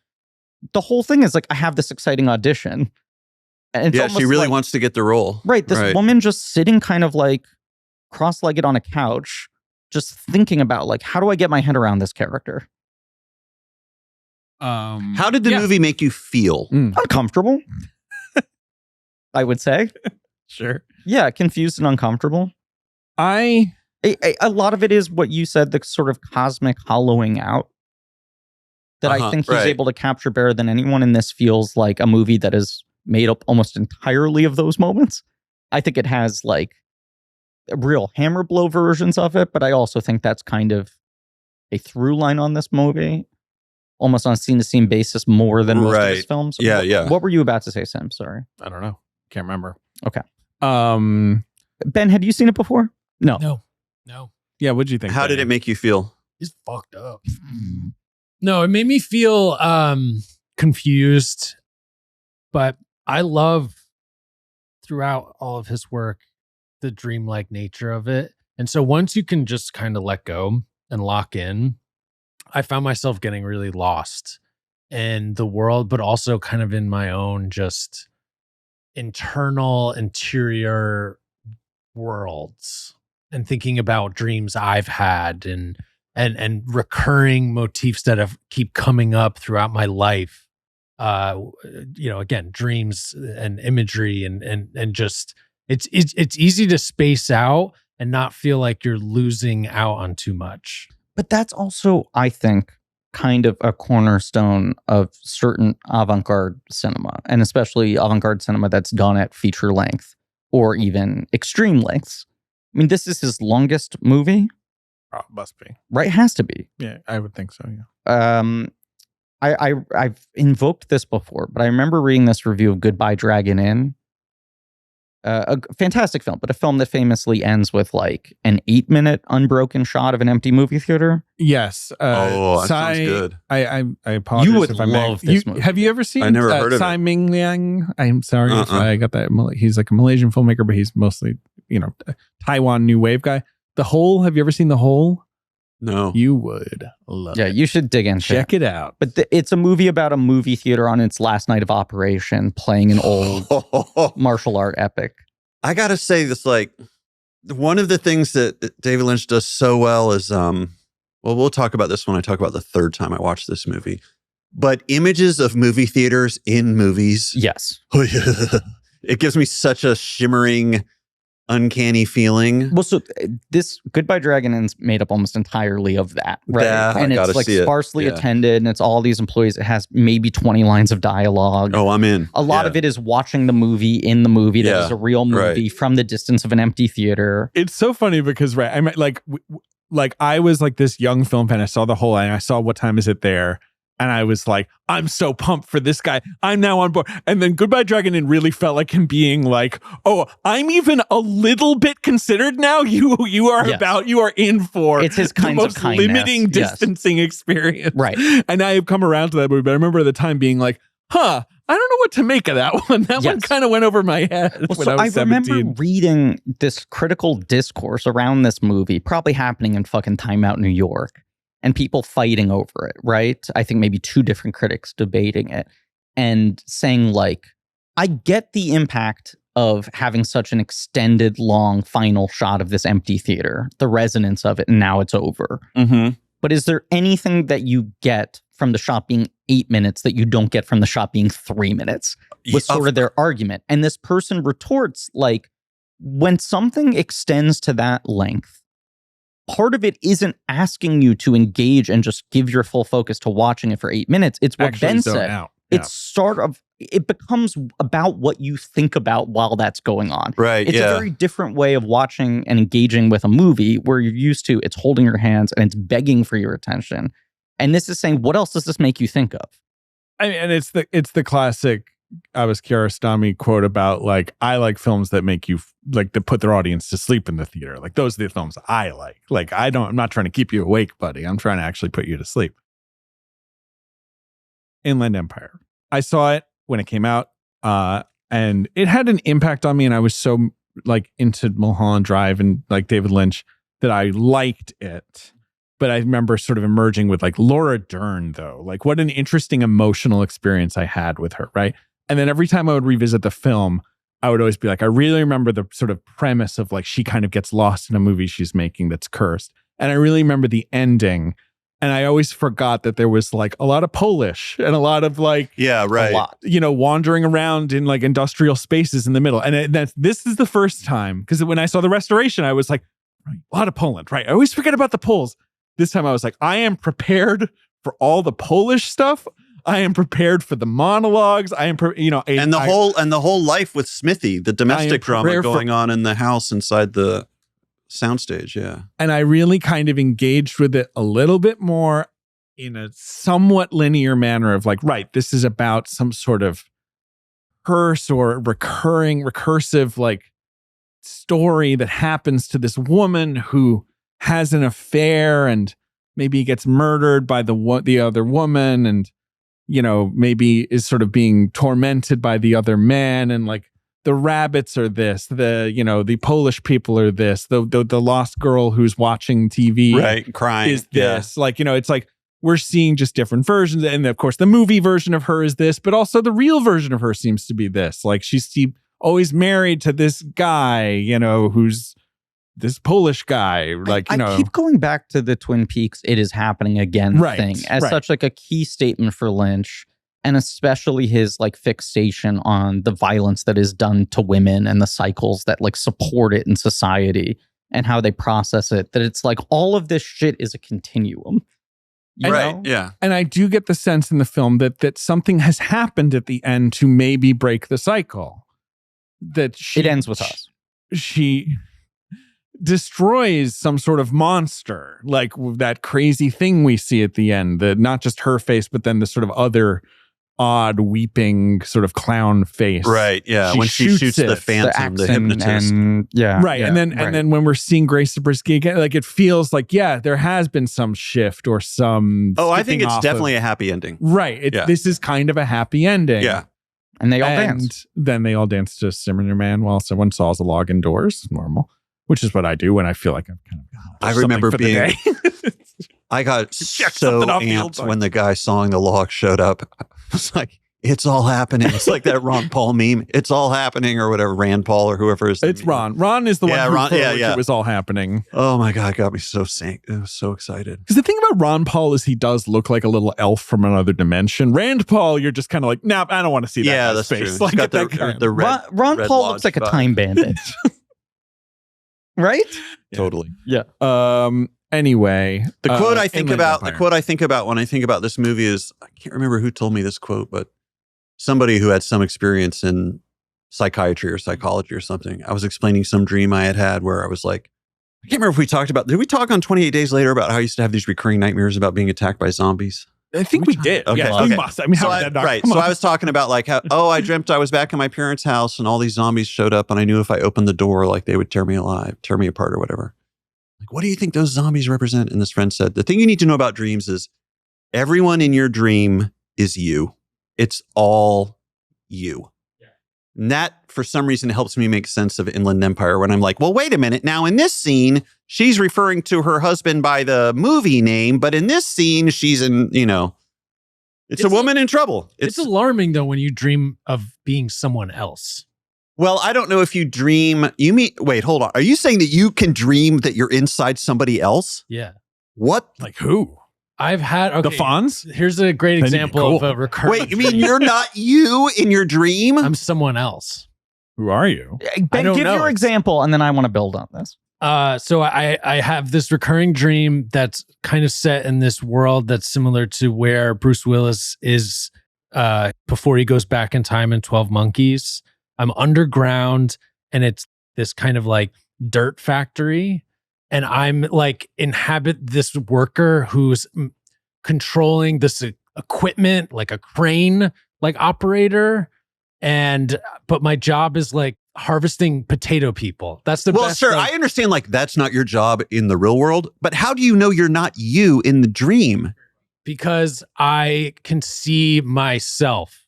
The whole thing is like, I have this exciting audition. And it's she really wants to get the role. Right. This woman just sitting kind of like cross-legged on a couch, just thinking about like, how do I get my head around this character? How did the movie make you feel? Uncomfortable, I would say. Sure. Yeah, confused and uncomfortable. A lot of it is what you said, the sort of cosmic hollowing out that I think he's able to capture better than anyone. And this feels like a movie that is made up almost entirely of those moments. I think it has like real hammer blow versions of it, but I also think that's kind of a through line on this movie, almost on a scene-to-scene basis more than most of his films. Yeah. What were you about to say, Sam? Sorry. I don't know. Can't remember. Okay. Ben, had you seen it before? No. Yeah, what'd you think? How did it make you feel? He's fucked up. No, it made me feel confused, but I love throughout all of his work the dreamlike nature of it. And so once you can just kind of let go and lock in, I found myself getting really lost in the world, but also kind of in my own just interior worlds and thinking about dreams I've had and recurring motifs that have keep coming up throughout my life. Again, dreams and imagery and just it's easy to space out and not feel like you're losing out on too much. But that's also, I think, kind of a cornerstone of certain avant-garde cinema, and especially avant-garde cinema that's done at feature length or even extreme lengths. I mean, this is his longest movie. Oh, must be. Right? It has to be. Yeah, I would think so, yeah. I've invoked this before, but I remember reading this review of Goodbye Dragon Inn. A fantastic film, but a film that famously ends with like an 8-minute unbroken shot of an empty movie theater. Yes. That sounds good. I apologize. You would if I love this movie. Have you ever seen I never heard of Tsai it. Ming-liang? I'm sorry if I got that. He's like a Malaysian filmmaker, but he's mostly, Taiwan new wave guy. The Hole. Have you ever seen The Hole? No. You would love it. You should dig into Check it out. But it's a movie about a movie theater on its last night of operation playing an old martial art epic. I gotta say this, like, one of the things that David Lynch does so well is, we'll talk about this when I talk about the third time I watched this movie, but images of movie theaters in movies. Yes. It gives me such a shimmering, uncanny feeling. Well, so this Goodbye Dragon Inn's made up almost entirely of that, right? Yeah, and I it's like sparsely attended, and it's all these employees. It has maybe 20 lines of dialogue. Oh, I'm in. A lot of it is watching the movie in the movie that is a real movie from the distance of an empty theater. It's so funny because, right, I mean, like I was like this young film fan. I saw The Whole, and I saw What Time Is It There? And I was like, I'm so pumped for this guy. I'm now on board. And then Goodbye Dragon Inn really felt like him being like, oh, I'm even a little bit considered now. You are in for it's his the most limiting distancing experience. Right. And I have come around to that movie, but I remember at the time being like, I don't know what to make of that one. That one kind of went over my head when I was 17. Remember reading this critical discourse around this movie, probably happening in fucking Time Out New York. And people fighting over it, right? I think maybe 2 different critics debating it and saying like, I get the impact of having such an extended, long final shot of this empty theater, the resonance of it, and now it's over. Mm-hmm. But is there anything that you get from the shot being 8 minutes that you don't get from the shot being 3 minutes? Was sort of their argument. And this person retorts like, when something extends to that length, part of it isn't asking you to engage and just give your full focus to watching it for 8 minutes. It's what Ben said. It's it becomes about what you think about while that's going on. Right. It's a very different way of watching and engaging with a movie where you're used to it's holding your hands and it's begging for your attention. And this is saying, what else does this make you think of? I mean, and it's the classic Abbas Kiarostami quote about like, I like films that make you like to put their audience to sleep in the theater. Like those are the films I like. Like I'm not trying to keep you awake, buddy. I'm trying to actually put you to sleep. Inland Empire. I saw it when it came out, and it had an impact on me. And I was so like into Mulholland Drive and like David Lynch that I liked it. But I remember sort of emerging with like Laura Dern, though. Like what an interesting emotional experience I had with her, right? And then every time I would revisit the film, I would always be like, I really remember the sort of premise of like, she kind of gets lost in a movie she's making that's cursed. And I really remember the ending. And I always forgot that there was like a lot of Polish and a lot of like, wandering around in like industrial spaces in the middle. And this is the first time, because when I saw the restoration, I was like, right, a lot of Poland, right? I always forget about the Poles. This time I was like, I am prepared for all the Polish stuff. I am prepared for the monologues. I am, and the whole life with Smithy, the domestic drama going on in the house inside the soundstage. Yeah. And I really kind of engaged with it a little bit more in a somewhat linear manner of like, right, this is about some sort of curse or recursive like story that happens to this woman who has an affair and maybe gets murdered by the other woman and, maybe is sort of being tormented by the other man. And like the rabbits are this, the Polish people are this, the lost girl who's watching TV right, crying is this. Yeah. Like, it's like we're seeing just different versions. And of course, the movie version of her is this, but also the real version of her seems to be this. Like she's always married to this guy, you know, who's this Polish guy. Like, you know. I keep going back to the Twin Peaks "It Is Happening Again" thing as such like a key statement for Lynch, and especially his like fixation on the violence that is done to women and the cycles that like support it in society and how they process it. That it's like all of this shit is a continuum. Right. Yeah. And I do get the sense in the film that something has happened at the end to maybe break the cycle. That it ends with us. She destroys some sort of monster, like that crazy thing we see at the end. That not just her face, but then the sort of other odd weeping sort of clown face. Right. Yeah. When she shoots the phantom, the hypnotist. And then when we're seeing Grace Zabriskie again, like it feels like, there has been some shift or some. Oh, I think it's definitely a happy ending. Right. This is kind of a happy ending. Yeah. And they all dance. Then they all dance to Simmer Man while someone saws a log indoors. Normal. Which is what I do when I feel like I'm kind of. I remember being. I got so amped when the guy sawing the log showed up. I was like, it's all happening. It's like that Ron Paul meme. It's all happening or whatever, Rand Paul or whoever is. It's Ron. Ron is the one who it was all happening. Oh my God, it got me so I was so excited. Because the thing about Ron Paul is he does look like a little elf from another dimension. Rand Paul, you're just kind of like, nah, I don't want to see that. Yeah, that's face. true. Like got the red, Ron Paul looks like a time bandit. Right? Totally. Yeah. Anyway, the quote I think about when I think about this movie is, I can't remember who told me this quote, but somebody who had some experience in psychiatry or psychology or something. I was explaining some dream I had where I was like, I can't remember if we talked about, did we talk on 28 Days Later about how I used to have these recurring nightmares about being attacked by zombies? I think we did. Okay. Yeah, we must. I mean, how did that right. So I was talking about like how, I dreamt I was back in my parents' house and all these zombies showed up and I knew if I opened the door, like they would tear me apart or whatever. Like, what do you think those zombies represent? And this friend said, the thing you need to know about dreams is everyone in your dream is you. It's all you. Yeah. And that, for some reason, helps me make sense of Inland Empire when I'm like, well, wait a minute. Now, in this scene, she's referring to her husband by the movie name, but in this scene, she's in, it's a woman in trouble. It's alarming, though, when you dream of being someone else. Well, I don't know if you dream. Wait, hold on. Are you saying that you can dream that you're inside somebody else? Yeah. What? Like who? I've had the Fonz. Here's a great example of a recurring. Wait, you mean you're not you in your dream? I'm someone else. Who are you? Ben, give your example, and then I want to build on this. So I have this recurring dream that's kind of set in this world that's similar to where Bruce Willis is before he goes back in time in 12 Monkeys. I'm underground, and it's this kind of like dirt factory. And I'm like inhabit this worker who's controlling this equipment, like a crane, like operator. But my job is like harvesting potato people. That's the best. Well, sir, I understand like that's not your job in the real world, but how do you know you're not you in the dream? Because I can see myself.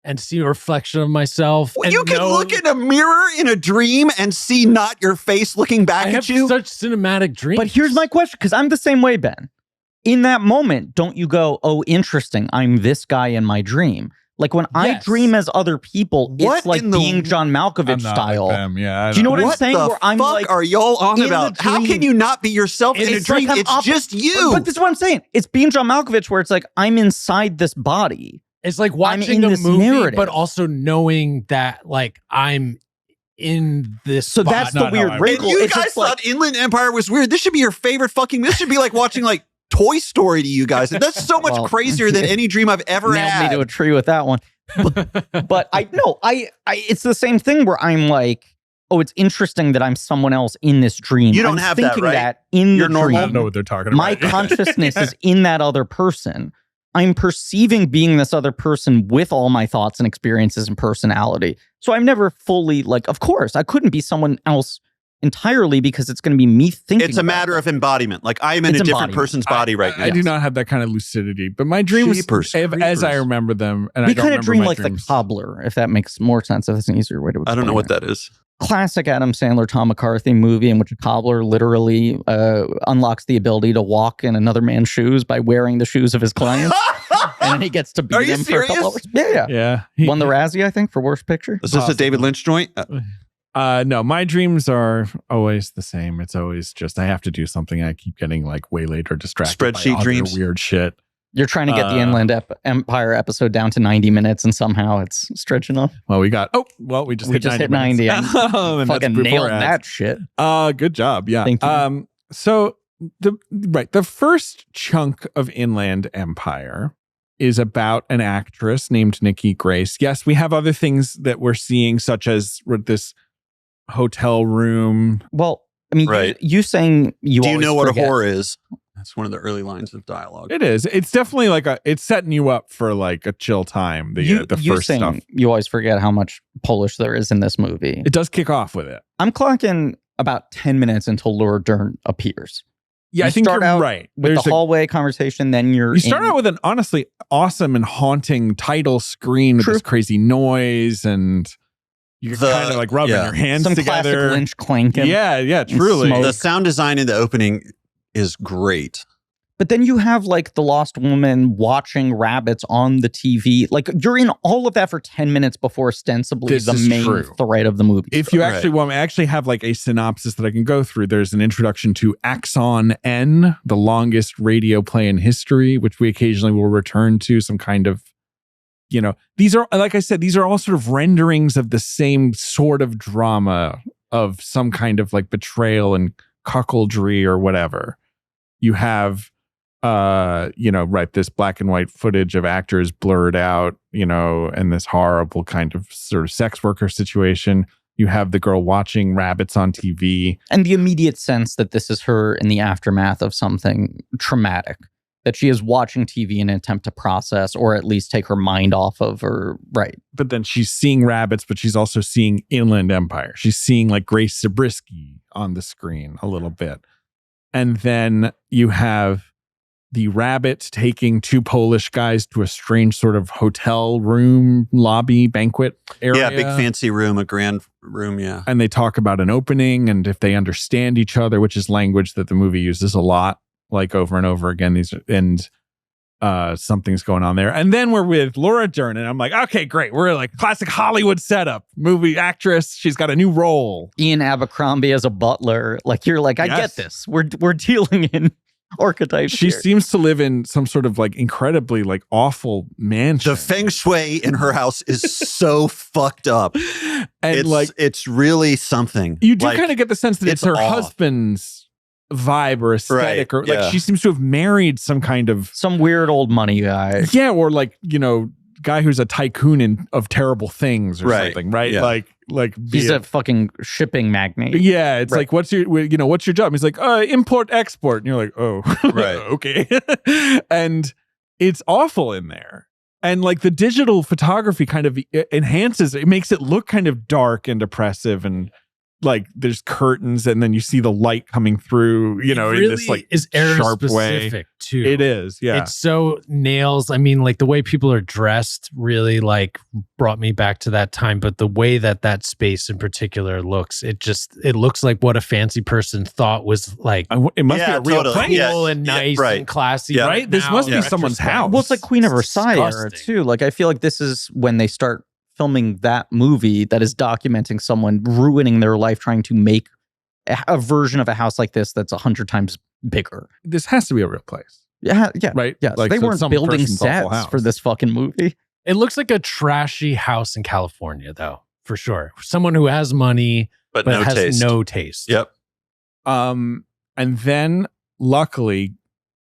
And see a reflection of myself. Well, you can look in a mirror in a dream and see not your face looking back at you. I have such cinematic dreams. But here's my question, because I'm the same way, Ben. In that moment, don't you go, oh, interesting, I'm this guy in my dream. Like when I dream as other people, it's like being John Malkovich style. Like do you know what I'm saying? What the fuck are y'all on about? How can you not be yourself in a dream? It's just you. But this is what I'm saying. It's being John Malkovich where it's like, I'm inside this body. It's like watching a movie, narrative. But also knowing that like I'm in this. So spot. That's the weird wrinkle. And you guys thought Inland Empire was weird. This should be your favorite fucking. This should be like watching like Toy Story to you guys. And that's so much crazier than any dream I've ever had. Nailed me to a tree with that one. But it's the same thing where I'm like, oh, it's interesting that I'm someone else in this dream. You don't have that, right? That in the dream. I don't know what they're talking about. My consciousness is in that other person. I'm perceiving being this other person with all my thoughts and experiences and personality. So I'm never fully like, of course, I couldn't be someone else entirely because it's going to be me thinking. It's a matter of embodiment. Like I am in a different person's body right now. I do not have that kind of lucidity, but my dreams, as I remember them, and I don't kind of dream like dreams. The cobbler, if that makes more sense. If it's an easier way to explain I don't know what that is. Classic Adam Sandler, Tom McCarthy movie in which a cobbler literally unlocks the ability to walk in another man's shoes by wearing the shoes of his clients. then he gets to beat him for a couple hours. Yeah. Yeah. Won the Razzie, I think, for worst picture. Is this a David Lynch joint? No, my dreams are always the same. It's always just I have to do something. I keep getting like waylaid or distracted Spreadsheet by dreams? weird shit. You're trying to get the Inland Empire episode down to 90 minutes, and somehow it's stretching off. Well, we just hit 90. And Fucking nailed that shit. Good job. Yeah. Thank you. So the first chunk of Inland Empire is about an actress named Nikki Grace. Yes, we have other things that we're seeing, such as this hotel room. Well, I mean, Right. you saying you Do you always know what forget. a whore is? That's one of the early lines of dialogue. It is. It's definitely like it's setting you up for like a chill time. The first saying stuff. You always forget how much Polish there is in this movie. It does kick off with it. I'm clocking about 10 minutes until Laura Dern appears. Yeah, I think you're right. With the hallway conversation, then you start out with an honestly awesome and haunting title screen with this crazy noise, and you're kind of like rubbing your hands some together. Classic Lynch clanking. Yeah, truly. The sound design in the opening is great. But then you have like the lost woman watching rabbits on the TV. Like you're in all of that for 10 minutes before ostensibly the main thread of the movie. If you actually want, I actually have like a synopsis that I can go through. There's an introduction to Axon N, the longest radio play in history, which we occasionally will return to. Some kind of, these are, like I said, these are all sort of renderings of the same sort of drama of some kind of like betrayal and cuckoldry or whatever. You have this black and white footage of actors blurred out, and this horrible kind of sort of sex worker situation. You have the girl watching rabbits on TV. And the immediate sense that this is her in the aftermath of something traumatic, that she is watching TV in an attempt to process or at least take her mind off of her. Right. But then she's seeing rabbits, but she's also seeing Inland Empire. She's seeing like Grace Zabriskie on the screen a little bit. And then you have the rabbit taking two Polish guys to a strange sort of hotel room, lobby, banquet area. Yeah, big fancy room, a grand room, yeah. And they talk about an opening and if they understand each other, which is language that the movie uses a lot, like over and over again. Something's going on there. And then we're with Laura Dern, and I'm like, okay, great. We're like classic Hollywood setup. Movie actress. She's got a new role. Ian Abercrombie as a butler. Like, you're like, I get this. We're dealing in archetypes. She seems to live in some sort of like incredibly like awful mansion. The feng shui in her house is so fucked up. And it's really something. You do kind of get the sense that it's her awe. Husband's vibe or aesthetic, or like she seems to have married some weird old money guy. Yeah, or like, guy who's a tycoon of terrible things or something, right? Yeah. Like he's a fucking shipping magnate. Yeah, it's like, what's your job? He's like, import export, and you're like, oh, right, okay. And it's awful in there, and like the digital photography kind of enhances it, makes it look kind of dark and oppressive, and like there's curtains, and then you see the light coming through, in this like is sharp way. Too. It is, yeah. It's so nails. I mean, like the way people are dressed really like brought me back to that time. But the way that space in particular looks, it looks like what a fancy person thought was like. It must be a real place. Cool and nice and classy, right? This must be someone's house. Well, it's like Queen of Versailles era too. Like I feel like this is when they start filming that movie that is documenting someone ruining their life trying to make a version of a house like this that's 100 times bigger. This has to be a real place. Yeah, right. Yeah, like, they weren't building sets for this fucking movie. It looks like a trashy house in California, though, for sure. Someone who has money but no has taste. No taste. Yep. And then luckily,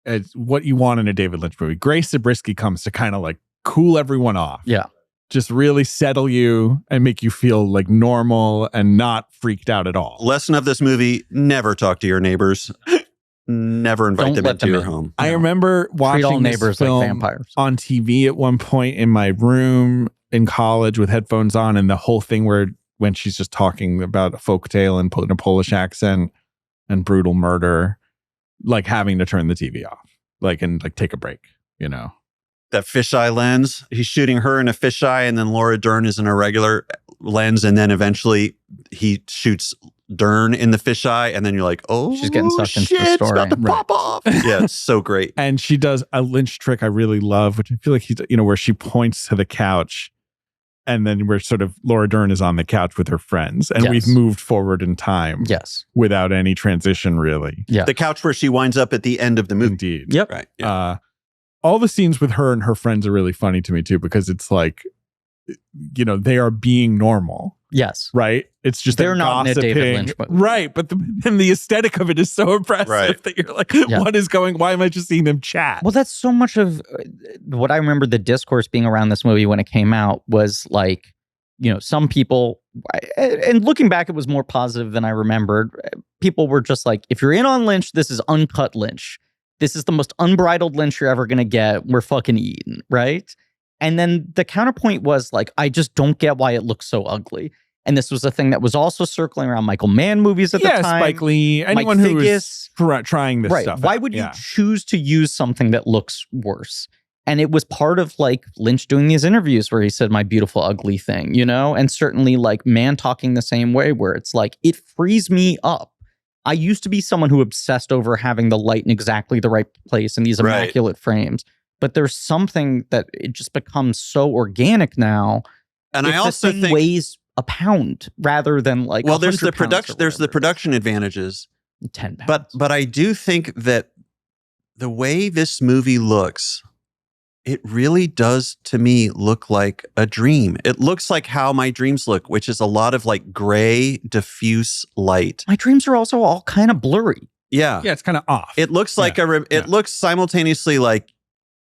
it's what you want in a David Lynch movie. Grace Zabriskie comes to kind of like cool everyone off. Yeah. Just really settle you and make you feel like normal and not freaked out at all. Lesson of this movie, never talk to your neighbors. Never invite them into your home. I remember watching all neighbors this film like vampires on TV at one point in my room in college with headphones on, and the whole thing when she's just talking about a folktale and put in a Polish accent and brutal murder, like having to turn the TV off, and take a break, That fisheye lens, he's shooting her in a fisheye, and then Laura Dern is in a regular lens, and then eventually he shoots Dern in the fisheye, and then you're like, oh, she's getting sucked into the it's story. about to pop off. Yeah, it's so great. And she does a Lynch trick I really love, which I feel like he's, where she points to the couch, and then we're sort of Laura Dern is on the couch with her friends, and we've moved forward in time. Yes, without any transition, really. Yeah, the couch where she winds up at the end of the movie. Indeed. Yep. Right. Yeah. All the scenes with her and her friends are really funny to me too, because it's like, they are being normal. Yes. Right? It's just they're not in a David Lynch movie. Right. But the aesthetic of it is so impressive that you're like, why am I just seeing them chat? Well, that's so much of what I remember the discourse being around this movie when it came out was like, some people, and looking back, it was more positive than I remembered. People were just like, if you're in on Lynch, this is uncut Lynch. This is the most unbridled Lynch you're ever going to get. We're fucking eating, right? And then the counterpoint was like, I just don't get why it looks so ugly. And this was a thing that was also circling around Michael Mann movies at the time. Spike Lee, anyone who was trying this stuff. Why would you choose to use something that looks worse? And it was part of like Lynch doing these interviews where he said, my beautiful ugly thing, and certainly like Mann talking the same way, where it's like, it frees me up. I used to be someone who obsessed over having the light in exactly the right place and these immaculate frames. But there's something that it just becomes so organic now. And I also think weighs a pound rather than like, well, there's the production advantages. 10 pounds. But I do think that the way this movie looks, it really does to me look like a dream. It looks like how my dreams look, which is a lot of like gray, diffuse light. My dreams are also all kind of blurry. Yeah. Yeah, it's kind of off. It looks like it looks simultaneously like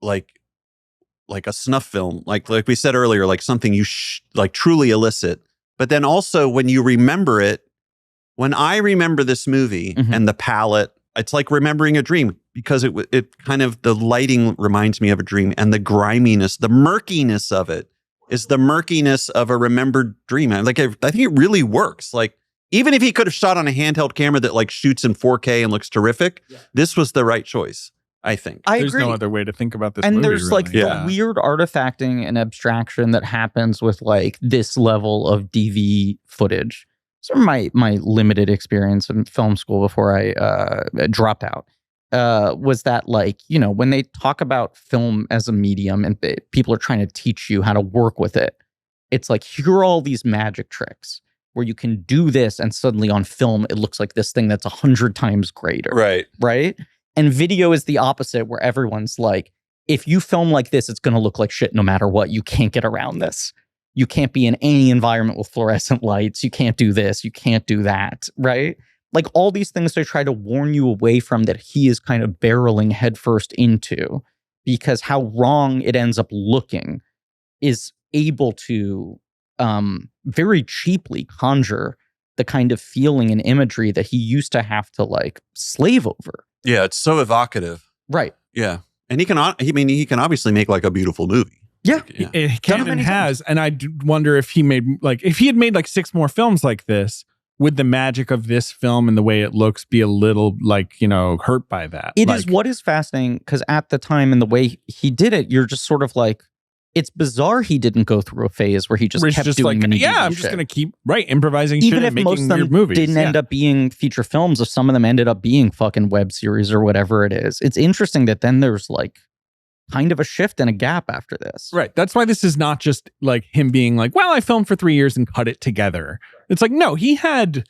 a snuff film, like we said earlier, like something you like truly illicit. But then also when you remember it, when I remember this movie and the palette, it's like remembering a dream, because it kind of, the lighting reminds me of a dream, and the griminess, the murkiness of it is the murkiness of a remembered dream. I think it really works. Like, even if he could have shot on a handheld camera that like shoots in 4K and looks terrific, this was the right choice, I think. There's no other way to think about this movie. And there's really. like the weird artifacting and abstraction that happens with like this level of DV footage. So my limited experience in film school before I dropped out was that, like, when they talk about film as a medium and people are trying to teach you how to work with it, it's like, here are all these magic tricks where you can do this and suddenly on film it looks like this thing that's 100 times greater. Right? And video is the opposite, where everyone's like, if you film like this, it's going to look like shit no matter what. You can't get around this. You can't be in any environment with fluorescent lights. You can't do this. You can't do that, right? Like all these things they try to warn you away from, that he is kind of barreling headfirst into, because how wrong it ends up looking is able to very cheaply conjure the kind of feeling and imagery that he used to have to like slave over. Yeah, it's so evocative. Right. Yeah. And he can obviously make like a beautiful movie. Yeah. It can and has. And I wonder if he had made like 6 more films like this, would the magic of this film and the way it looks be a little like, hurt by that? It is what is fascinating, because at the time and the way he did it, you're just sort of like, it's bizarre he didn't go through a phase where he just kept doing like, I'm just going to keep improvising even shit if and most making of them weird movies. Didn't end up being feature films, if some of them ended up being fucking web series or whatever it is. It's interesting that then there's like kind of a shift and a gap after this. Right. That's why this is not just like him being like, well, I filmed for 3 years and cut it together. It's like, no, he had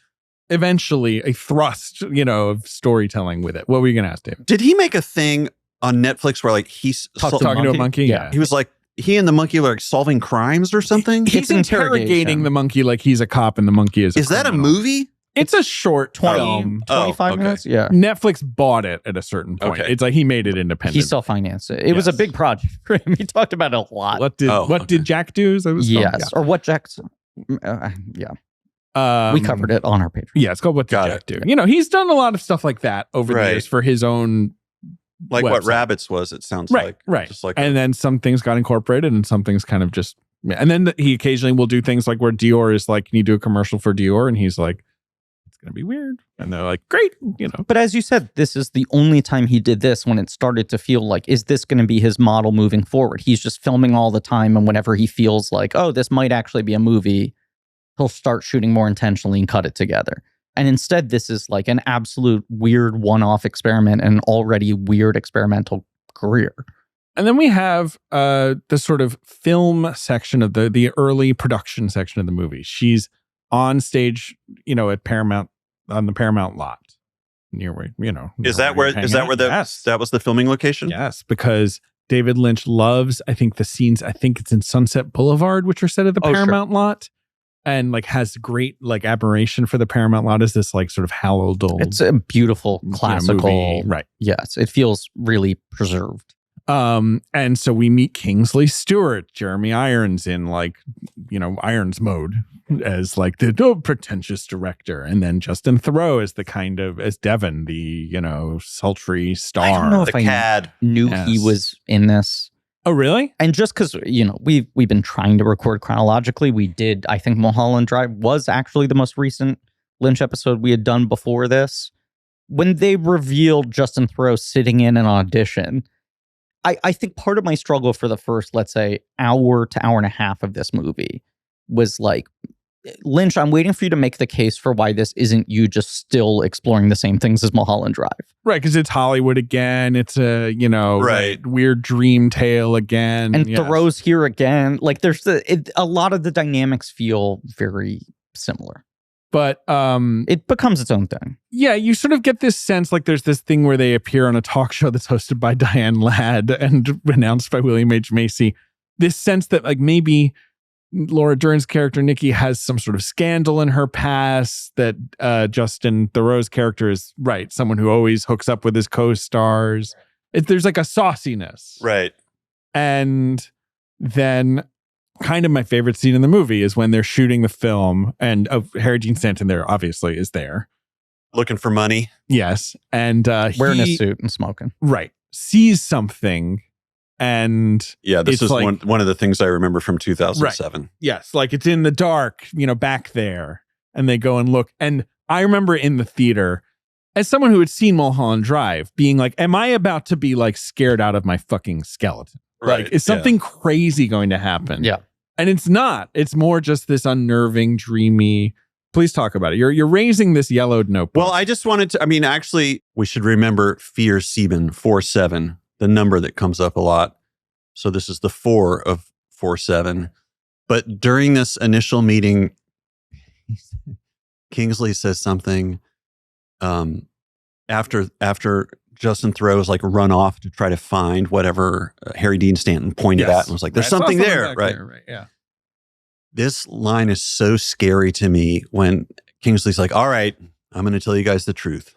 eventually a thrust, of storytelling with it. What were you going to ask, David? Did he make a thing on Netflix where like he's talking to a monkey? Yeah. He was like, he and the monkey were like solving crimes or something? He's interrogating the monkey like he's a cop and the monkey is a that a criminal. movie? It's a short 25 minutes? Yeah. Netflix bought it at a certain point. Okay. It's like he made it independent. He self-financed it. It was a big project for him. He talked about it a lot. What did Jack do? Is that what it's called? Yes. Or what Jack's... we covered it on our Patreon. Yeah, it's called What Did Jack Do? He's done a lot of stuff like that over the years for his own like website. What Rabbits was, it sounds like. Right. Just like and then some things got incorporated and some things kind of just... And then he occasionally will do things like where Dior is like, can you do a commercial for Dior? And he's like, it's going to be weird. And they're like, great, But as you said, this is the only time he did this when it started to feel like, is this going to be his model moving forward? He's just filming all the time. And whenever he feels like, oh, this might actually be a movie, he'll start shooting more intentionally and cut it together. And instead, this is like an absolute weird one-off experiment and an already weird experimental career. And then we have the sort of film section of the early production section of the movie. She's on stage, at Paramount, on the Paramount lot near where, Is that where yes. that was the filming location? Yes, because David Lynch loves, I think, the scenes, I think it's in Sunset Boulevard, which are set at the Paramount lot, and like has great like admiration for the Paramount lot as this like sort of hallowed old. It's a beautiful classical, movie. Right? Yes, it feels really preserved. And so we meet Kingsley Stewart, Jeremy Irons in like, Irons mode as like the pretentious director. And then Justin Theroux as as Devon, the, sultry star. I don't know if cad. Knew he was in this. Oh, really? And just because, we've been trying to record chronologically, we did, I think Mulholland Drive was actually the most recent Lynch episode we had done before this. When they revealed Justin Theroux sitting in an audition, I think part of my struggle for the first, let's say, hour to hour and a half of this movie was like, Lynch, I'm waiting for you to make the case for why this isn't you just still exploring the same things as Mulholland Drive. Right, because it's Hollywood again. It's a, weird dream tale again. And Theroux's here again. Like, there's a lot of the dynamics feel very similar. But it becomes its own thing. Yeah, you sort of get this sense like there's this thing where they appear on a talk show that's hosted by Diane Ladd and announced by William H. Macy. This sense that like maybe Laura Dern's character Nikki has some sort of scandal in her past, that Justin Theroux's character is someone who always hooks up with his co-stars. There's like a sauciness. Right. And then kind of my favorite scene in the movie is when they're shooting the film, and Harry Dean Stanton there obviously is there. Looking for money. Yes. And wearing a suit and smoking. Right. Sees something. And this is like, one of the things I remember from 2007. Right. Yes. Like it's in the dark, back there. And they go and look. And I remember in the theater, as someone who had seen Mulholland Drive, being like, am I about to be like scared out of my fucking skeleton? Right. Like, is something crazy going to happen? Yeah. And it's not. It's more just this unnerving, dreamy. Please talk about it. You're raising this yellowed notebook. Well, I just wanted to, actually, we should remember Fear Sieben 47, the number that comes up a lot. So this is the 4 of 47. But during this initial meeting, Kingsley says something after Justin Theroux like run off to try to find whatever Harry Dean Stanton pointed at and was like, there's something there, right? Yeah. This line is so scary to me when Kingsley's like, all right, I'm going to tell you guys the truth.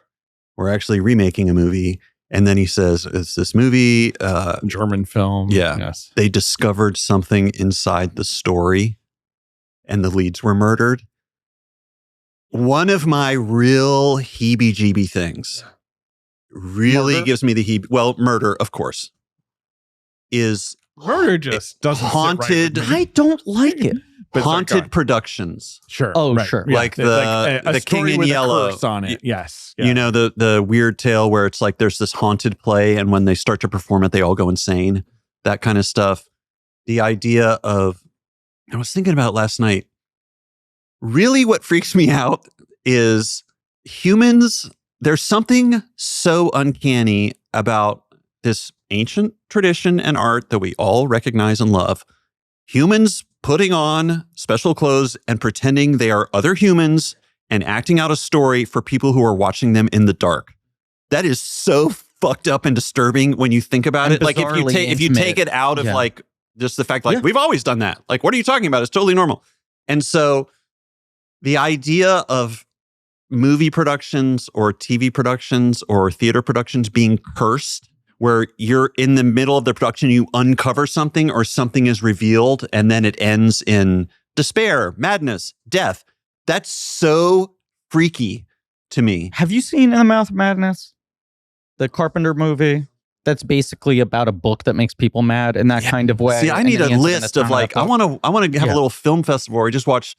We're actually remaking a movie. And then he says, it's this movie. German film. Yeah. Yes. They discovered something inside the story and the leads were murdered. One of my real heebie-jeebie things really gives me the murder, of course, is murder just doesn't haunted. Sit right. I don't like it. But haunted productions. Sure. Oh, right. sure. Yeah. Like the King in Yellow on it. Yes. Yeah. The weird tale where it's like there's this haunted play, and when they start to perform it, they all go insane. That kind of stuff. The idea of, I was thinking about it last night. Really, what freaks me out is humans. There's something so uncanny about this ancient tradition and art that we all recognize and love. Humans putting on special clothes and pretending they are other humans and acting out a story for people who are watching them in the dark. That is so fucked up and disturbing when you think about it. Like if you take it out of like just the fact we've always done that. Like, what are you talking about? It's totally normal. And so the idea of movie productions or TV productions or theater productions being cursed, where you're in the middle of the production, you uncover something or something is revealed and then it ends in despair, madness, death. That's so freaky to me. Have you seen In the Mouth of Madness? The Carpenter movie? That's basically about a book that makes people mad in that kind of way. See, I need a list of like, I want to have a little film festival where we just watch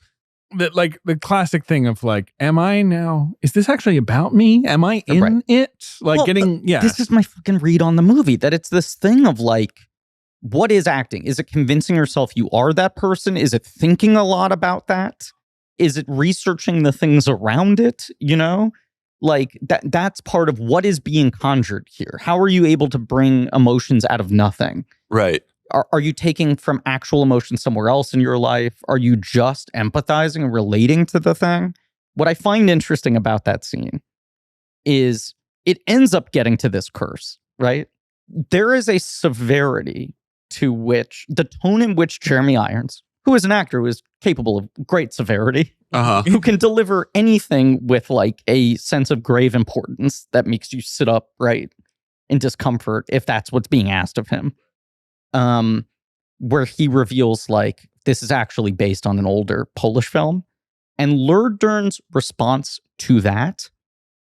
the classic thing of like, is this actually about me? Am I in it? Like This is my fucking read on the movie, that it's this thing of like, what is acting? Is it convincing yourself you are that person? Is it thinking a lot about that? Is it researching the things around it? You know, like that's part of what is being conjured here. How are you able to bring emotions out of nothing? Right. Are you taking from actual emotions somewhere else in your life? Are you just empathizing and relating to the thing? What I find interesting about that scene is it ends up getting to this curse, right? There is a severity to which the tone in which Jeremy Irons, who is an actor who is capable of great severity, who can deliver anything with like a sense of grave importance that makes you sit up, right, in discomfort if that's what's being asked of him. Where he reveals like this is actually based on an older Polish film. And Laura Dern's response to that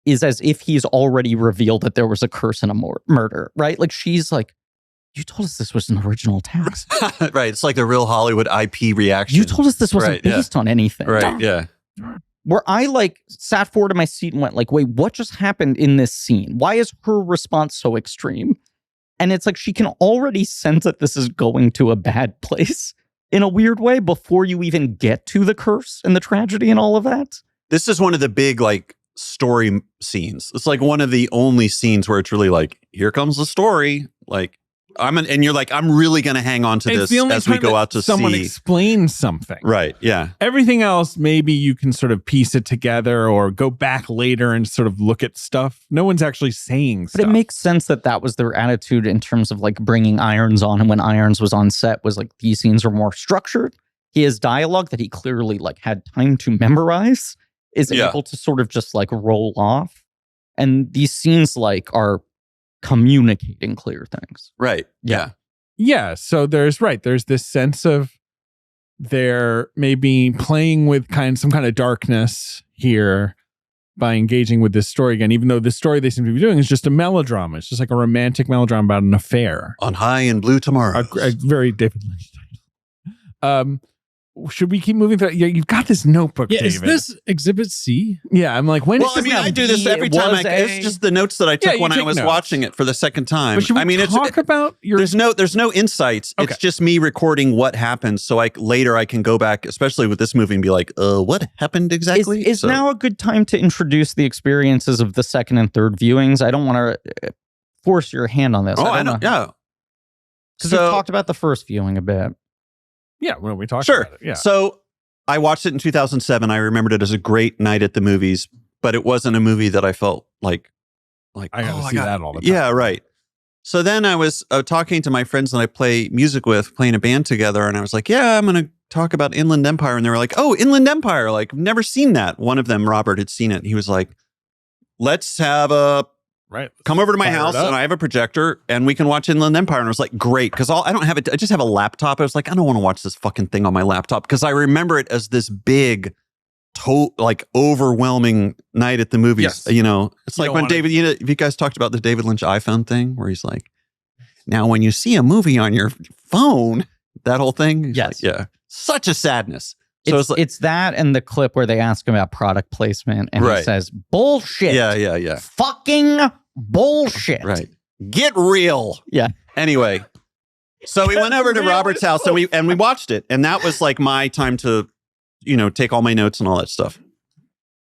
is as if he's already revealed that there was a curse and a murder, right? Like she's like, you told us this was an original text. Right. It's like the real Hollywood IP reaction. You told us this wasn't based on anything. Right. Yeah. Where I like sat forward in my seat and went like, wait, what just happened in this scene? Why is her response so extreme? And it's like she can already sense that this is going to a bad place in a weird way before you even get to the curse and the tragedy and all of that. This is one of the big like story scenes. It's like one of the only scenes where it's really like, here comes the story. Like and you're like, I'm really going to hang on to this as we go out to someone see. Explain something. Right. Yeah. Everything else, maybe you can sort of piece it together or go back later and sort of look at stuff. No one's actually saying stuff. But it makes sense that that was their attitude in terms of like bringing Irons on. And when Irons was on set was like, these scenes are more structured. He has dialogue that he clearly like had time to memorize, is able to sort of just like roll off. And these scenes like are communicating clear things. Right. Yeah. Yeah. So there's this sense of they're maybe playing with some kind of darkness here by engaging with this story again, even though the story they seem to be doing is just a melodrama. It's just like a romantic melodrama about an affair. On High and Blue Tomorrow. A very David Lynch title. Should we keep moving through? Yeah, you've got this notebook, David. Is this Exhibit C? Yeah, I'm like, when well, I mean, I do this every time. It's just the notes that I took when I was watching it for the second time. But should we talk about your... There's no insights. Okay. It's just me recording what happened, so later I can go back, especially with this movie, and be like, what happened exactly? Is now a good time to introduce the experiences of the second and third viewings? I don't want to force your hand on this. Oh, I know. Yeah. Because we talked about the first viewing a bit. Yeah, well, we talked about it. Yeah. So I watched it in 2007. I remembered it as a great night at the movies, but it wasn't a movie that I felt like I got to see that all the time. Yeah, right. So then I was talking to my friends that I play music with, playing a band together, and I was like, yeah, I'm going to talk about Inland Empire. And they were like, oh, Inland Empire. Like, never seen that. One of them, Robert, had seen it. He was like, let's have come over to my house and I have a projector and we can watch Inland Empire. And I was like, great. Because I don't have it. I just have a laptop. I was like, I don't want to watch this fucking thing on my laptop because I remember it as this big, overwhelming night at the movies. Yes. You know, it's like when David, if you guys talked about the David Lynch iPhone thing where he's like, now when you see a movie on your phone, that whole thing. Yes. Like, yeah. Such a sadness. So it's that and the clip where they ask him about product placement and he says, bullshit. Yeah. Fucking bullshit. Right. Get real. Yeah. Anyway, so we went over to Robert's house and we watched it. And that was like my time to, take all my notes and all that stuff.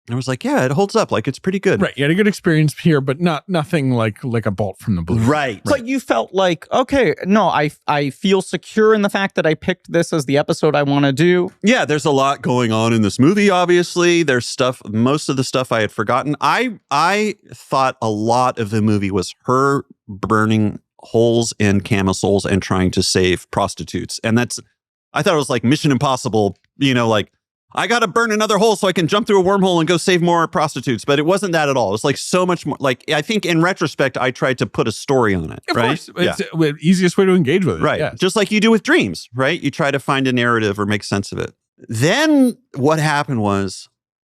And I was like, yeah, it holds up. Like, it's pretty good. Right. You had a good experience here, but nothing like a bolt from the blue. Right. But you felt like, okay, no, I feel secure in the fact that I picked this as the episode I want to do. Yeah, there's a lot going on in this movie, obviously. There's most of the stuff I had forgotten. I thought a lot of the movie was her burning holes in camisoles and trying to save prostitutes. And I thought it was like Mission Impossible, like, I got to burn another hole so I can jump through a wormhole and go save more prostitutes. But it wasn't that at all. It was like so much more. Like, I think in retrospect, I tried to put a story on it. Of right? course. It's the easiest way to engage with it. Right. Yes. Just like you do with dreams, right? You try to find a narrative or make sense of it. Then what happened was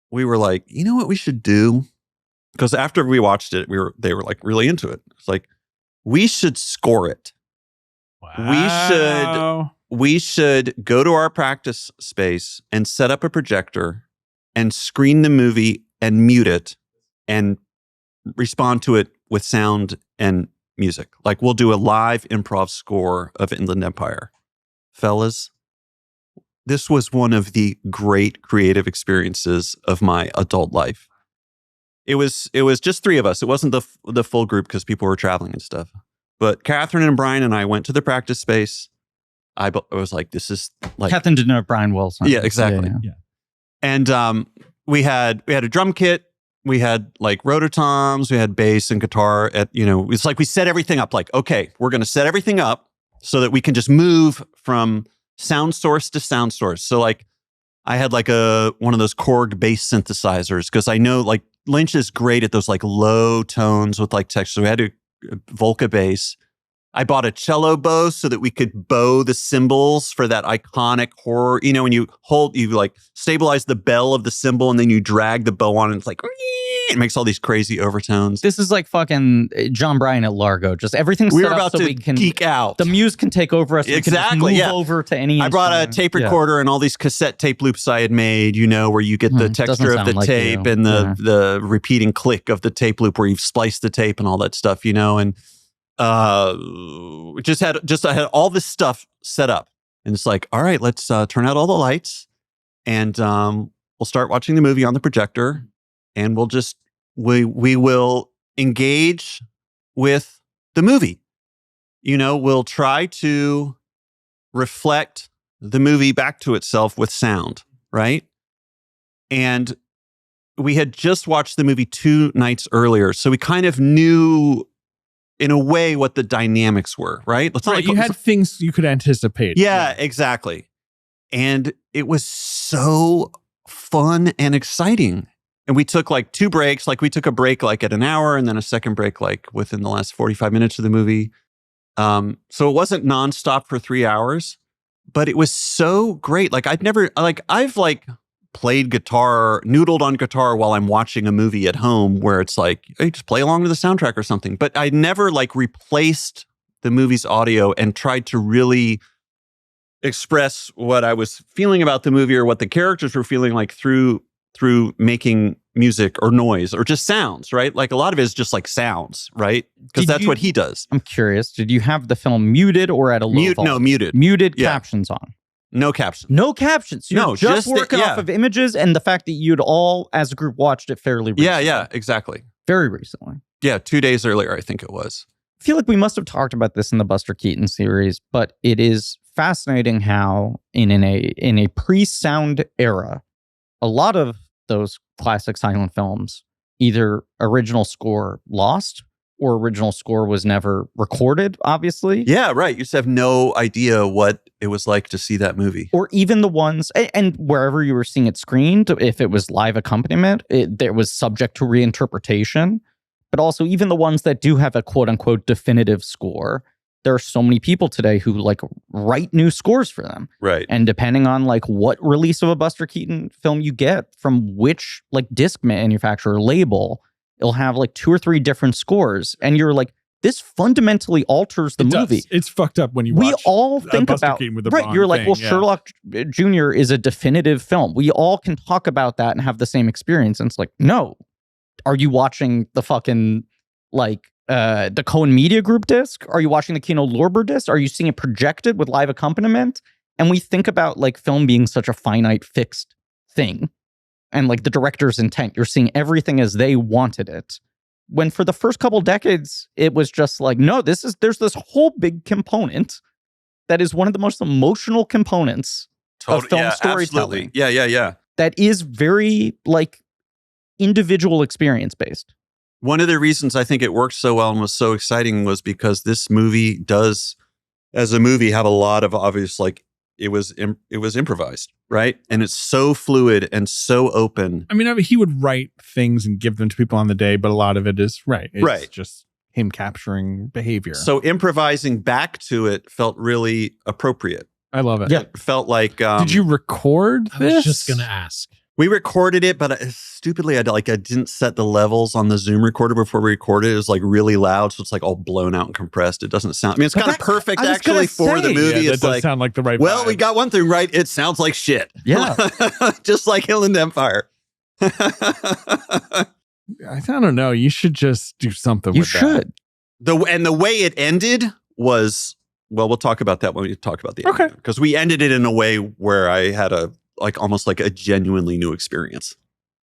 we were like, you know what we should do? Because after we watched it, they were like really into it. It's like, we should score it. Wow. We should go to our practice space and set up a projector and screen the movie and mute it and respond to it with sound and music. Like, we'll do a live improv score of Inland Empire. Fellas, this was one of the great creative experiences of my adult life. It was just three of us. It wasn't the full group because people were traveling and stuff. But Catherine and Brian and I went to the practice space. I was like, this is like... Catherine didn't know Brian Wilson. Yeah, exactly. Yeah. And we had a drum kit. We had like rototoms. We had bass and guitar. It's like we set everything up. Like, okay, we're going to set everything up so that we can just move from sound source to sound source. So like, I had like one of those Korg bass synthesizers because I know like Lynch is great at those like low tones with like texture. So we had a Volca bass. I bought a cello bow so that we could bow the cymbals for that iconic horror. You know, when you like stabilize the bell of the cymbal and then you drag the bow on and it's like, it makes all these crazy overtones. This is like fucking John Bryan at Largo. Just everything's we set were up about so to we can geek out. The muse can take over us. Exactly. We can just move over to any. I brought a tape recorder and all these cassette tape loops I had made, where you get the texture of the tape and the repeating click of the tape loop where you've spliced the tape and all that stuff, and I had all this stuff set up. And it's like, all right, let's turn out all the lights and we'll start watching the movie on the projector and we will engage with the movie. We'll try to reflect the movie back to itself with sound, right? And we had just watched the movie 2 nights earlier, so we kind of knew in a way what the dynamics were, right? You had things you could anticipate. Yeah, exactly. And it was so fun and exciting. And we took like 2 breaks. Like we took a break like at an hour and then a second break like within the last 45 minutes of the movie. So it wasn't nonstop for 3 hours, but it was so great. Like I've played guitar, noodled on guitar while I'm watching a movie at home where it's like, hey, just play along to the soundtrack or something. But I never replaced the movie's audio and tried to really express what I was feeling about the movie or what the characters were feeling like through making music or noise or just sounds, right? Like a lot of it is just like sounds, right? Because that's what he does. I'm curious. Did you have the film muted or at a low volume? No, muted. Muted captions on. No captions. No captions. You're just working off of images and the fact that you'd all, as a group, watched it fairly recently. Yeah, exactly. Very recently. Yeah, 2 days earlier, I think it was. I feel like we must have talked about this in the Buster Keaton series, but it is fascinating how in a pre-sound era, a lot of those classic silent films, either original score lost or original score was never recorded, obviously. Yeah, right. You just have no idea what it was like to see that movie. Or even the ones, and wherever you were seeing it screened, if it was live accompaniment, it was subject to reinterpretation. But also even the ones that do have a quote-unquote definitive score, there are so many people today who write new scores for them. Right. And depending on what release of a Buster Keaton film you get from which disc manufacturer label, it'll have 2 or 3 different scores. And you're like, this fundamentally alters the movie. It's fucked up when you watch. We all think Buster about Keaton with the right. Bond You're like, thing, well, Sherlock Jr. is a definitive film. We all can talk about that and have the same experience. And it's like, no, are you watching the fucking the Cohen Media Group disc? Are you watching the Kino Lorber disc? Are you seeing it projected with live accompaniment? And we think about film being such a finite, fixed thing. And the director's intent, you're seeing everything as they wanted it. When for the first couple decades, it was just no, there's this whole big component that is one of the most emotional components of film storytelling. Absolutely. Yeah. That is very individual experience based. One of the reasons I think it worked so well and was so exciting was because this movie does, as a movie, have a lot of obvious it was improvised, right? And it's so fluid and so open. I mean, he would write things and give them to people on the day, but a lot of it is It's just him capturing behavior. So improvising back to it felt really appropriate. I love it. Yeah. It felt like... did you record this? I was just going to ask. We recorded it, but stupidly, I didn't set the levels on the Zoom recorder before we recorded it. It was really loud, so it's all blown out and compressed. It doesn't sound... I mean, it's kind of perfect actually for the movie. Yeah, it's that does sound like the right well, vibe. we got one thing right. It sounds like shit. Yeah. Just like Inland Empire. I don't know. You should just do something with that. You should. The way it ended was Well, we'll talk about that when we talk about the ending. Okay. Because we ended it in a way where I had almost like a genuinely new experience.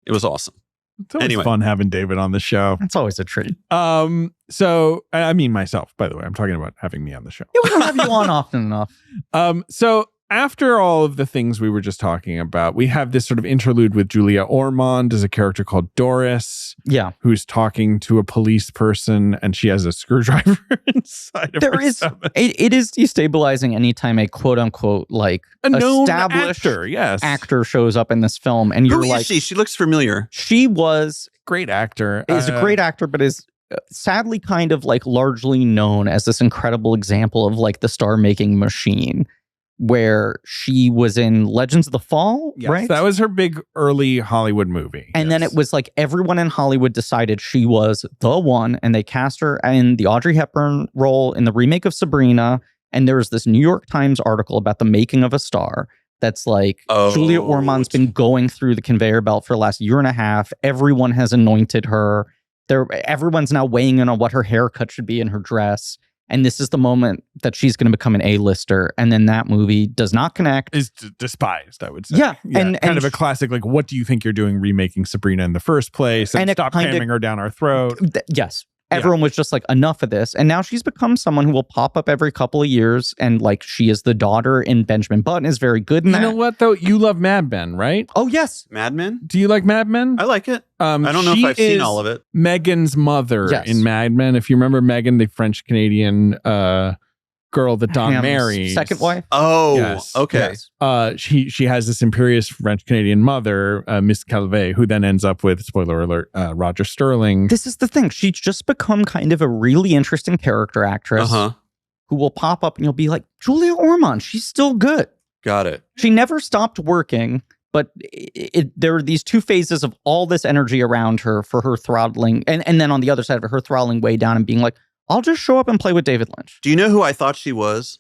It was awesome. It's always fun having David on the show. It's always a treat. So I mean myself, by the way. I'm talking about having me on the show. Yeah, we don't have you on often enough. So after all of the things we were just talking about, we have this sort of interlude with Julia Ormond as a character called Doris. Yeah. Who's talking to a police person, and she has a screwdriver inside of her stomach. It is destabilizing anytime a quote unquote like a known established actor shows up in this film, and you're Who like, is she? She looks familiar. She was great actor. Is a great actor, but is sadly kind of like largely known as this incredible example of like the star making machine, where she was in Legends of the Fall, right? That was her big early Hollywood movie. And then it was like everyone in Hollywood decided she was the one, and they cast her in the Audrey Hepburn role in the remake of Sabrina. And there was this New York Times article about the making of a star that's like, Julia Ormond's been going through the conveyor belt for the last year and a half. Everyone has anointed her. Everyone's now weighing in on what her haircut should be in her dress. And this is the moment that she's going to become an A-lister. And then that movie does not connect. Is despised, I would say. Yeah. And kind of a classic, like, what do you think you're doing remaking Sabrina in the first place? And stop cramming her down our throat. Yes. Everyone was just like, enough of this. And now she's become someone who will pop up every couple of years. And like, she is the daughter in Benjamin Button, is very good in that. You know what, though? You love Mad Men, right? Oh, yes. Mad Men? Do you like Mad Men? I like it. I don't know if I've seen all of it. Megan's mother in Mad Men. If you remember Megan, the French-Canadian girl that Don marries. Second wife? Oh, yes. Okay. Yes. She has this imperious French-Canadian mother, Miss Calvé, who then ends up with, spoiler alert, Roger Sterling. This is the thing. She's just become kind of a really interesting character actress who will pop up and you'll be like, Julia Ormond, she's still good. Got it. She never stopped working, but there are these two phases of all this energy around her for her throttling. And then on the other side of it, her throttling way down and being like, I'll just show up and play with David Lynch. Do you know who I thought she was?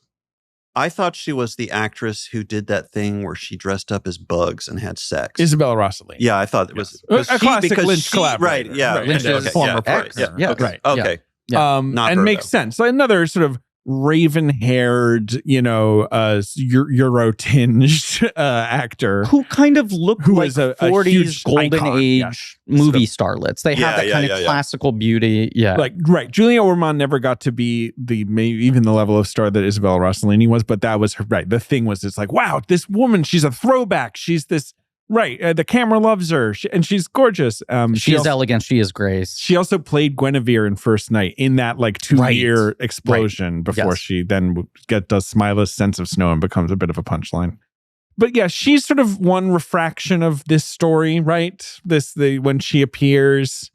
I thought she was the actress who did that thing where she dressed up as bugs and had sex. Isabella Rossellini. Yeah, I thought it was a classic Lynch collaborator. Right, yeah. Right. Lynch's former partner. Yeah. Okay. Okay. Yeah. Not and her, makes though. sense. So another sort of raven-haired, Euro-tinged actor who kind of look who like is a 40s huge golden icon, age movie starlets. They have that kind of classical beauty. Yeah. Like, right. Julia Ormond never got to be maybe even the level of star that Isabella Rossellini was, but that was her, right. The thing was, it's like, wow, this woman, she's a throwback. She's this, right. The camera loves her and she's gorgeous. She is elegant. She is grace. She also played Guinevere in First Night in that like 2-year explosion before she then does Smila's Sense of Snow and becomes a bit of a punchline. But yeah, she's sort of one refraction of this story, right? When she appears.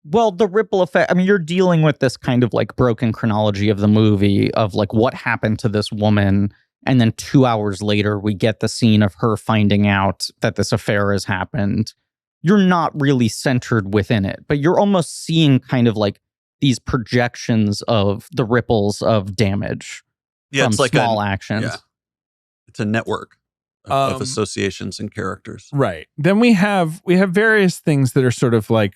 Well, the ripple effect, I mean, you're dealing with this kind of like broken chronology of the movie of like what happened to this woman. And then 2 hours later, we get the scene of her finding out that this affair has happened. You're not really centered within it, but you're almost seeing kind of like these projections of the ripples of damage from it's like small actions. Yeah. It's a network of associations and characters. Right. Then we have various things that are sort of like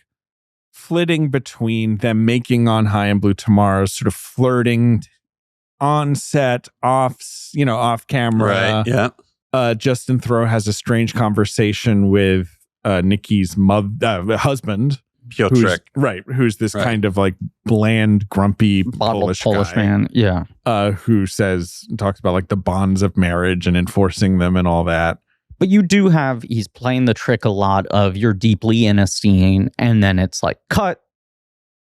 flitting between them making On High and Blue Tomorrows, sort of flirting on set, off camera. Right. Yeah. Justin Theroux has a strange conversation with Nikki's husband, Piotrek. Who's this kind of like bland, grumpy Polish guy, man. Yeah. Who talks about like the bonds of marriage and enforcing them and all that. But you do he's playing the trick a lot of you're deeply in a scene and then it's like, cut.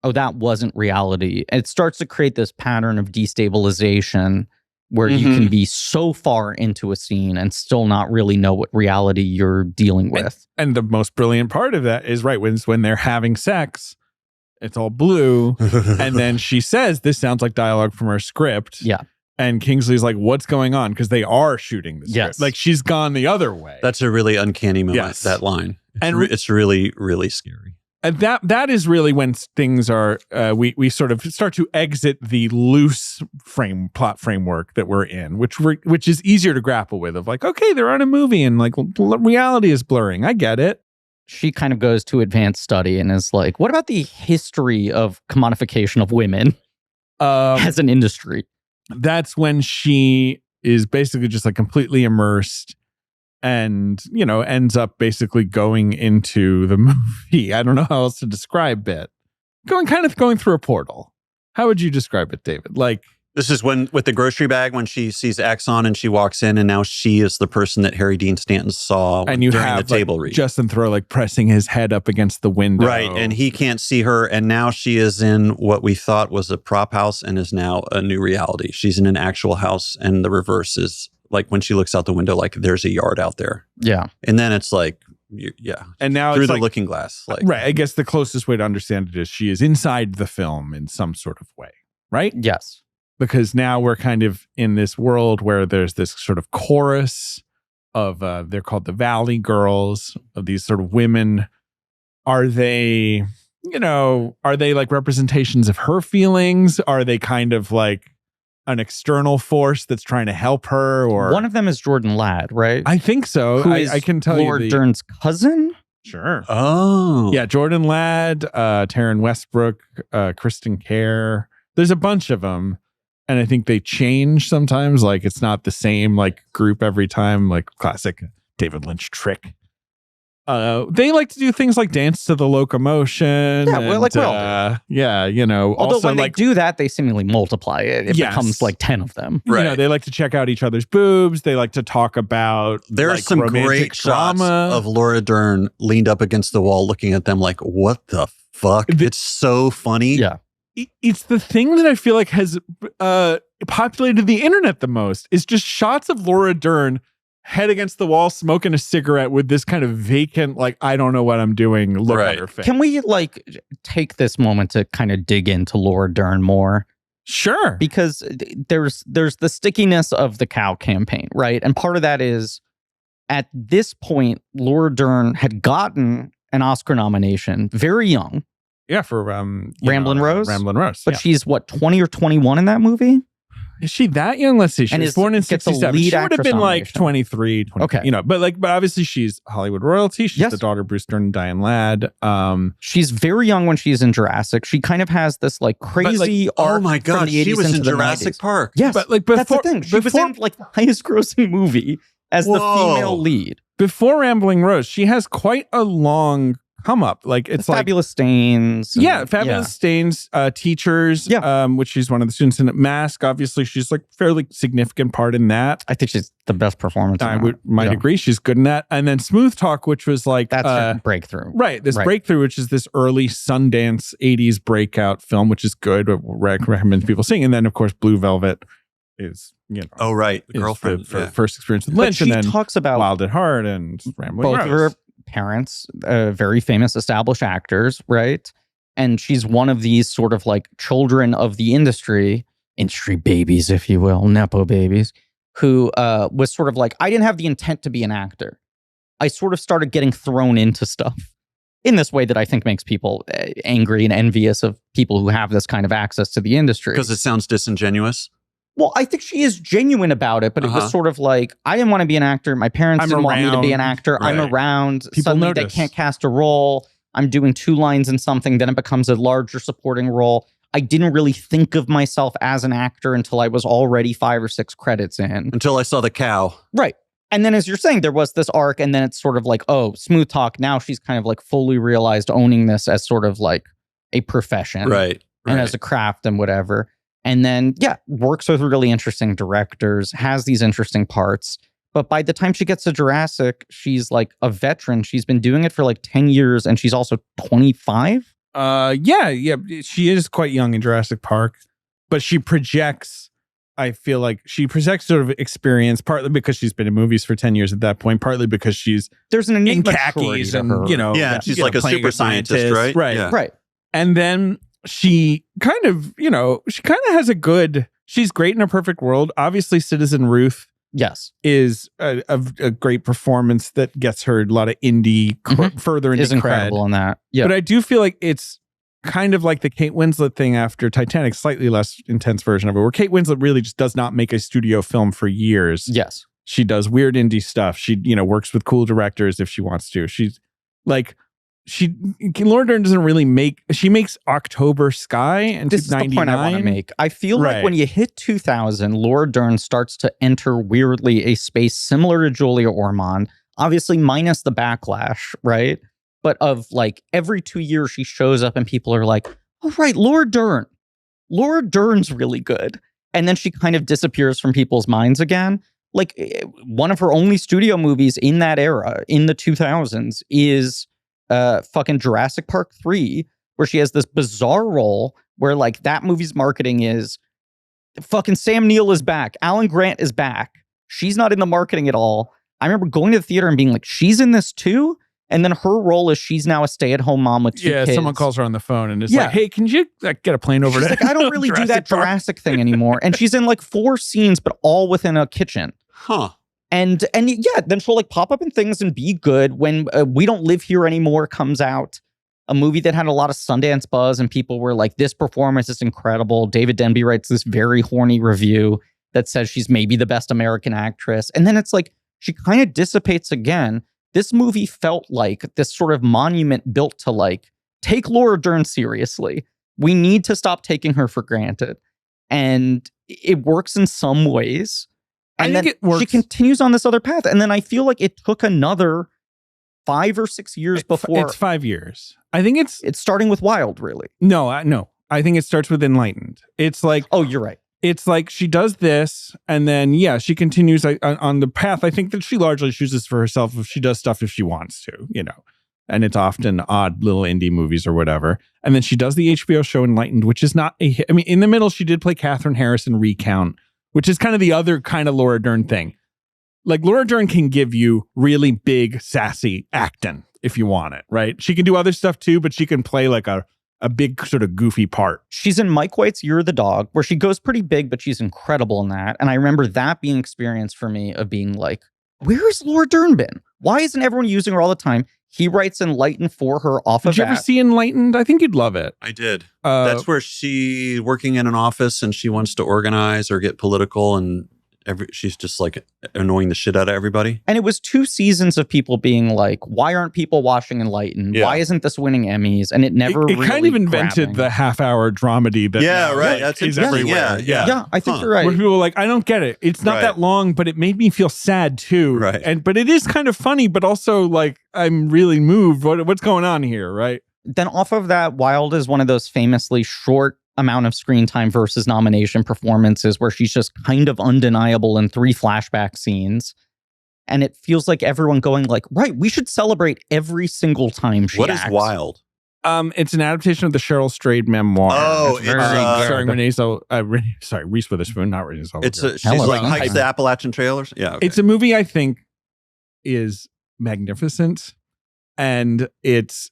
Oh, that wasn't reality. It starts to create this pattern of destabilization where you can be so far into a scene and still not really know what reality you're dealing with. And the most brilliant part of that is when they're having sex, it's all blue. And then she says, this sounds like dialogue from her script. Yeah. And Kingsley's like, what's going on? Because they are shooting the script. Yes. Like she's gone the other way. That's a really uncanny moment, Yes. that line. And it's really, really scary. And that is really when things are we sort of start to exit the loose plot framework that we're in, which is easier to grapple with. Of like, okay, they're on a movie and like reality is blurring. I get it. She kind of goes to advanced study and is like, what about the history of commodification of women as an industry? that's when she is basically just like completely immersed and, ends up basically going into the movie. I don't know how else to describe it. Going through a portal. How would you describe it, David? Like, this is when, with the grocery bag, when she sees Axon and she walks in, and now she is the person that Harry Dean Stanton saw and you during have the table read. Justin Thoreau like pressing his head up against the window. Right, and he can't see her, and now she is in what we thought was a prop house and is now a new reality. She's in an actual house, and the reverse is like when she looks out the window, like there's a yard out there. Yeah. And then it's like, yeah. And now through it's the like, looking glass. Like, right, I guess the closest way to understand it is she is inside the film in some sort of way, right? Yes. Because now we're kind of in this world where there's this sort of chorus of, they're called the Valley Girls, of these sort of women. Are they like representations of her feelings? Are they kind of like an external force that's trying to help her? Or one of them is Jordan Ladd, right? I think so. I can tell Laura you. Dern's cousin? Sure. Oh. Yeah, Jordan Ladd, Taryn Westbrook, Kristen Kerr. There's a bunch of them. And I think they change sometimes. Like it's not the same like group every time, like classic David Lynch trick. They like to do things like dance to the locomotion. Yeah, well, like although also, when like, they do that, they seemingly multiply it. It becomes like 10 of them. Right. They like to check out each other's boobs. They like to talk about There's like, some romantic great drama shots of Laura Dern leaned up against the wall looking at them like, what the fuck? It's so funny. Yeah. It's the thing that I feel like has populated the internet the most is just shots of Laura Dern head against the wall, smoking a cigarette with this kind of vacant, like, I don't know what I'm doing look on her face. Can we like take this moment to kind of dig into Laura Dern more? Sure. Because there's the stickiness of the cow campaign, right? And part of that is at this point, Laura Dern had gotten an Oscar nomination very young. Yeah, for Ramblin' Rose. Ramblin' Rose. But she's what, 20 or 21 in that movie? Is she that young? Let's see. She was born in 67. She would have been like 23, 20. Okay. But obviously she's Hollywood royalty. She's the daughter of Bruce Dern and Diane Ladd. She's very young when she's in Jurassic. She kind of has this like crazy arc. Oh my God, from the 80s she was into in the Jurassic 90s. Park. Yes, but like before, that's the thing. She was in like the highest grossing movie as the female lead. Before Rambling Rose, she has quite a long come up. Like it's like Fabulous Stains. Fabulous Stains, Teachers, which she's one of the students in. Mask, obviously, she's like fairly significant part in that. I think she's the best performance. I might agree. She's good in that. And then Smooth Talk, which was like that's her breakthrough. Right. This breakthrough, which is this early Sundance 80s breakout film, which is good. Recommend people seeing. And then of course Blue Velvet is, oh right, the girlfriend first experience with Lynch. But and then talks about Wild at Heart and Rambling both Rose. of her parents, very famous established actors, right? And she's one of these sort of like children of the industry babies, if you will, Nepo babies, who was sort of like, I didn't have the intent to be an actor. I sort of started getting thrown into stuff in this way that I think makes people angry and envious of people who have this kind of access to the industry. Because it sounds disingenuous. Well, I think she is genuine about it, but it was sort of like, I didn't want to be an actor. My parents didn't want me to be an actor. Right. I'm around. People Suddenly notice. they can't cast a role. I'm doing 2 lines in something. Then it becomes a larger supporting role. I didn't really think of myself as an actor until I was already 5 or 6 credits in. Until I saw the cow. Right. And then as you're saying, there was this arc, and then it's sort of like, oh, Smooth Talk. Now she's kind of like fully realized owning this as sort of like a profession. Right. And as a craft and whatever. And then, works with really interesting directors, has these interesting parts. But by the time she gets to Jurassic, she's like a veteran. She's been doing it for like 10 years, and she's also 25. She is quite young in Jurassic Park, but she projects, I feel like she projects sort of experience, partly because she's been in movies for 10 years at that point, partly because there's an innate khakis and, she's like a super scientist, right? Right. And then she kind of has she's great in A Perfect World. Obviously, Citizen Ruth is a great performance that gets her a lot of indie, further into is incredible in that. Yeah. But I do feel like it's kind of like the Kate Winslet thing after Titanic, slightly less intense version of it, where Kate Winslet really just does not make a studio film for years. Yes. She does weird indie stuff. She, works with cool directors if she wants to. She's like, Laura Dern doesn't really she makes October Sky and this is the point I want to make. I feel like when you hit 2000, Laura Dern starts to enter weirdly a space similar to Julia Ormond, obviously minus the backlash, right? But of like every 2 years she shows up and people are like, oh, right, Laura Dern's really good. And then she kind of disappears from people's minds again. Like one of her only studio movies in that era, in the 2000s, is fucking Jurassic Park 3, where she has this bizarre role where like that movie's marketing is fucking Sam Neill is back. Alan Grant is back. She's not in the marketing at all. I remember going to the theater and being like, she's in this too? And then her role is she's now a stay-at-home mom with two kids. Someone calls her on the phone and is like, hey, can you get a plane over there? I don't really do that Jurassic thing anymore. And she's in like 4 scenes, but all within a kitchen. Huh. And yeah, then she'll like pop up in things and be good. When We Don't Live Here Anymore comes out, a movie that had a lot of Sundance buzz and people were like, this performance is incredible. David Denby writes this very horny review that says she's maybe the best American actress. And then it's like, she kind of dissipates again. This movie felt like this sort of monument built to like, take Laura Dern seriously. We need to stop taking her for granted. And it works in some ways. And then she continues on this other path. And then I feel like it took another 5 or 6 years before. It's 5 years. I think it's starting with Wild, really. No. I think it starts with Enlightened. It's like, oh, you're right. It's like she does this and then, she continues on the path. I think that she largely chooses for herself if she does stuff if she wants to, and it's often odd little indie movies or whatever. And then she does the HBO show Enlightened, which is not a hit. I mean, in the middle, she did play Katherine Harris in Recount, which is kind of the other kind of Laura Dern thing. Like Laura Dern can give you really big, sassy acting if you want it, right? She can do other stuff too, but she can play like a big sort of goofy part. She's in Mike White's You're the Dog, where she goes pretty big, but she's incredible in that. And I remember that being experience for me of being like, where has Laura Dern been? Why isn't everyone using her all the time? He writes Enlightened for her off of that. Did you ever see Enlightened? I think you'd love it. I did. That's where she working in an office and she wants to organize or get political and she's just like annoying the shit out of everybody. And it was 2 seasons of people being like, why aren't people watching Enlightened? Yeah. Why isn't this winning Emmys? And it never really kind of invented the half-hour dramedy that that's everywhere. Yeah, I think you're right. Where people are like, I don't get it. It's not that long, but it made me feel sad too. Right. But it is kind of funny, but also like, I'm really moved. What's going on here, right? Then off of that, Wild is one of those famously short amount of screen time versus nomination performances where she's just kind of undeniable in 3 flashback scenes. And it feels like everyone going like, right, we should celebrate every single time she acts. What is Wild? It's an adaptation of the Cheryl Strayed memoir. Oh, it's starring Reese Witherspoon, not Renee Zellweger. She's like hikes the Appalachian trailers. Yeah, okay. It's a movie I think is magnificent, and it's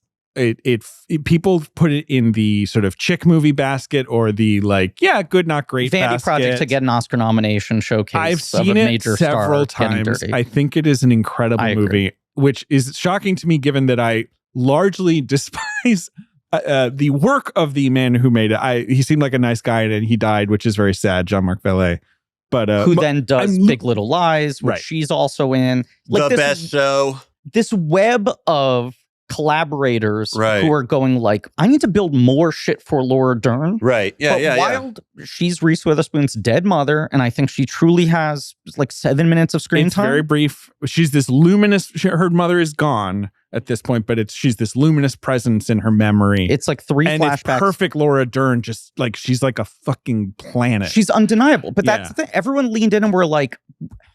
people put it in the sort of chick movie basket or the like, good, not great Vanity basket. Project to get an Oscar nomination showcase. I've seen it several times. I think it is an incredible movie, which is shocking to me given that I largely despise the work of the man who made it. He seemed like a nice guy and he died, which is very sad, Jean-Marc Vallée. But who then does Big Little Lies, which she's also in. Like the best show. This web of collaborators right. who are going like, I need to build more shit for Laura Dern. Right. Yeah. But yeah. Wild, she's Reese Witherspoon's dead mother, and I think she truly has like 7 minutes of screen time. It's very brief. She's this luminous. Her mother is gone at this point, but she's this luminous presence in her memory. It's like 3 and flashbacks. It's perfect Laura Dern, just like she's like a fucking planet. She's undeniable. But that's the thing. Everyone leaned in and were like,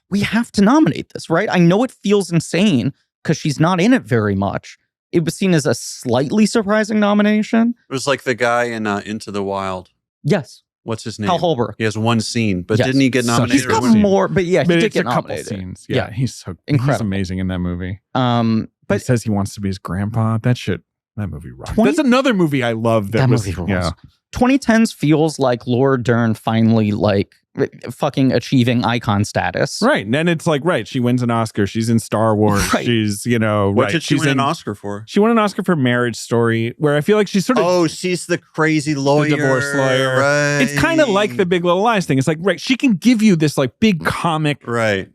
we have to nominate this, right? I know it feels insane because she's not in it very much. It was seen as a slightly surprising nomination. It was like the guy in Into the Wild. Yes. What's his name? Hal Holbrook. He has one scene, but didn't he get nominated? He's got more, but yeah, he did get nominated. Couple scenes. Yeah, he's so incredible. He's amazing in that movie. But he says he wants to be his grandpa. That movie rocks. That's another movie I love. That movie rocks. 2010s feels like Laura Dern finally like fucking achieving icon status. Right. And then it's like, right, she wins an Oscar. She's in Star Wars. Right. She's, What did she win an Oscar for? She won an Oscar for Marriage Story, where I feel like she's sort of... Oh, she's the crazy lawyer. The divorce lawyer. Right. It's kind of like the Big Little Lies thing. It's like, right, she can give you this like big comic, right,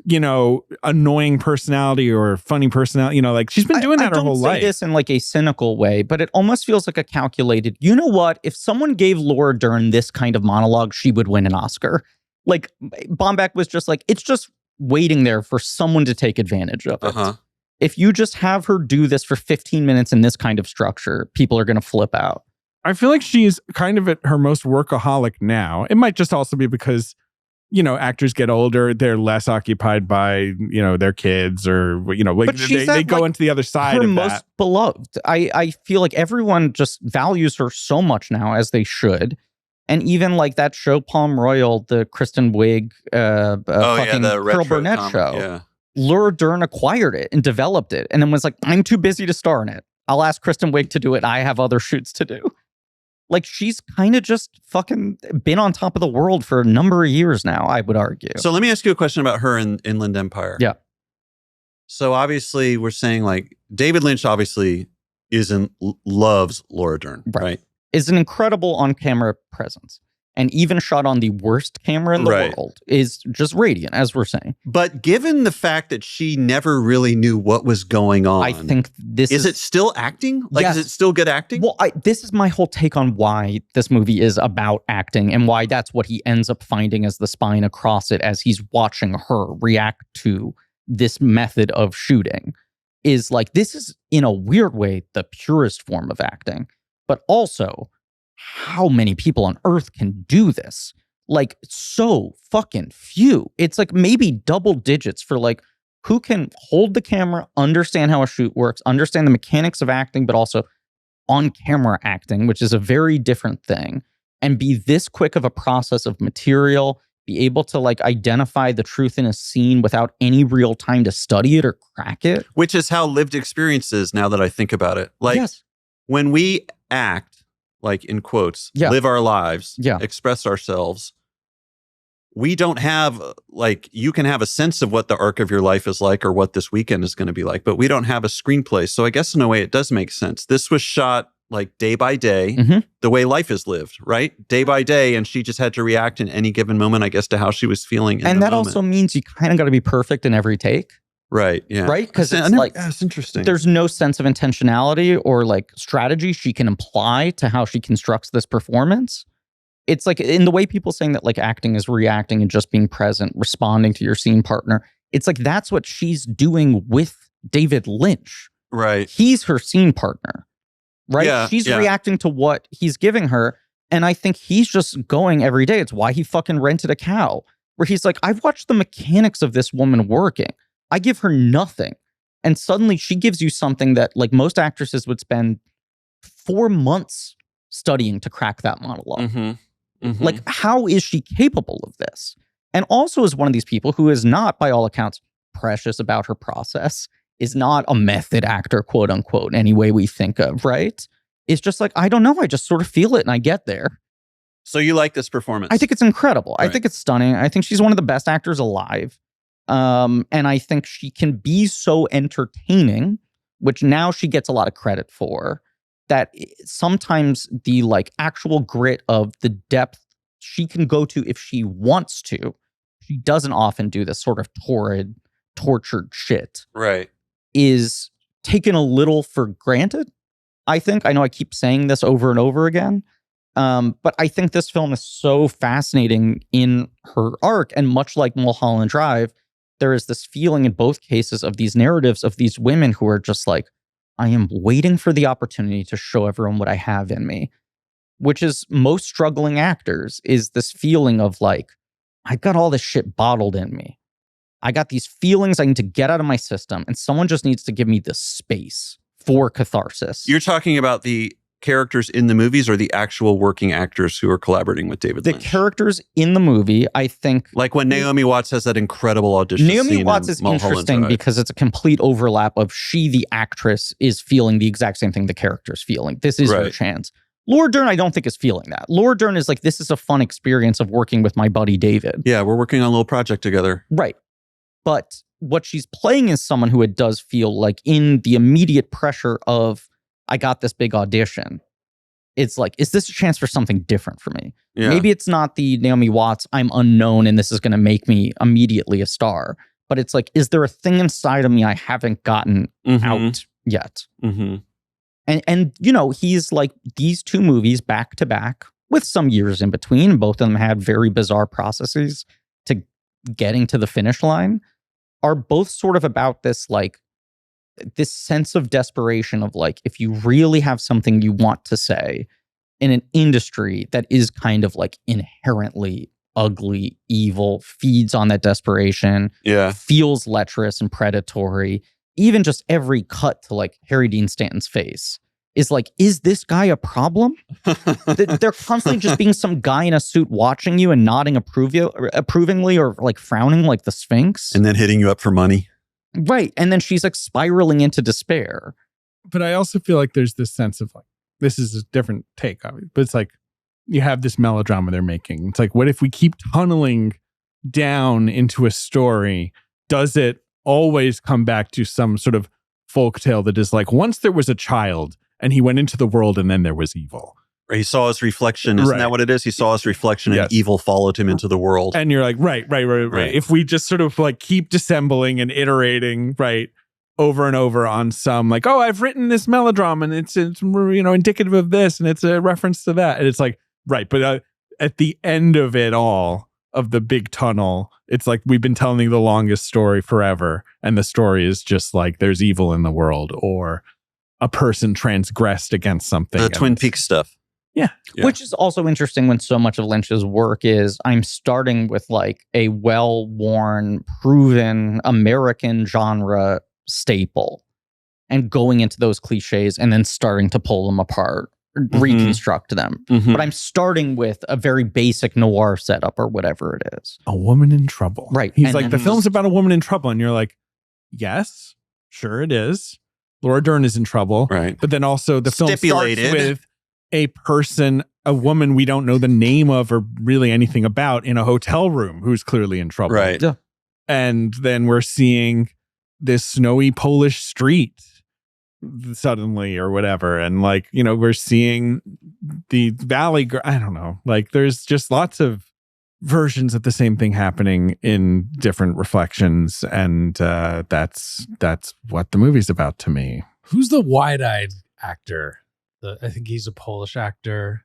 annoying personality or funny personality. Like she's been doing that her whole life. I don't say this in like a cynical way, but it almost feels like a calculated, you know what? If someone gave Laura Dern this kind of monologue, she would win an Oscar. Like Baumbach was just like, it's just waiting there for someone to take advantage of it. If you just have her do this for 15 minutes in this kind of structure, people are going to flip out. I feel like she's kind of at her most workaholic now. It might just also be because, actors get older, they're less occupied by, their kids or, they go into the other side of that. Most beloved. I feel like everyone just values her so much now, as they should. And even like that show, Palm Royal, the Kristen Wiig, the Carol Burnett show. Yeah. Laura Dern acquired it and developed it, and then was like, "I'm too busy to star in it. I'll ask Kristen Wiig to do it. I have other shoots to do." Like she's kind of just fucking been on top of the world for a number of years now, I would argue. So let me ask you a question about her in Inland Empire. Yeah. So obviously we're saying like David Lynch obviously loves Laura Dern, right? Is an incredible on-camera presence, and even shot on the worst camera in the world is just radiant, as we're saying. But given the fact that she never really knew what was going on, I think this is it still acting? Like, yes. Is it still good acting? Well, this is my whole take on why this movie is about acting and why that's what he ends up finding as the spine across it as he's watching her react to this method of shooting. Is like, this is in a weird way the purest form of acting. But also, how many people on earth can do this? Like, so fucking few. It's like maybe double digits for like who can hold the camera, understand how a shoot works, understand the mechanics of acting, but also on-camera acting, which is a very different thing, and be this quick of a process of material, be able to like identify the truth in a scene without any real time to study it or crack it. Which is how lived experience is now that I think about it. Like, when we act, like in quotes, live our lives, express ourselves, we don't have, like, you can have a sense of what the arc of your life is like or what this weekend is going to be like, but we don't have a screenplay. So I guess in a way it does make sense. This was shot like day by day, the way life is lived, right? Day by day. And she just had to react in any given moment, I guess, to how she was feeling. And that also means you kind of got to be perfect in every take. Right. Yeah. Right. Because it's like, it's interesting. There's no sense of intentionality or like strategy she can apply to how she constructs this performance. It's like in the way people saying that like acting is reacting and just being present, responding to your scene partner. It's like that's what she's doing with David Lynch. Right. He's her scene partner. Right. Yeah, she's reacting to what he's giving her. And I think he's just going every day. It's why he fucking rented a cow, where he's like, I've watched the mechanics of this woman working. I give her nothing. And suddenly she gives you something that like most actresses would spend 4 months studying to crack that monologue. Like, how is she capable of this? And also is one of these people who is not, by all accounts, precious about her process, is not a method actor, quote unquote, any way we think of, right? It's just like, I don't know. I just sort of feel it and I get there. So you like this performance? I think it's incredible. Right. I think it's stunning. I think she's one of the best actors alive. And I think she can be so entertaining, which now she gets a lot of credit for, that sometimes the like actual grit of the depth she can go to if she wants to, she doesn't often do this sort of torrid, tortured shit. Right. Is taken a little for granted, I think. I know I keep saying this over and over again. But I think this film is so fascinating in her arc. And much like Mulholland Drive, there is this feeling in both cases of these narratives of these women who are just like, I am waiting for the opportunity to show everyone what I have in me, which is most struggling actors, is this feeling of like, I've got all this shit bottled in me. I got these feelings I need to get out of my system, and someone just needs to give me the space for catharsis. You're talking about the characters in the movies or the actual working actors who are collaborating with David Lynch? The characters in the movie, I think. Like when Naomi Watts has that incredible audition scene. Naomi Watts is interesting because it's a complete overlap of she, the actress, is feeling the exact same thing the character's feeling. This is her chance. Laura Dern, I don't think is feeling that. Laura Dern is like, this is a fun experience of working with my buddy David. Yeah, we're working on a little project together. Right. But what she's playing is someone who it does feel like in the immediate pressure of, I got this big audition. It's like, is this a chance for something different for me? Yeah. Maybe it's not the Naomi Watts, I'm unknown and this is going to make me immediately a star. But it's like, is there a thing inside of me I haven't gotten out yet? Mm-hmm. And you know, he's like these two movies back to back with some years in between. Both of them had very bizarre processes to getting to the finish line, are both sort of about this, like, this sense of desperation of like, if you really have something you want to say in an industry that is kind of like inherently ugly, evil, feeds on that desperation, feels lecherous and predatory. Even just every cut to like Harry Dean Stanton's face is like, is this guy a problem? They're constantly just being some guy in a suit watching you and nodding approvingly or like frowning like the Sphinx. And then hitting you up for money. Right. And then she's like spiraling into despair. But I also feel like there's this sense of like, this is a different take of it, but it's like, you have this melodrama they're making. It's like, what if we keep tunneling down into a story? Does it always come back to some sort of folktale that is like, once there was a child and he went into the world and then there was evil. He saw his reflection. Isn't that what it is? He saw his reflection and evil followed him into the world. And you're like, right. If we just sort of like keep dissembling and iterating, right, over and over on some like, oh, I've written this melodrama and it's you know, indicative of this and it's a reference to that. And it's like, right. But at the end of it all, of the big tunnel, it's like we've been telling the longest story forever. And the story is just like there's evil in the world or a person transgressed against something. The Twin Peaks stuff. Yeah. Which is also interesting when so much of Lynch's work is I'm starting with like a well-worn, proven American genre staple and going into those cliches and then starting to pull them apart, reconstruct them. But I'm starting with a very basic noir setup or whatever it is. A woman in trouble. Right. He's like, the film's about a woman in trouble. And you're like, yes, sure it is. Laura Dern is in trouble. Right. But then also the film starts with a person, a woman we don't know the name of or really anything about in a hotel room who's clearly in trouble. Right. Yeah. And then we're seeing this snowy Polish street suddenly or whatever. And like, you know, we're seeing the valley. I don't know. Like there's just lots of versions of the same thing happening in different reflections. And that's what the movie's about to me. Who's the wide-eyed actor? I think he's a Polish actor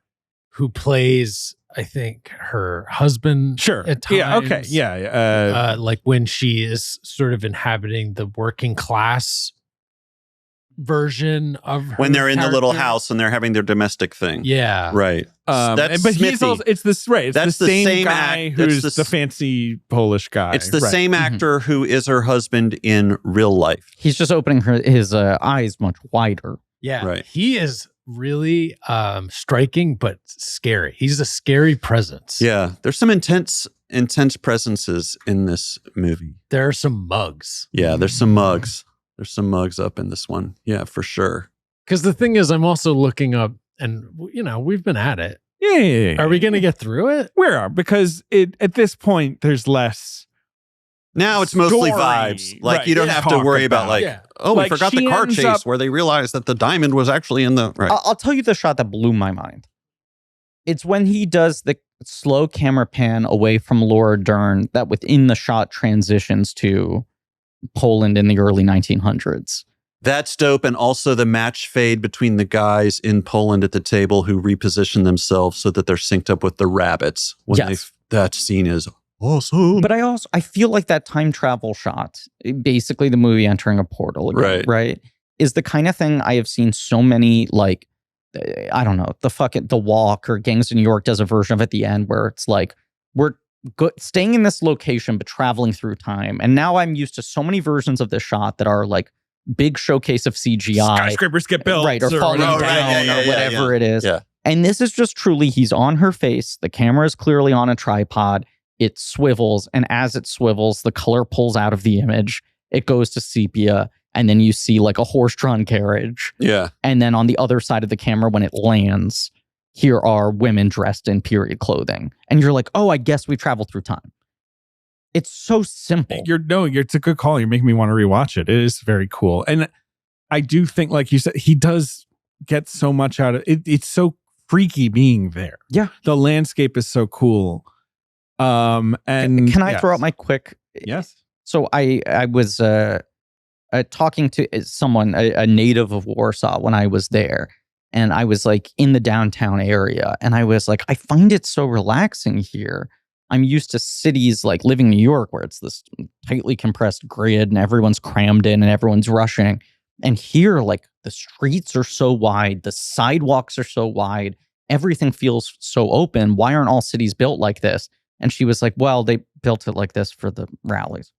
who plays, I think, her husband. Sure. At times. Yeah. Okay. Yeah. Like when she is sort of inhabiting the working class version of her when they're in the little character. house and they're having their domestic thing. Yeah. Right. That's but Smithy. he's also, it's this, right. It's That's the same guy act- who's that's the fancy Polish guy. It's the right. same actor who is her husband in real life. He's just opening his eyes much wider. Yeah. Right. He is really striking, but scary. He's a scary presence. Yeah. There's some intense presences in this movie. There are some mugs. Yeah. There's some mugs. There's some mugs up in this one. Yeah, for sure. Because the thing is, I'm also looking up, and you know, we've been at it. Yeah. Are we going to get through it? We are, because at this point there's less. Now it's mostly Story. vibes. Like Right. you don't Yeah. have to worry about like, oh, Like, we forgot the she car ends chase up- where they realized that the diamond was actually in the right. I'll tell you the shot that blew my mind. It's when he does the slow camera pan away from Laura Dern that within the shot transitions to Poland in the early 1900s. That's dope. And also the match fade between the guys in Poland at the table who reposition themselves so that they're synced up with the rabbits. That scene is awesome. But I feel like that time travel shot, basically the movie entering a portal again, right? Is the kind of thing I have seen so many, like, I don't know, The Walk or Gangs of New York does a version of it at the end where it's like, we're staying in this location but traveling through time. And now I'm used to so many versions of this shot that are like big showcase of CGI. Skyscrapers get built. Right, or falling down or whatever it is. Yeah. And this is just truly, he's on her face. The camera is clearly on a tripod. It swivels. And as it swivels, the color pulls out of the image. It goes to sepia. And then you see like a horse-drawn carriage. Yeah. And then on the other side of the camera, when it lands, here are women dressed in period clothing. And you're like, oh, I guess we traveled through time. It's so simple. It's a good call. You're making me want to rewatch it. It is very cool. And I do think, like you said, he does get so much out of it. It's so freaky being there. Yeah. The landscape is so cool. And can I throw out my quick? Yes. So I was talking to someone, a native of Warsaw, when I was there, and I was like in the downtown area, and I was like, I find it so relaxing here. I'm used to cities like living in New York, where it's this tightly compressed grid and everyone's crammed in and everyone's rushing. And here, like, the streets are so wide, the sidewalks are so wide, everything feels so open. Why aren't all cities built like this? And she was like, well, they built it like this for the rallies.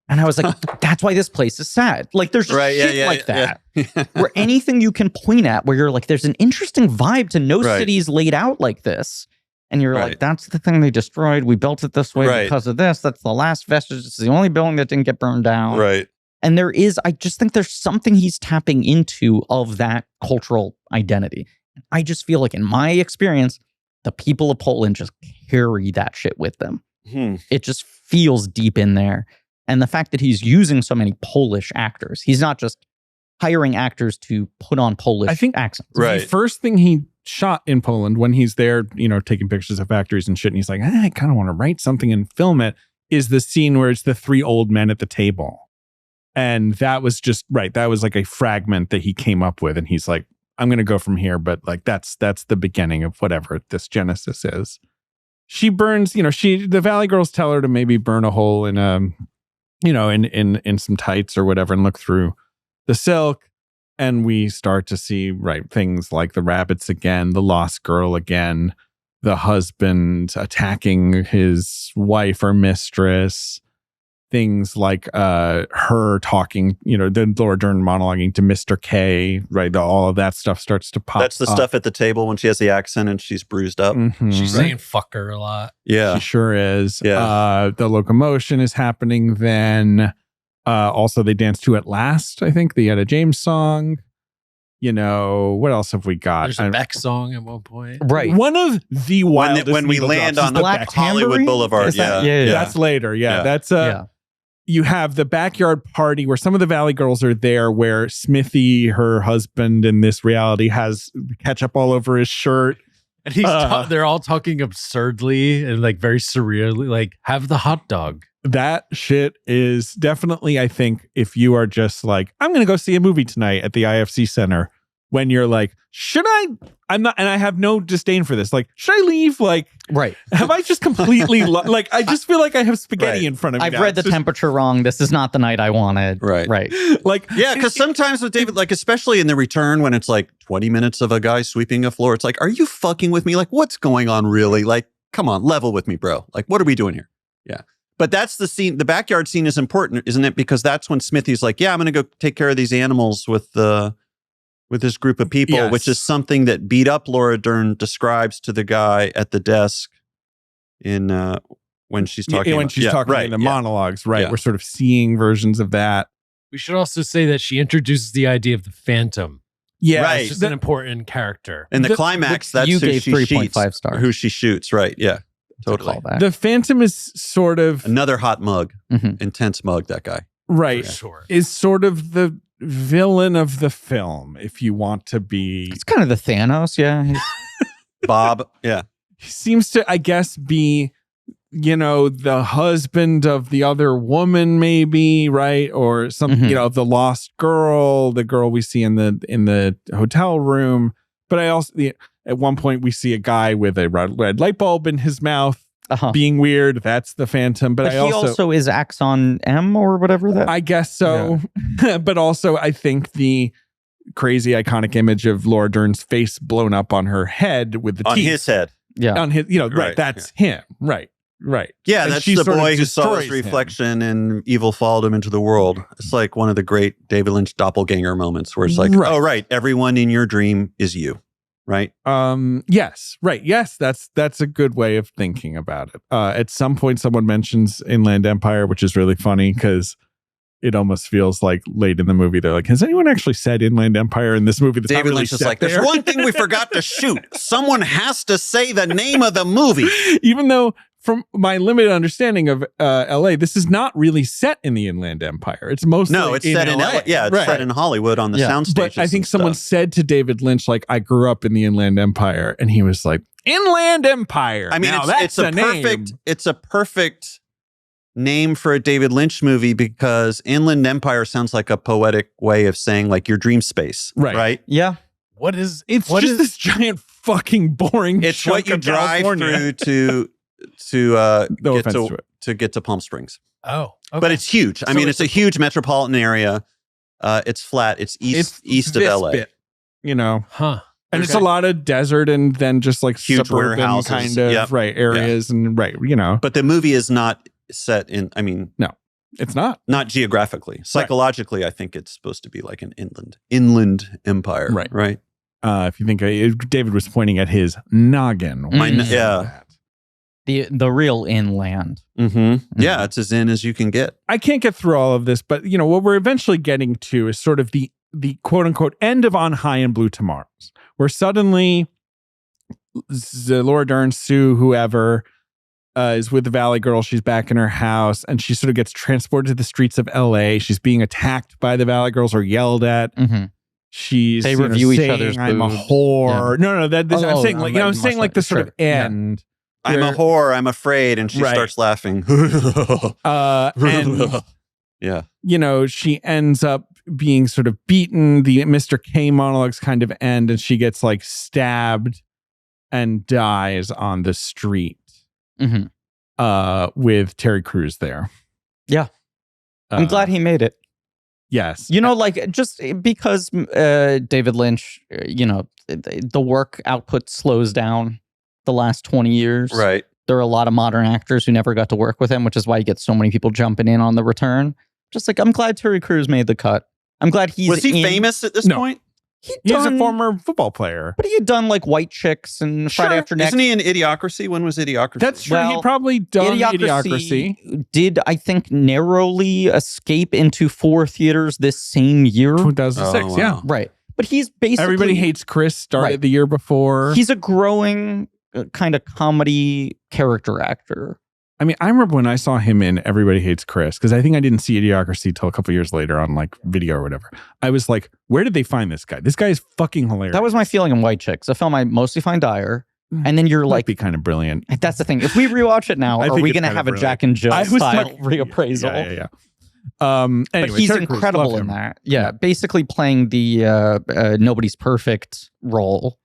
And I was like, that's why this place is sad. Like, there's just shit like that. Yeah. Where anything you can point at where you're like, there's an interesting vibe to no cities laid out like this. And you're like, that's the thing they destroyed. We built it this way because of this. That's the last vestige. It's the only building that didn't get burned down. Right. And I just think there's something he's tapping into of that cultural identity. I just feel like, in my experience, the people of Poland just carry that shit with them. It just feels deep in there. And the fact that he's using so many Polish actors, he's not just hiring actors to put on Polish accents. The first thing he shot in Poland when he's there, taking pictures of factories and shit, and he's like, I kind of want to write something and film it, is the scene where it's the three old men at the table. And that was just, that was like a fragment that he came up with. And he's like, I'm going to go from here. But like, that's the beginning of whatever this Genesis is. She burns, the Valley Girls tell her to maybe burn a hole in, in some tights or whatever and look through the silk. And we start to see, things like the rabbits again, the lost girl again, the husband attacking his wife or mistress. Things like her talking, the Laura Dern monologuing to Mr. K, all of that stuff starts to pop. That's the stuff at the table when she has the accent and she's bruised up. Mm-hmm. She's saying fucker a lot. Yeah. She sure is. Yeah. The locomotion is happening then. Also, they dance to At Last, I think, the Etta James song. What else have we got? There's a Beck song at one point. Right. One of the wildest when we land on the Black Hollywood Tambourine? Boulevard. Yeah. That's later. Yeah. That's you have the backyard party where some of the Valley Girls are there, where Smithy, her husband in this reality, has ketchup all over his shirt. And they're all talking absurdly and like very surreally, like, have the hot dog. That shit is definitely, I think, if you are just like, I'm going to go see a movie tonight at the IFC Center, when you're like, should I? I'm not, and I have no disdain for this. Like, should I leave? Like, have I just completely, I just feel like I have spaghetti in front of me. I've read the temperature wrong. This is not the night I wanted. Right. Like, because sometimes with David, like, especially in The Return, when it's like 20 minutes of a guy sweeping a floor, it's like, are you fucking with me? Like, what's going on really? Like, come on, level with me, bro. Like, what are we doing here? Yeah. But that's the scene. The backyard scene is important, isn't it? Because that's when Smithy's like, yeah, I'm going to go take care of these animals with this group of people, which is something that beat up Laura Dern describes to the guy at the desk in when she's talking. In the monologues, right? Yeah. We're sort of seeing versions of that. We should also say that she introduces the idea of the Phantom. Yeah, She's an important character. In the climax, that's you who gave she 3.5 stars. Who she shoots, right? Yeah, totally. The Phantom is sort of another hot mug, intense mug. That guy, right? For sure. Is sort of the villain of the film, if you want to be. It's kind of the Thanos, yeah. Bob, yeah. He seems to, I guess, be, the husband of the other woman, maybe, right? Or some, the lost girl, the girl we see in the hotel room. But I also, at one point, we see a guy with a red light bulb in his mouth. Being weird, that's the Phantom. But he also is Axon M or whatever that. I guess so. Yeah. But also, I think the crazy iconic image of Laura Dern's face blown up on her head with the teeth. On his head. Yeah. On his, right. That's him. Right. Yeah, and that's the boy who saw his reflection and evil followed him into the world. It's like one of the great David Lynch doppelganger moments where it's like, oh, right, everyone in your dream is you. Right. Yes. Right. Yes. That's a good way of thinking about it. At some point, someone mentions Inland Empire, which is really funny because it almost feels like late in the movie they're like, has anyone actually said Inland Empire in this movie? That's David really Lynch is like, there's one thing we forgot to shoot. Someone has to say the name of the movie. Even though, from my limited understanding of LA, this is not really set in the Inland Empire. It's mostly it's set in LA. Yeah, it's set in Hollywood on the sound stages. But I think someone said to David Lynch, like, I grew up in the Inland Empire, and he was like, Inland Empire. I mean, now, it's a perfect name for a David Lynch movie because Inland Empire sounds like a poetic way of saying like your dream space, right? Yeah. It's just this giant fucking boring. It's what you drive through to get to Palm Springs. Oh, okay. But it's huge. I mean, it's a huge metropolitan area. It's flat. It's east of LA. You know, and it's a Okay. lot of desert and then just like Huge suburban warehouses. kind of Yep. areas and you know. But the movie is not set in. I mean, No, it's not. not geographically. Psychologically, I think it's supposed to be like an inland empire. Right. Right. If you think David was pointing at his noggin. Yeah. The real inland. Mm-hmm. Yeah, it's as in as you can get. I can't get through all of this, but you know what we're eventually getting to is sort of the quote unquote end of On High and Blue Tomorrows, where suddenly Laura Dern, Sue, whoever is with the Valley Girl. She's back in her house, and she sort of gets transported to the streets of LA. She's being attacked by the Valley Girls or yelled at. Mm-hmm. They review each saying, other's I'm a boobs. whore. Yeah. No. I'm saying like I'm saying like the sort of end. I'm a whore. I'm afraid, and she starts laughing. And yeah, you know, she ends up being sort of beaten. The Mr. K monologues kind of end, and she gets like stabbed and dies on the street. Mm-hmm. With Terry Crews there. Yeah. I'm glad he made it. Yes. You know, like just because David Lynch, you know, the work output slows down the last 20 years. right. There are a lot of modern actors who never got to work with him, which is why you get so many people jumping in on the return. Just like, I'm glad Terry Crews made the cut. I'm glad Was he famous at this point? He's a former football player. But he had done like White Chicks and Friday After Next. Isn't he in Idiocracy? When was Idiocracy? That's true. He probably done Idiocracy. Did, I think, narrowly escape into 4 theaters this same year. 2006, wow. yeah. Right. But he's basically... Everybody Hates Chris started the year before. He's a growing kind of comedy character actor. I mean, I remember when I saw him in Everybody Hates Chris, because I think I didn't see Idiocracy till a couple years later on like video or whatever. I was like, where did they find this guy? This guy is fucking hilarious. That was my feeling in White Chicks, a film I mostly find dire. And then you're like... be kind of brilliant. That's the thing. If we rewatch it now, are we going to have a Jack and Jill style reappraisal? Yeah. but Anyway, he's Terry Crews, incredible love in him. that. Yeah, basically playing the nobody's perfect role.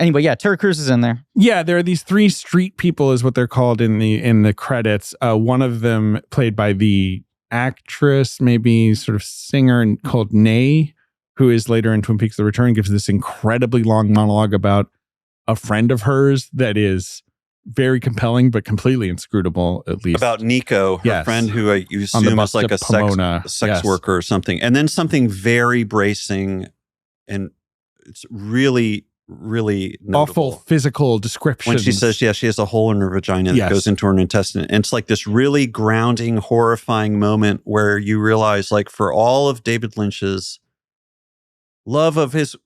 Anyway, yeah, Terry Crews is in there. Yeah, there are these 3 street people, is what they're called in the credits. One of them played by the actress, maybe sort of singer, called Nay, who is later in Twin Peaks: The Return, gives this incredibly long monologue about a friend of hers that is very compelling, but completely inscrutable, at least. About Nico, her friend who you On the assume bus is like to a Pomona. sex worker or something. And then something very bracing and it's really notable. Awful physical description. When she says, she has a hole in her vagina that goes into her intestine. And it's like this really grounding, horrifying moment where you realize, like, for all of David Lynch's love of his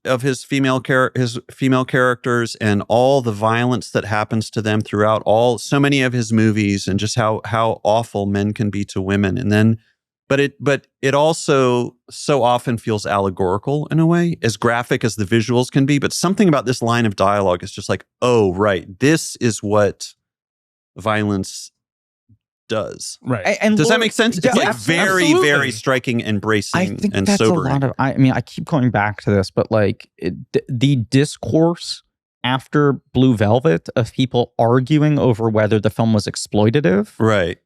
female characters and all the violence that happens to them throughout so many of his movies, and just how awful men can be to women. And then but it also so often feels allegorical in a way, as graphic as the visuals can be. But something about this line of dialogue is just like, oh, right, this is what violence does. Right. And does that make sense? Yeah, It's like very, absolutely. very striking and bracing I think and that's sobering. a lot of. I mean, I keep going back to this, but like the discourse after Blue Velvet of people arguing over whether the film was exploitative, right?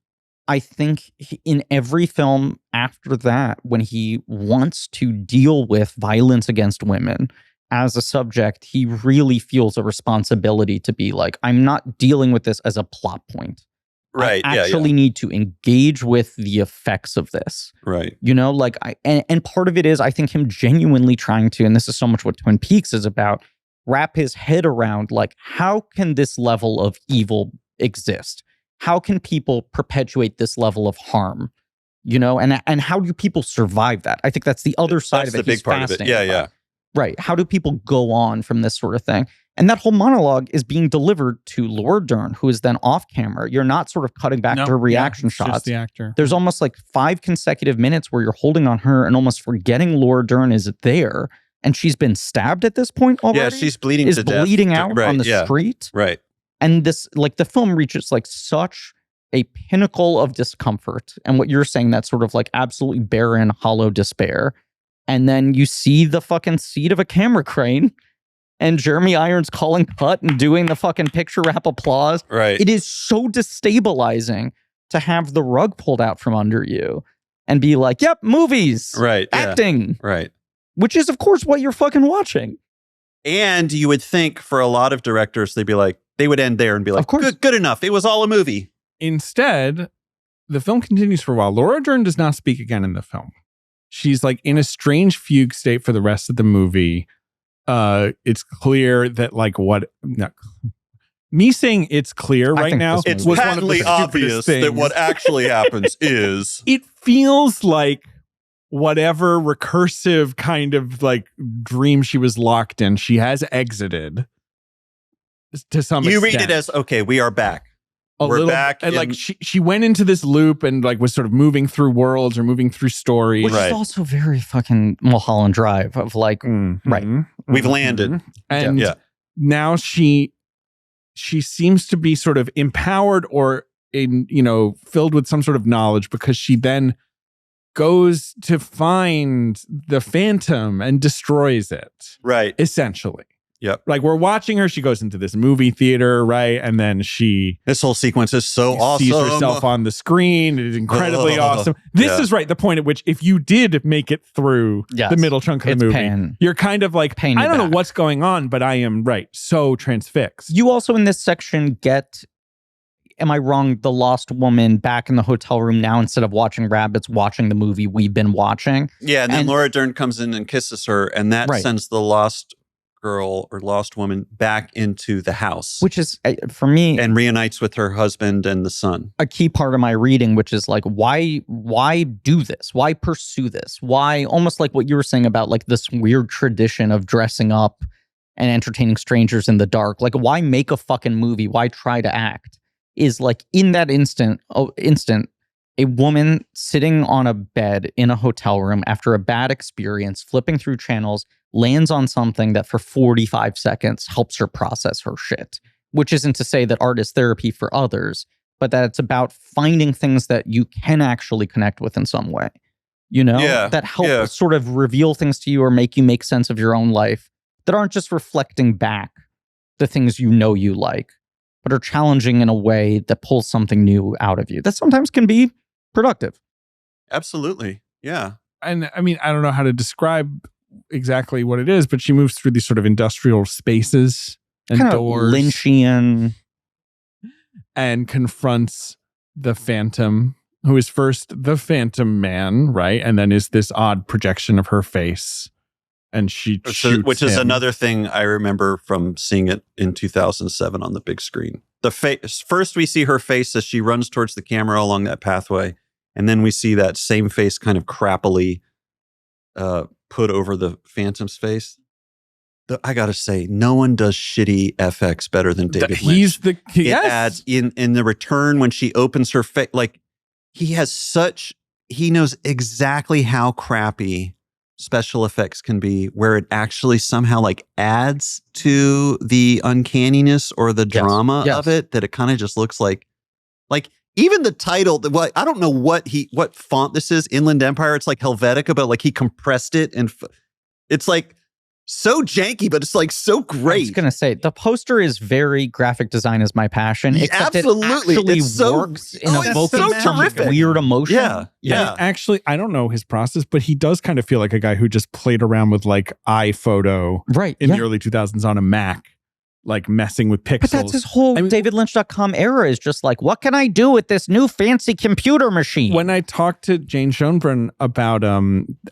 I think in every film after that, when he wants to deal with violence against women as a subject, he really feels a responsibility to be like, I'm not dealing with this as a plot point. Right. I actually need to engage with the effects of this. Right. You know, like and part of it is, I think, him genuinely trying to, and this is so much what Twin Peaks is about, wrap his head around, like, how can this level of evil exist? How can people perpetuate this level of harm? you know, and how do people survive that? I think that's the other side of it. That's the big part of it. Yeah. Right. How do people go on from this sort of thing? And that whole monologue is being delivered to Laura Dern, who is then off camera. You're not sort of cutting back to her reaction shots. Just the actor. There's almost like 5 consecutive minutes where you're holding on her and almost forgetting Laura Dern is there. And she's been stabbed at this point already. Yeah, she's bleeding to death. Bleeding out on the street. Right. And this, like, the film reaches like such a pinnacle of discomfort. And what you're saying, that sort of like absolutely barren, hollow despair. And then you see the fucking seat of a camera crane and Jeremy Irons calling cut and doing the fucking picture wrap applause. Right. It is so destabilizing to have the rug pulled out from under you and be like, yep, movies. Right. Acting. Yeah. Right. Which is, of course, what you're fucking watching. And you would think for a lot of directors, they'd be like, they would end there and be like, of course. Good enough. It was all a movie. Instead, the film continues for a while. Laura Dern does not speak again in the film. She's like in a strange fugue state for the rest of the movie. It's clear that me saying it's clear right now. It's was patently obvious that what actually happens is it feels like whatever recursive kind of like dream she was locked in, she has exited to some extent. You read it as, okay, we are back. We're back. And like she went into this loop and like was sort of moving through worlds or moving through stories. Which is also very fucking Mulholland Drive of like, right. We've landed. And now she seems to be sort of empowered or filled with some sort of knowledge, because she then goes to find the Phantom and destroys it. Right. Essentially. Yep. Like we're watching her. She goes into this movie theater, right? And then this whole sequence is so awesome. Sees herself on the screen. It is incredibly awesome. This is right. The point at which if you did make it through the middle chunk of the movie, you're kind of like, I don't know what's going on, but I am so transfixed. You also in this section get, am I wrong, the lost woman back in the hotel room now, instead of watching rabbits, watching the movie we've been watching. Yeah. And then Laura Dern comes in and kisses her, and that sends the lost girl or lost woman back into the house, which is for me, and reunites with her husband and the son. A key part of my reading, which is like, why do this? Why pursue this? Why, almost like what you were saying about like this weird tradition of dressing up and entertaining strangers in the dark. Like, why make a fucking movie? Why try to act? Is like in that instant, a woman sitting on a bed in a hotel room after a bad experience, flipping through channels, lands on something that for 45 seconds helps her process her shit. Which isn't to say that art is therapy for others, but that it's about finding things that you can actually connect with in some way. You know? That help sort of reveal things to you or make you make sense of your own life that aren't just reflecting back the things you know you like, but are challenging in a way that pulls something new out of you. That sometimes can be productive. Absolutely. Yeah. And I mean, I don't know how to describe exactly what it is, but she moves through these sort of industrial spaces and kind doors. Of Lynchian. And confronts the Phantom, who is first the Phantom Man, right? And then is this odd projection of her face. And she shoots which is him. Another thing I remember from seeing it in 2007 on the big screen. The face, first we see her face as she runs towards the camera along that pathway, and then we see that same face kind of crappily put over the Phantom's face. I gotta say, no one does shitty FX better than David Lynch. It adds in the return when she opens her face, like he knows exactly how crappy special effects can be, where it actually somehow like adds to the uncanniness or the drama of it, that it kind of just looks like even the title, I don't know what font this is, Inland Empire. It's like Helvetica, but like he compressed it, and it's like so janky, but it's like so great. I was going to say, the poster is very graphic design is my passion. Except absolutely. It actually works in evoking some weird emotion. Yeah. Actually, I don't know his process, but he does kind of feel like a guy who just played around with like iPhoto in the early 2000s on a Mac, like messing with pixels. But that's his whole DavidLynch.com era, is just like, what can I do with this new fancy computer machine? When I talked to Jane Schoenbrunn about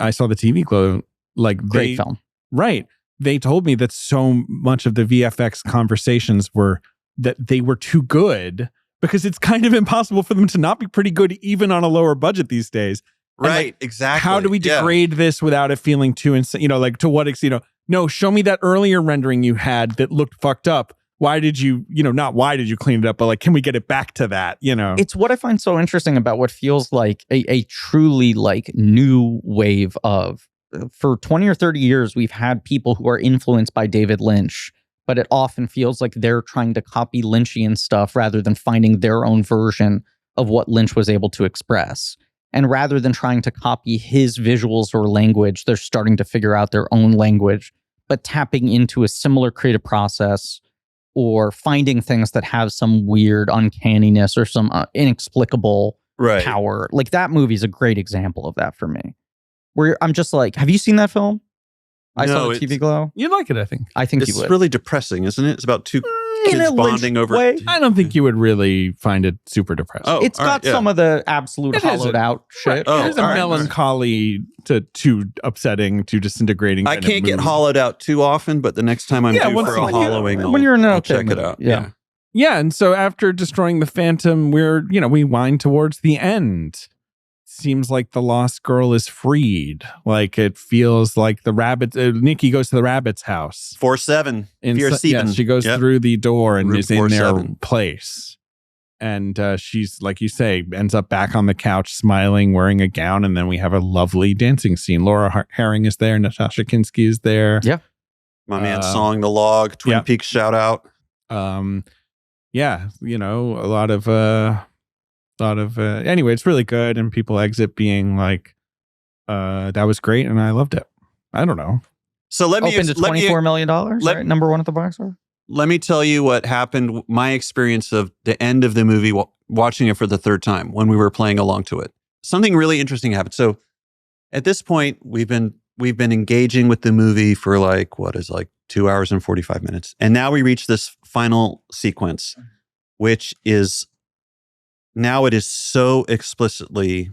I Saw the TV Glow, like great film. Right. They told me that so much of the VFX conversations were that they were too good because it's kind of impossible for them to not be pretty good even on a lower budget these days. Right, exactly. How do we degrade this without it feeling too insane? Like to what extent, no, show me that earlier rendering you had that looked fucked up. Why did you, not why did you clean it up, but like, can we get it back to that, It's what I find so interesting about what feels like a truly like new wave of, for 20 or 30 years, we've had people who are influenced by David Lynch, but it often feels like they're trying to copy Lynchian stuff rather than finding their own version of what Lynch was able to express. And rather than trying to copy his visuals or language, they're starting to figure out their own language, but tapping into a similar creative process or finding things that have some weird uncanniness or some inexplicable power. Like that movie is a great example of that for me. Where I'm just like, have you seen that film? I saw the TV Glow. You'd like it, I think. I think you would. It's really depressing, isn't it? It's about two kids bonding over. I don't think you would really find it super depressing. Oh, it's got some of the absolute hollowed out shit. Right. There's a melancholy to upsetting to disintegrating. I can't get hollowed out too often, but the next time I'm due for a hollowing, when you're in I'll check it out. Yeah. And so after destroying the Phantom, we wind towards the end. Seems like the lost girl is freed. Like it feels like the rabbit. Nikki goes to the rabbit's house. 4-7. She goes through the door and is in their place. And she's, like you say, ends up back on the couch, smiling, wearing a gown, and then we have a lovely dancing scene. Laura Herring is there. Natasha Kinski is there. Yeah, my man, Song the Log. Twin Peaks shout out. A lot of anyway, it's really good, and people exit being like, that was great and I loved it. I don't know. So let me opened to $24 million, right? Number one at the box office. Let me tell you what happened. My experience of the end of the movie, watching it for the third time when we were playing along to it. Something really interesting happened. So at this point, we've been engaging with the movie for 2 hours and 45 minutes, and now we reach this final sequence, which is. Now it is so explicitly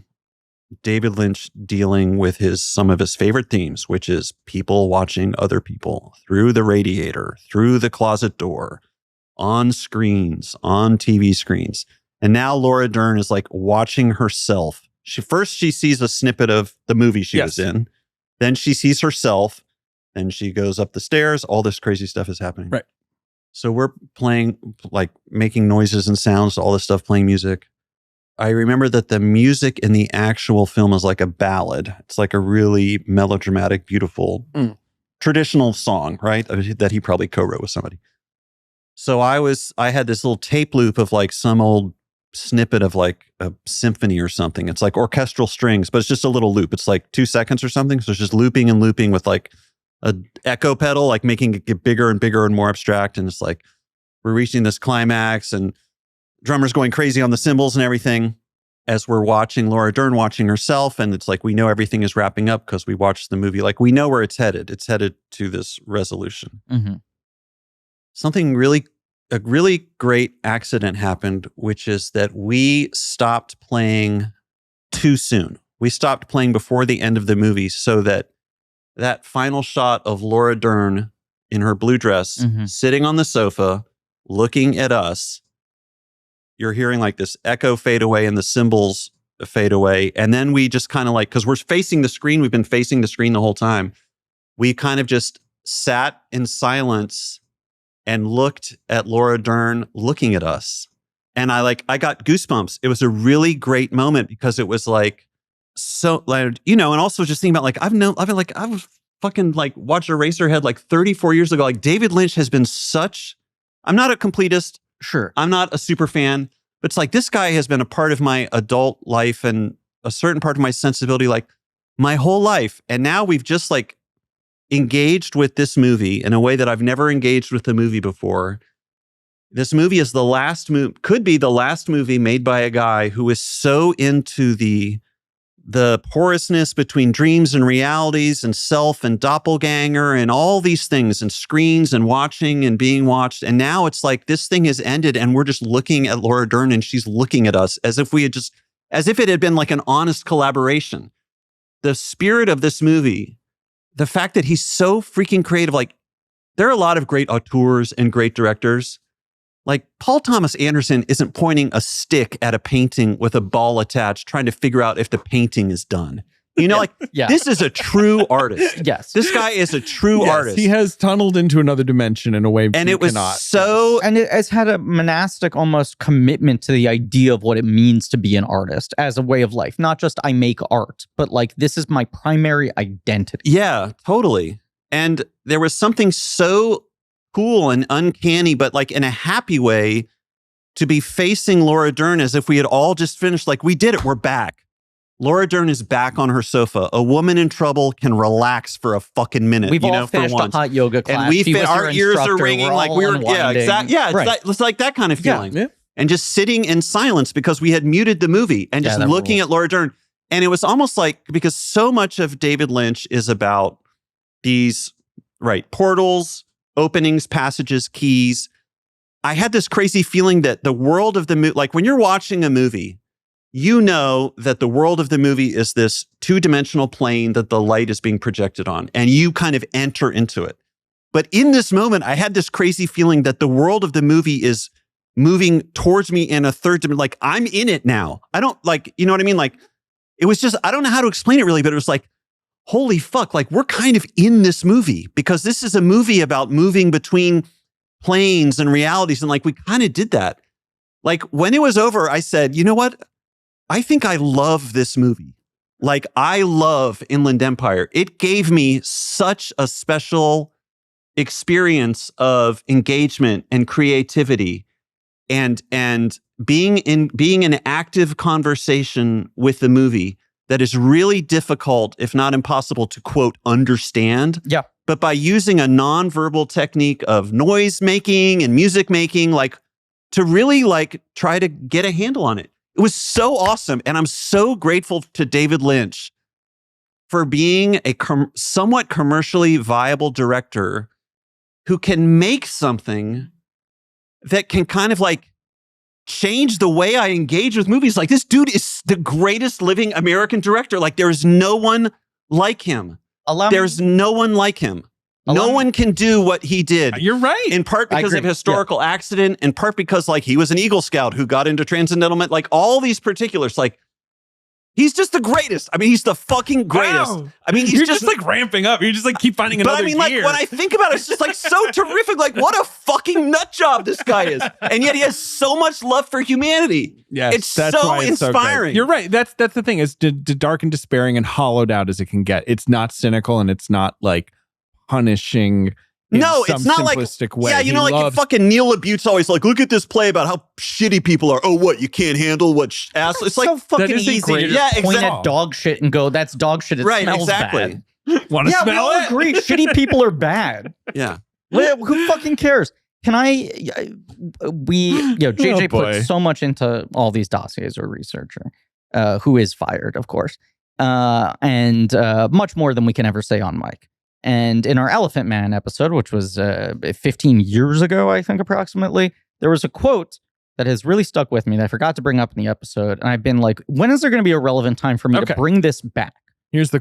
David Lynch dealing with some of his favorite themes, which is people watching other people through the radiator, through the closet door, on screens, on TV screens. And now Laura Dern is like watching herself. She sees a snippet of the movie she was in. Then she sees herself. Then she goes up the stairs. All this crazy stuff is happening. Right. So we're playing, making noises and sounds, all this stuff, playing music. I remember that the music in the actual film is like a ballad. It's like a really melodramatic, beautiful, traditional song, right? That he probably co-wrote with somebody. So I had this little tape loop of some old snippet of a symphony or something. It's like orchestral strings, but it's just a little loop. It's 2 seconds or something. So it's just looping and looping with a echo pedal, making it get bigger and bigger and more abstract. And it's we're reaching this climax and drummer's going crazy on the cymbals and everything as we're watching Laura Dern watching herself. And it's we know everything is wrapping up because we watched the movie. We know where it's headed. It's headed to this resolution. Mm-hmm. A really great accident happened, which is that we stopped playing too soon. We stopped playing before the end of the movie so that final shot of Laura Dern in her blue dress, sitting on the sofa, looking at us, you're hearing this echo fade away and the cymbals fade away. And then we just kind of because we're facing the screen, we've been facing the screen the whole time. We kind of just sat in silence and looked at Laura Dern looking at us. And I got goosebumps. It was a really great moment because it was so, and also just thinking about I've fucking watched Eraserhead 34 years ago. David Lynch has been I'm not a completist. Sure. I'm not a super fan, but it's this guy has been a part of my adult life and a certain part of my sensibility my whole life. And now we've just engaged with this movie in a way that I've never engaged with the movie before. This movie is could be the last movie made by a guy who is so into the porousness between dreams and realities and self and doppelganger and all these things and screens and watching and being watched. And now it's this thing has ended and we're just looking at Laura Dern and she's looking at us as if it had been an honest collaboration. The spirit of this movie, the fact that he's so freaking creative, there are a lot of great auteurs and great directors, like Paul Thomas Anderson isn't pointing a stick at a painting with a ball attached, trying to figure out if the painting is done. You know, like this is a true artist. Yes. This guy is a true artist. He has tunneled into another dimension in a way and you it was cannot. so and it has had a monastic almost commitment to the idea of what it means to be an artist as a way of life. Not just I make art, but like this is my primary identity. Yeah, totally. And there was something so cool and uncanny, but like in a happy way, to be facing Laura Dern as if we had all just finished. Like, we did it. We're back. Laura Dern is back on her sofa. A woman in trouble can relax for a fucking minute. We've all finished a hot yoga class. And our ears are ringing like we were. Yeah, exactly. Yeah, it's like that kind of feeling. Yeah. And just sitting in silence because we had muted the movie and just looking at Laura Dern. And it was almost like, because so much of David Lynch is about these, portals, openings, passages, keys. I had this crazy feeling that the world of the movie, like when you're watching a movie, you know that the world of the movie is this two-dimensional plane that the light is being projected on, and you kind of enter into it. But in this moment, I had this crazy feeling that the world of the movie is moving towards me in a third dimension. Like, I'm in it now. I don't you know what I mean? Like, it was just, I don't know how to explain it really, but it was like, holy fuck, like we're kind of in this movie, because this is a movie about moving between planes and realities. And like, we kind of did that. Like, when it was over, I said, you know what? I think I love this movie. Like, I love Inland Empire. It gave me such a special experience of engagement and creativity and being in active conversation with the movie that is really difficult, if not impossible, to quote, understand. Yeah. But by using a nonverbal technique of noise making and music making, like, to really like try to get a handle on it. It was so awesome. And I'm so grateful to David Lynch for being a somewhat commercially viable director who can make something that can kind of like change the way I engage with movies. Like, this dude is the greatest living American director. Like, there's no one like him. There's no one like him. No one can do what he did. You're right. In part because of historical accident, in part because like he was an Eagle Scout who got into transcendental, like all these particulars, like he's just the greatest. I mean, he's the fucking greatest. Wow. I mean, you're just like ramping up. You just like keep finding another But I mean, like gear. when I think about it, it's just like so terrific. Like, what a fucking nut job this guy is. And yet he has so much love for humanity. Yes, it's that's so why it's inspiring. So you're right. That's the thing. It's dark and despairing and hollowed out as it can get. It's not cynical and it's not like punishing in it's not like way. Yeah, you know, like fucking Neil LaBute's always like, look at this play about how shitty people are. Oh, what, you can't handle what ass? It's like so fucking that is easy to just point at dog shit and go, that's dog shit. It smells bad. Want to smell we all it? agree. Shitty people are bad. Yeah. Who fucking cares? JJ put so much into all these dossiers, or researcher, who is fired, of course, and much more than we can ever say on mic. And in our Elephant Man episode, which was 15 years ago, I think approximately, there was a quote that has really stuck with me that I forgot to bring up in the episode. And I've been like, when is there going to be a relevant time for me to bring this back?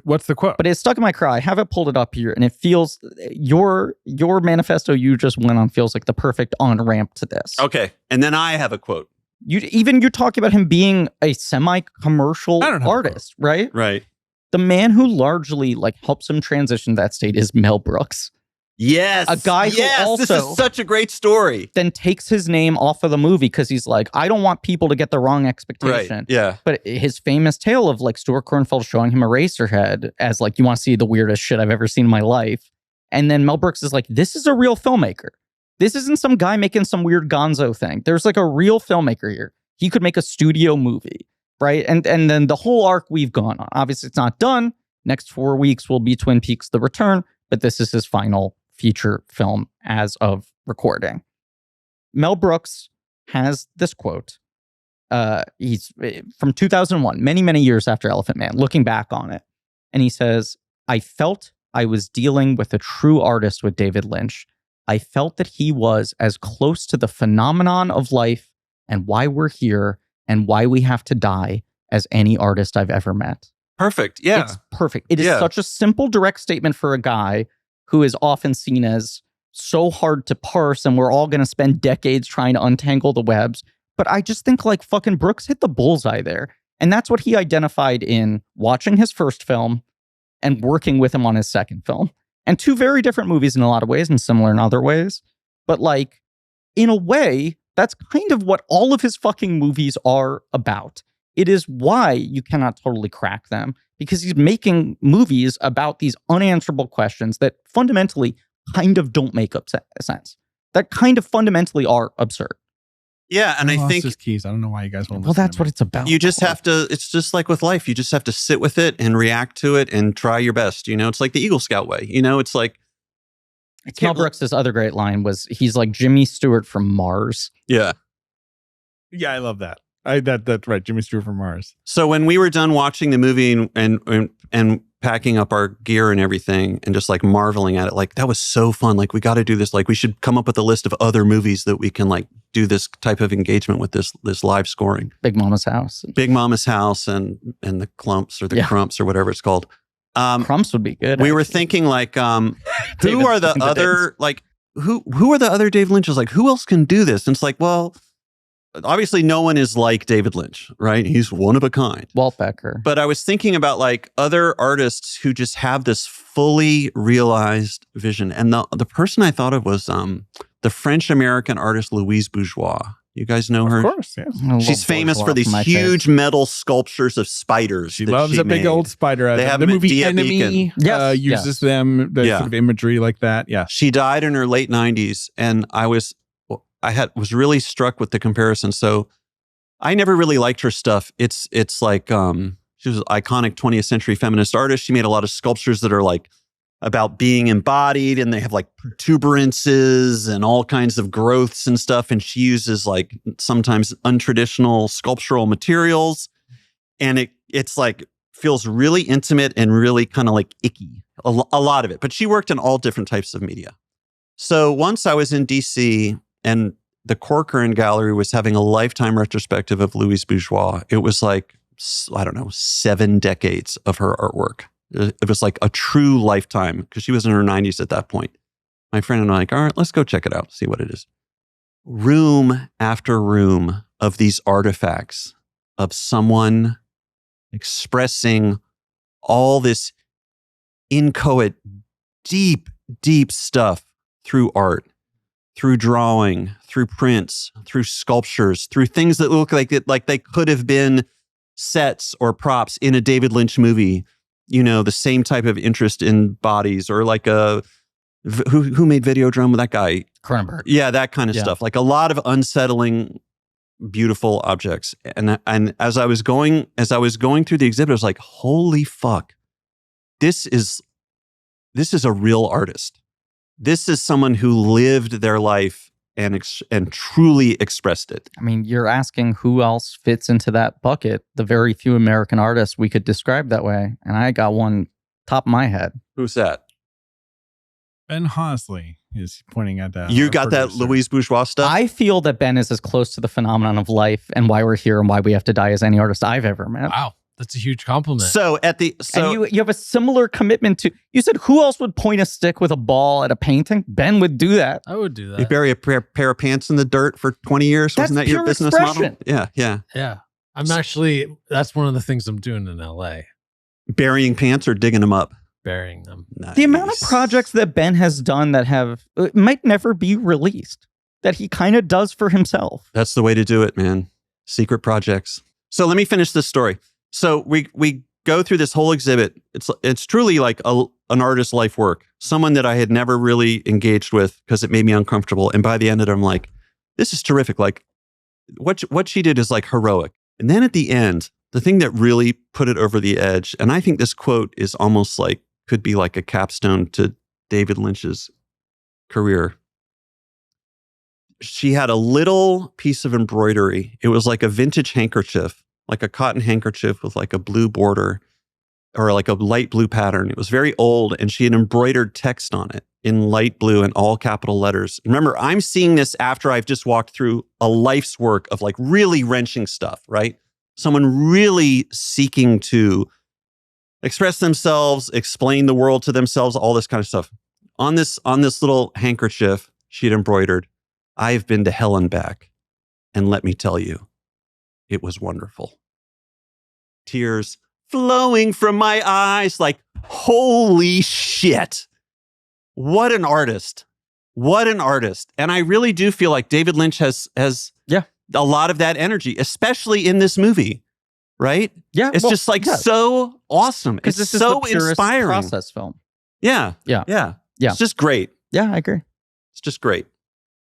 What's the quote? But it's stuck in my craw. I have it pulled it up here, and it feels your manifesto you just went on feels like the perfect on-ramp to this. Okay. And then I have a quote. You talk about him being a semi-commercial artist, right? Right. The man who largely like helps him transition to that state is Mel Brooks. Yes. A guy who also this is such a great story. Then takes his name off of the movie because he's like, I don't want people to get the wrong expectation. Right. Yeah. But his famous tale of like Stuart Cornfeld showing him Eraserhead as like, you want to see the weirdest shit I've ever seen in my life. And then Mel Brooks is like, this is a real filmmaker. This isn't some guy making some weird gonzo thing. There's like a real filmmaker here. He could make a studio movie. Right. And then the whole arc we've gone on. Obviously, it's not done. Next 4 weeks will be Twin Peaks: The Return, but this is his final feature film as of recording. Mel Brooks has this quote. He's from 2001, many, many years after Elephant Man, looking back on it. And he says, I felt I was dealing with a true artist with David Lynch. I felt that he was as close to the phenomenon of life and why we're here and why we have to die as any artist I've ever met. Perfect. Yeah. It's perfect. It is such a simple, direct statement for a guy who is often seen as so hard to parse, and we're all going to spend decades trying to untangle the webs. But I just think like fucking Brooks hit the bullseye there. And that's what he identified in watching his first film and working with him on his second film. And two very different movies in a lot of ways and similar in other ways. But like, in a way, that's kind of what all of his fucking movies are about. It is why you cannot totally crack them, because he's making movies about these unanswerable questions that fundamentally kind of don't make sense. That kind of fundamentally are absurd. Yeah, and I think his keys. I don't know why you guys won't. Well, that's what it's about. You just have to. It's just like with life. You just have to sit with it and react to it and try your best. You know, it's like the Eagle Scout way. You know, it's like Mel Brooks' other great line was, "He's like Jimmy Stewart from Mars." Yeah, yeah, I love that. That's right, Jimmy Stewart from Mars. So when we were done watching the movie and packing up our gear and everything and just like marveling at it, like that was so fun. Like we got to do this. Like we should come up with a list of other movies that we can like do this type of engagement with this live scoring. Big Mama's House and the Clumps or the Crumps or whatever it's called. Crumps would be good. We were thinking like, who are the other like who are the other David Lynches? Like who else can do this? And it's like, well, obviously no one is like David Lynch, right? He's one of a kind. Walt Becker. But I was thinking about like other artists who just have this fully realized vision. And the person I thought of was the French-American artist Louise Bourgeois. You guys know her? Of course, yes. She's famous for these huge metal sculptures of spiders. She loves a big old spider. They have the movie at Enemy uses them, sort of imagery like that. Yeah. She died in her late 90s, and I was really struck with the comparison. So I never really liked her stuff. It's like she was an iconic 20th century feminist artist. She made a lot of sculptures that are like about being embodied, and they have like protuberances and all kinds of growths and stuff. And she uses like sometimes untraditional sculptural materials, and it's like feels really intimate and really kind of like icky, a lot of it. But she worked in all different types of media. So once I was in DC, and the Corcoran Gallery was having a lifetime retrospective of Louise Bourgeois. It was like, I don't know, 7 decades of her artwork. It was like a true lifetime, because she was in her 90s at that point. My friend and I were like, all right, let's go check it out, see what it is. Room after room of these artifacts of someone expressing all this inchoate, deep, deep stuff through art, through drawing, through prints, through sculptures, through things that look like they could have been sets or props in a David Lynch movie. You know, the same type of interest in bodies, or like who made Videodrome with that guy? Cronenberg. Yeah, that kind of stuff. Like a lot of unsettling, beautiful objects. And as I was going through the exhibit, I was like, holy fuck, this is a real artist. This is someone who lived their life and truly expressed it. I mean, you're asking who else fits into that bucket. The very few American artists we could describe that way. And I got one top of my head. Who's that? Ben Hosley is pointing at that. You got that Louise Bourgeois stuff? I feel that Ben is as close to the phenomenon of life and why we're here and why we have to die as any artist I've ever met. Wow. That's a huge compliment. And you have a similar commitment to. You said who else would point a stick with a ball at a painting? Ben would do that. I would do that. You bury a pair of pants in the dirt for 20 years. Wasn't that your business model? Yeah. Yeah. That's one of the things I'm doing in LA. Burying pants or digging them up? Burying them. Nice. The amount of projects that Ben has done that might never be released, that he kind of does for himself. That's the way to do it, man. Secret projects. So let me finish this story. So we go through this whole exhibit. It's truly like an artist's life work. Someone that I had never really engaged with because it made me uncomfortable. And by the end of it, I'm like, this is terrific. Like what she did is like heroic. And then at the end, the thing that really put it over the edge, and I think this quote is almost like, could be like a capstone to David Lynch's career. She had a little piece of embroidery. It was like a vintage handkerchief, like a cotton handkerchief with like a blue border or like a light blue pattern. It was very old, and she had embroidered text on it in light blue and all capital letters. Remember, I'm seeing this after I've just walked through a life's work of like really wrenching stuff, right? Someone really seeking to express themselves, explain the world to themselves, all this kind of stuff. on this little handkerchief she'd embroidered, "I've been to hell and back. And let me tell you, it was wonderful." Tears flowing from my eyes, like, holy shit. What an artist. What an artist. And I really do feel like David Lynch has a lot of that energy, especially in this movie. Right? Yeah. It's just like so awesome. It's this so is the purest inspiring. process film. Yeah. It's just great. Yeah, I agree. It's just great.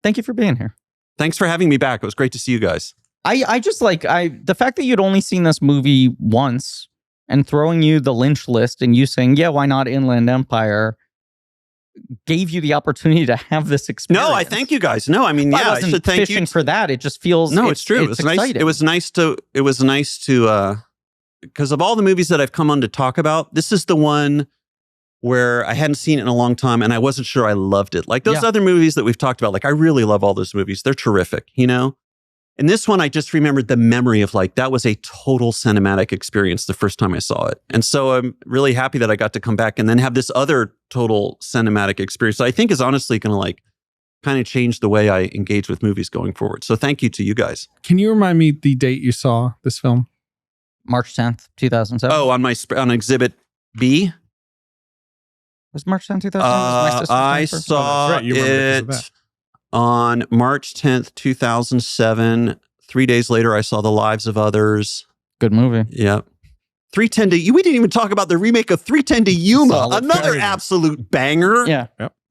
Thank you for being here. Thanks for having me back. It was great to see you guys. I just like the fact that you'd only seen this movie once and throwing you the Lynch list and you saying, yeah, why not Inland Empire, gave you the opportunity to have this experience. No, I thank you guys. No, I mean, I should thank fishing you for that. It just feels it's true. It was nice. It was nice to because of all the movies that I've come on to talk about, this is the one where I hadn't seen it in a long time and I wasn't sure I loved it. Like those other movies that we've talked about, like I really love all those movies. They're terrific, you know? And this one, I just remembered the memory of like, that was a total cinematic experience the first time I saw it. And so I'm really happy that I got to come back and then have this other total cinematic experience that I think is honestly going to like kind of change the way I engage with movies going forward. So thank you to you guys. Can you remind me the date you saw this film? March 10th, 2007. Oh, on Exhibit B? Was March 10th, 2007? I saw it on March 10th, 2007. 3 days later, I saw The Lives of Others. Good movie. Yep. 310 to... We didn't even talk about the remake of 310 to Yuma. Solid Another failure. absolute banger. Yeah.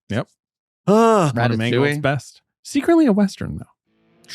Yep. Ah, Mangold's best. Secretly a Western, though.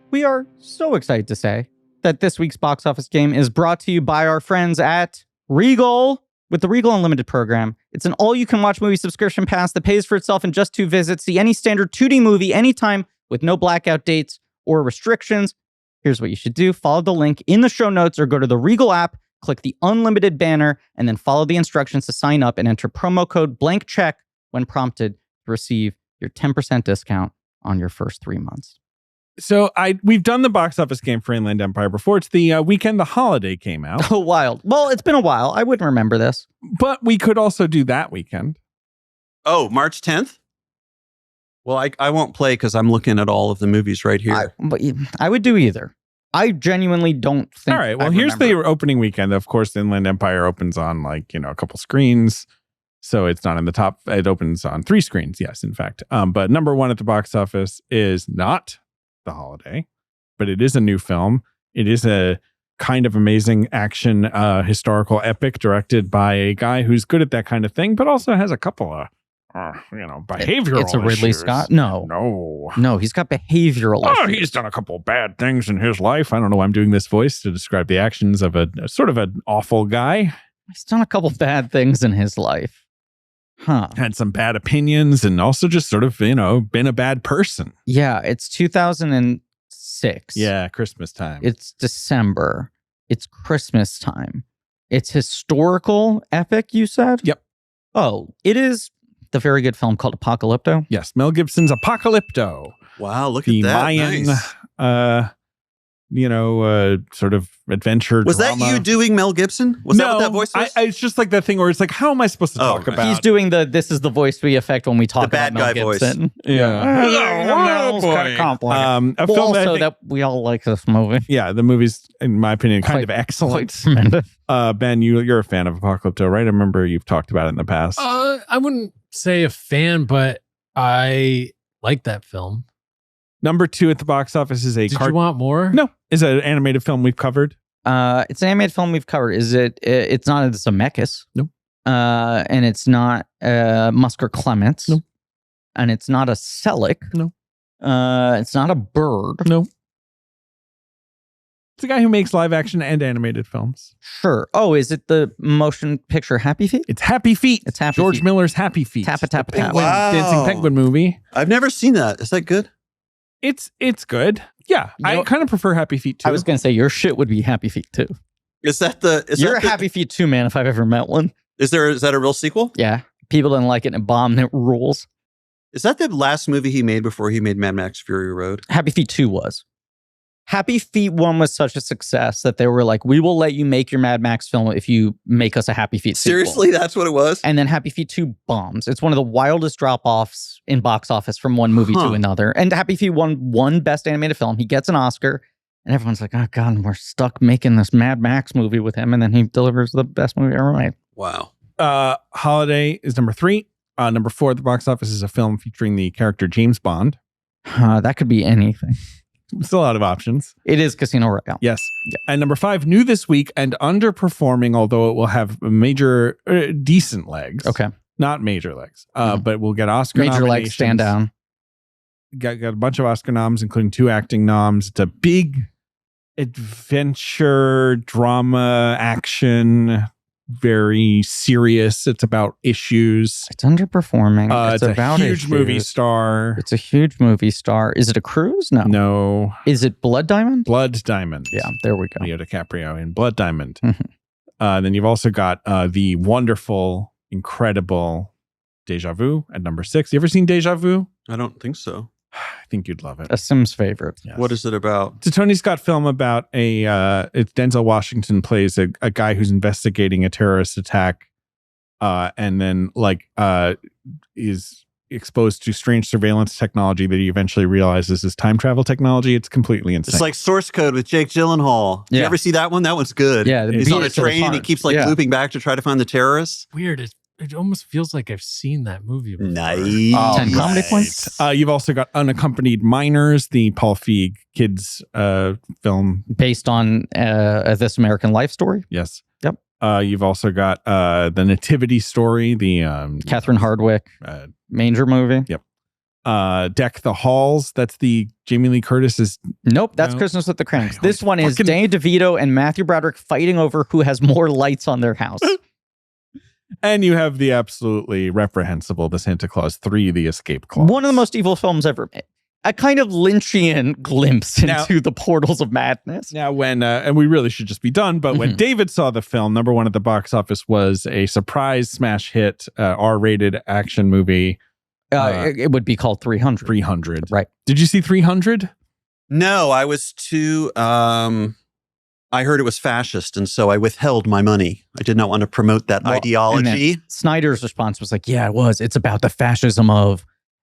We are so excited to say that this week's box office game is brought to you by our friends at Regal. With the Regal Unlimited program, it's an all-you-can-watch movie subscription pass that pays for itself in just 2 visits. See any standard 2D movie anytime with no blackout dates or restrictions. Here's what you should do. Follow the link in the show notes or go to the Regal app, click the Unlimited banner, and then follow the instructions to sign up and enter promo code BLANKCHECK when prompted to receive your 10% discount on your first 3 months. So we've done the box office game for Inland Empire before. It's the weekend the holiday came out. Oh, wild. Well, it's been a while. I wouldn't remember this. But we could also do that weekend. Oh, March 10th? Well, I won't play because I'm looking at all of the movies right here. I would do either. I genuinely don't think. All right. Well, here's the opening weekend. Of course, Inland Empire opens on a couple screens. So it's not in the top. It opens on 3 screens. Yes, in fact. But number 1 at the box office is not The Holiday, but it is a new film. It is a kind of amazing action historical epic directed by a guy who's good at that kind of thing, but also has a couple of behavioral It's a Ridley issues. Scott? No, he's got behavioral issues. He's done a couple of bad things in his life. I don't know why I'm doing this voice to describe the actions of a sort of an awful guy. He's done a couple bad things in his life. Huh. Had some bad opinions and also just sort of, been a bad person. Yeah, it's 2006. Yeah, Christmas time. It's December. It's Christmas time. It's historical epic, you said? Yep. Oh, it is the very good film called Apocalypto. Yes, Mel Gibson's Apocalypto. Wow, look the at that. Mayan, Nice. sort of adventure Was drama. that you doing Mel Gibson? Was that what that voice was? It's just like that thing where it's like, how am I supposed to talk about? He's doing this is the voice we affect when we talk The bad about Mel guy Gibson. voice. Yeah. A film also that we all like this movie. Yeah, the movie's, in my opinion, kind of excellent. Tremendous. Ben, you're a fan of Apocalypto, right? I remember you've talked about it in the past. I wouldn't say a fan, but I like that film. Number 2 at the box office is Did you want more? No, is an animated film we've covered. It's an animated film we've covered. Is it? It's not a Zemeckis. No. And it's not Musker Clements. No. And it's not a Selick. No. It's not a Bird. No. It's a guy who makes live action and animated films. Sure. Oh, is it the motion picture Happy Feet? It's Happy Feet. It's Happy George Feet. Miller's Happy Feet. Tappa, tappa, tappa. Wow. Dancing Penguin movie. I've never seen that. Is that good? It's good. Yeah, I kind of prefer Happy Feet too. I was going to say your shit would be Happy Feet too. Is that the... You're a Happy Feet 2 man if I've ever met one. Is that a real sequel? Yeah. People didn't like it and it bombed and it rules. Is that the last movie he made before he made Mad Max Fury Road? Happy Feet 2 was. Happy Feet 1 was such a success that they were like, we will let you make your Mad Max film if you make us a Happy Feet sequel. Seriously, that's what it was? And then Happy Feet 2 bombs. It's one of the wildest drop-offs in box office from one movie to another. And Happy Feet won Best Animated Film. He gets an Oscar. And everyone's like, oh, God, we're stuck making this Mad Max movie with him. And then he delivers the best movie ever made. Wow. Holiday is number 3. Number 4 at the box office is a film featuring the character James Bond. That could be anything. It's a lot of options. It is Casino Royale. Yes. Yeah. And number 5, new this week and underperforming, although it will have major, decent legs. Okay. Not major legs, but we'll get Oscar major nominations. legs stand down. Got a bunch of Oscar noms, including 2 acting noms. It's a big adventure, drama, action, very serious. It's about issues. It's underperforming. It's about a huge movie star. It's a huge movie star. Is it a cruise? No. No. Is it Blood Diamond? Blood Diamond. Yeah, there we go. Leo DiCaprio in Blood Diamond. Mm-hmm. Then you've also got the wonderful, incredible Deja Vu at number 6. You ever seen Deja Vu? I don't think so. I think you'd love it. A Sims favorite. Yes. What is it about? It's a Tony Scott film about it's Denzel Washington plays a guy who's investigating a terrorist attack and then is exposed to strange surveillance technology that he eventually realizes is time travel technology. It's completely insane. It's like Source Code with Jake Gyllenhaal. Did you ever see that one? That one's good. Yeah. He's on a train and he keeps looping back to try to find the terrorists. Weird. It almost feels like I've seen that movie before. Nice. 10 comedy points. You've also got Unaccompanied Minors, the Paul Feig kids film. Based on This American Life story? Yes. Yep. You've also got The Nativity Story, the Catherine Hardwicke Manger movie. Yep. Deck the Halls. That's the Jamie Lee Curtis's. Nope, that's Christmas with the Cranks. This one is Danny DeVito and Matthew Broderick fighting over who has more lights on their house. And you have the absolutely reprehensible The Santa Claus 3, The Escape Clause. One of the most evil films ever made. A kind of Lynchian glimpse into the portals of madness. Now, when, and we really should just be done, but when David saw the film, number 1 at the box office was a surprise smash hit, R-rated action movie. It would be called 300. 300. Right. Did you see 300? No, I was too... I heard it was fascist, and so I withheld my money. I did not want to promote that ideology. Snyder's response was like, yeah, it was. It's about the fascism of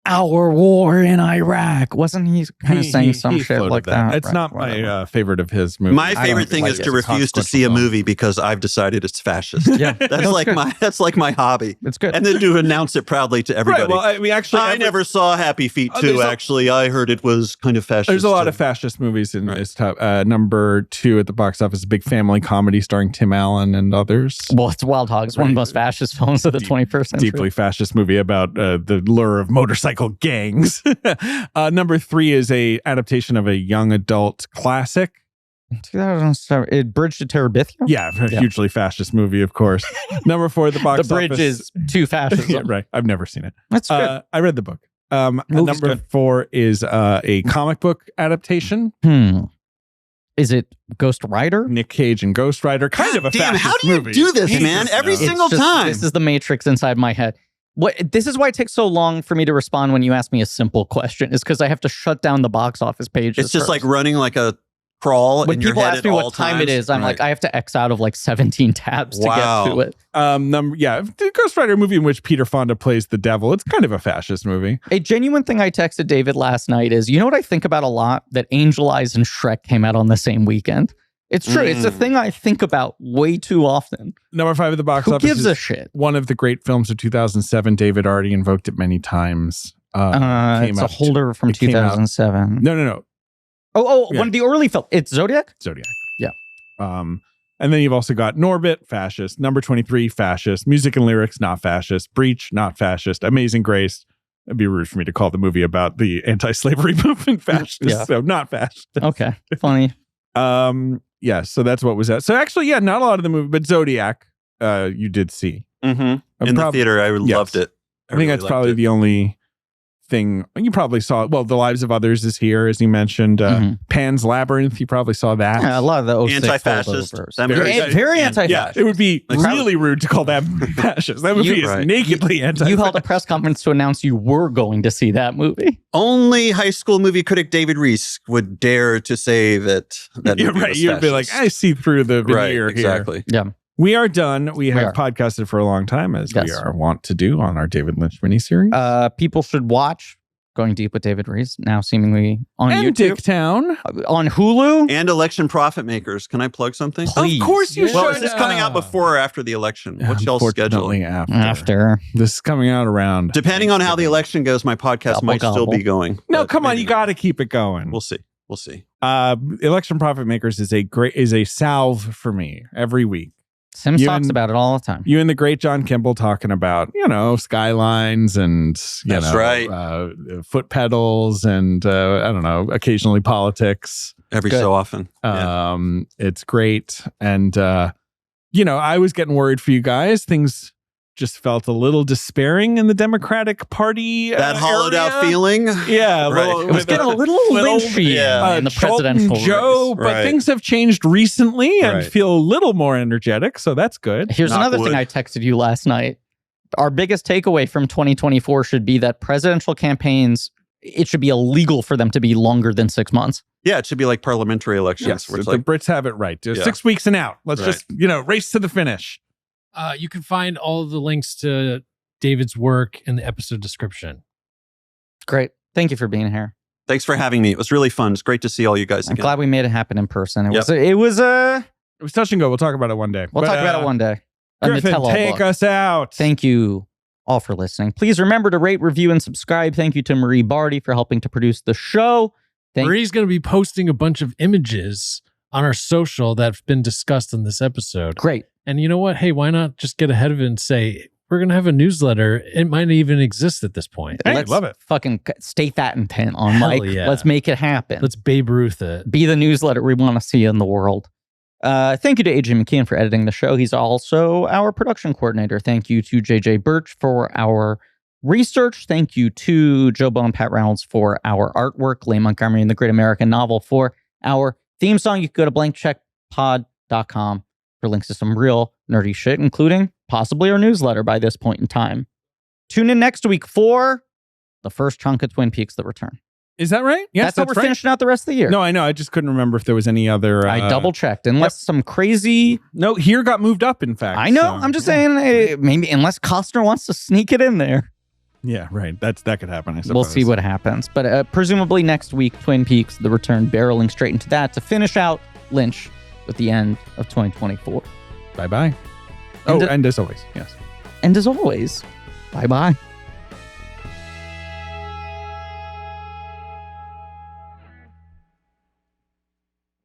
our war in Iraq. Wasn't he kind of saying some shit like that? It's not my favorite of his movies. My favorite thing is to refuse to see a movie because I've decided it's fascist. Yeah, that's like my hobby. It's good. And then to announce it proudly to everybody. Right, well, I never saw Happy Feet 2, actually. I heard it was kind of fascist. There's a lot of fascist movies in this top. Number 2 at the box office, a big family comedy starring Tim Allen and others. Well, it's Wild Hogs, one of the most fascist films of the 21st century. Deeply fascist movie about the lure of motorcycle gangs. Number 3 is a adaptation of a young adult classic. 2007, Bridge to Terabithia? Yeah, a hugely fascist movie, of course. Number 4 at the box office. The bridge is too fascist. Yeah, right. I've never seen it. That's good. I read the book. Number 4 is a comic book adaptation. Is it Ghost Rider? Nick Cage and Ghost Rider. Kind of a fascist how do you movie. do this, man? Every single time. This is the Matrix inside my head. This is why it takes so long for me to respond when you ask me a simple question, is because I have to shut down the box office pages. It's just like running like a crawl when in your people head ask me what time it is, I'm like, I have to X out of like 17 tabs to get to it. The Ghost Rider movie in which Peter Fonda plays the devil. It's kind of a fascist movie. A genuine thing I texted David last night is, you know what I think about a lot? That Angel Eyes and Shrek came out on the same weekend. It's true. It's a thing I think about way too often. Number 5 at the box office. Who gives a shit? One of the great films of 2007. David already invoked it many times. It's a holder from 2007. No. One of the early films. It's Zodiac? Zodiac. Yeah. And then you've also got Norbit, fascist. Number 23, fascist. Music and lyrics, not fascist. Breach, not fascist. Amazing Grace. It'd be rude for me to call the movie about the anti-slavery movement fascist. So not fascist. Okay. Funny. Yeah, so that's what was that. So actually, not a lot of the movie, but Zodiac, you did see. In the theater, I loved it. I think that's probably the only thing. You probably saw it. Well, The Lives of Others is here, as you mentioned. Pan's Labyrinth, you probably saw that. Yeah, a lot of the 06 anti-fascist. holdovers. Very anti-fascist. Yeah, it would be really rude to call that fascist. That would be nakedly anti-fascist. You held a press conference to announce you were going to see that movie. Only high school movie critic David Rees would dare to say that movie was fascist. You'd be like, I see through the veneer exactly. here. Yeah. We are done. We have podcasted for a long time, as we are wont to do on our David Lynch miniseries. People should watch Going Deep with David Rees, now seemingly on and YouTube. Dicktown. On Hulu. And Election Profit Makers. Can I plug something? Please. Of course you should. Well, is this coming out before or after the election? What's y'all's schedule? After. This is coming out around. Depending on how the election goes, my podcast might still be going. No, come on. You got to keep it going. We'll see. Election Profit Makers is a salve for me every week. Sims talks about it all the time. You and the great John Kimball talking about, skylines and, foot pedals and, I don't know, occasionally politics. Every so often. It's great. And, I was getting worried for you guys. Things just felt a little despairing in the Democratic Party. That hollowed out feeling. Yeah. Right. It was getting a little lynchy in the presidential race. But things have changed recently and feel a little more energetic. So that's good. Here's another thing I texted you last night. Our biggest takeaway from 2024 should be that presidential campaigns, it should be illegal for them to be longer than 6 months. Yeah, it should be like parliamentary elections. Yes, the Brits have it right. 6 weeks and out. Let's just, race to the finish. You can find all of the links to David's work in the episode description. Great. Thank you for being here. Thanks for having me. It was really fun. It's great to see all you guys again. I'm glad we made it happen in person. It was touch and go. We'll talk about it one day. We'll talk about it one day. Griffin, take us out. Thank you all for listening. Please remember to rate, review, and subscribe. Thank you to Marie Barty for helping to produce the show. Marie's going to be posting a bunch of images on our social that have been discussed in this episode. Great. And you know what? Hey, why not just get ahead of it and say, we're going to have a newsletter. It might even exist at this point. Hey, love it. Fucking state that intent on Mike. Yeah. Let's make it happen. Let's Babe Ruth it. Be the newsletter we want to see in the world. Thank you to AJ McKeon for editing the show. He's also our production coordinator. Thank you to JJ Birch for our research. Thank you to Joe Bow and Pat Reynolds for our artwork. Leigh Montgomery and the Great American Novel for our theme song. You can go to blankcheckpod.com for links to some real nerdy shit, including possibly our newsletter by this point in time. Tune in next week for the first chunk of Twin Peaks: The Return. Is that right? Yes, that's how we're finishing out the rest of the year. No, I know. I just couldn't remember if there was any other. I double checked. Unless some crazy. No, here got moved up. In fact, I know. So, I'm just saying, maybe unless Costner wants to sneak it in there. Yeah, right. That could happen. I suppose. We'll see what happens. But presumably next week, Twin Peaks: The Return, barreling straight into that to finish out Lynch with the end of 2024. Bye-bye. And as always, yes. And as always, bye-bye.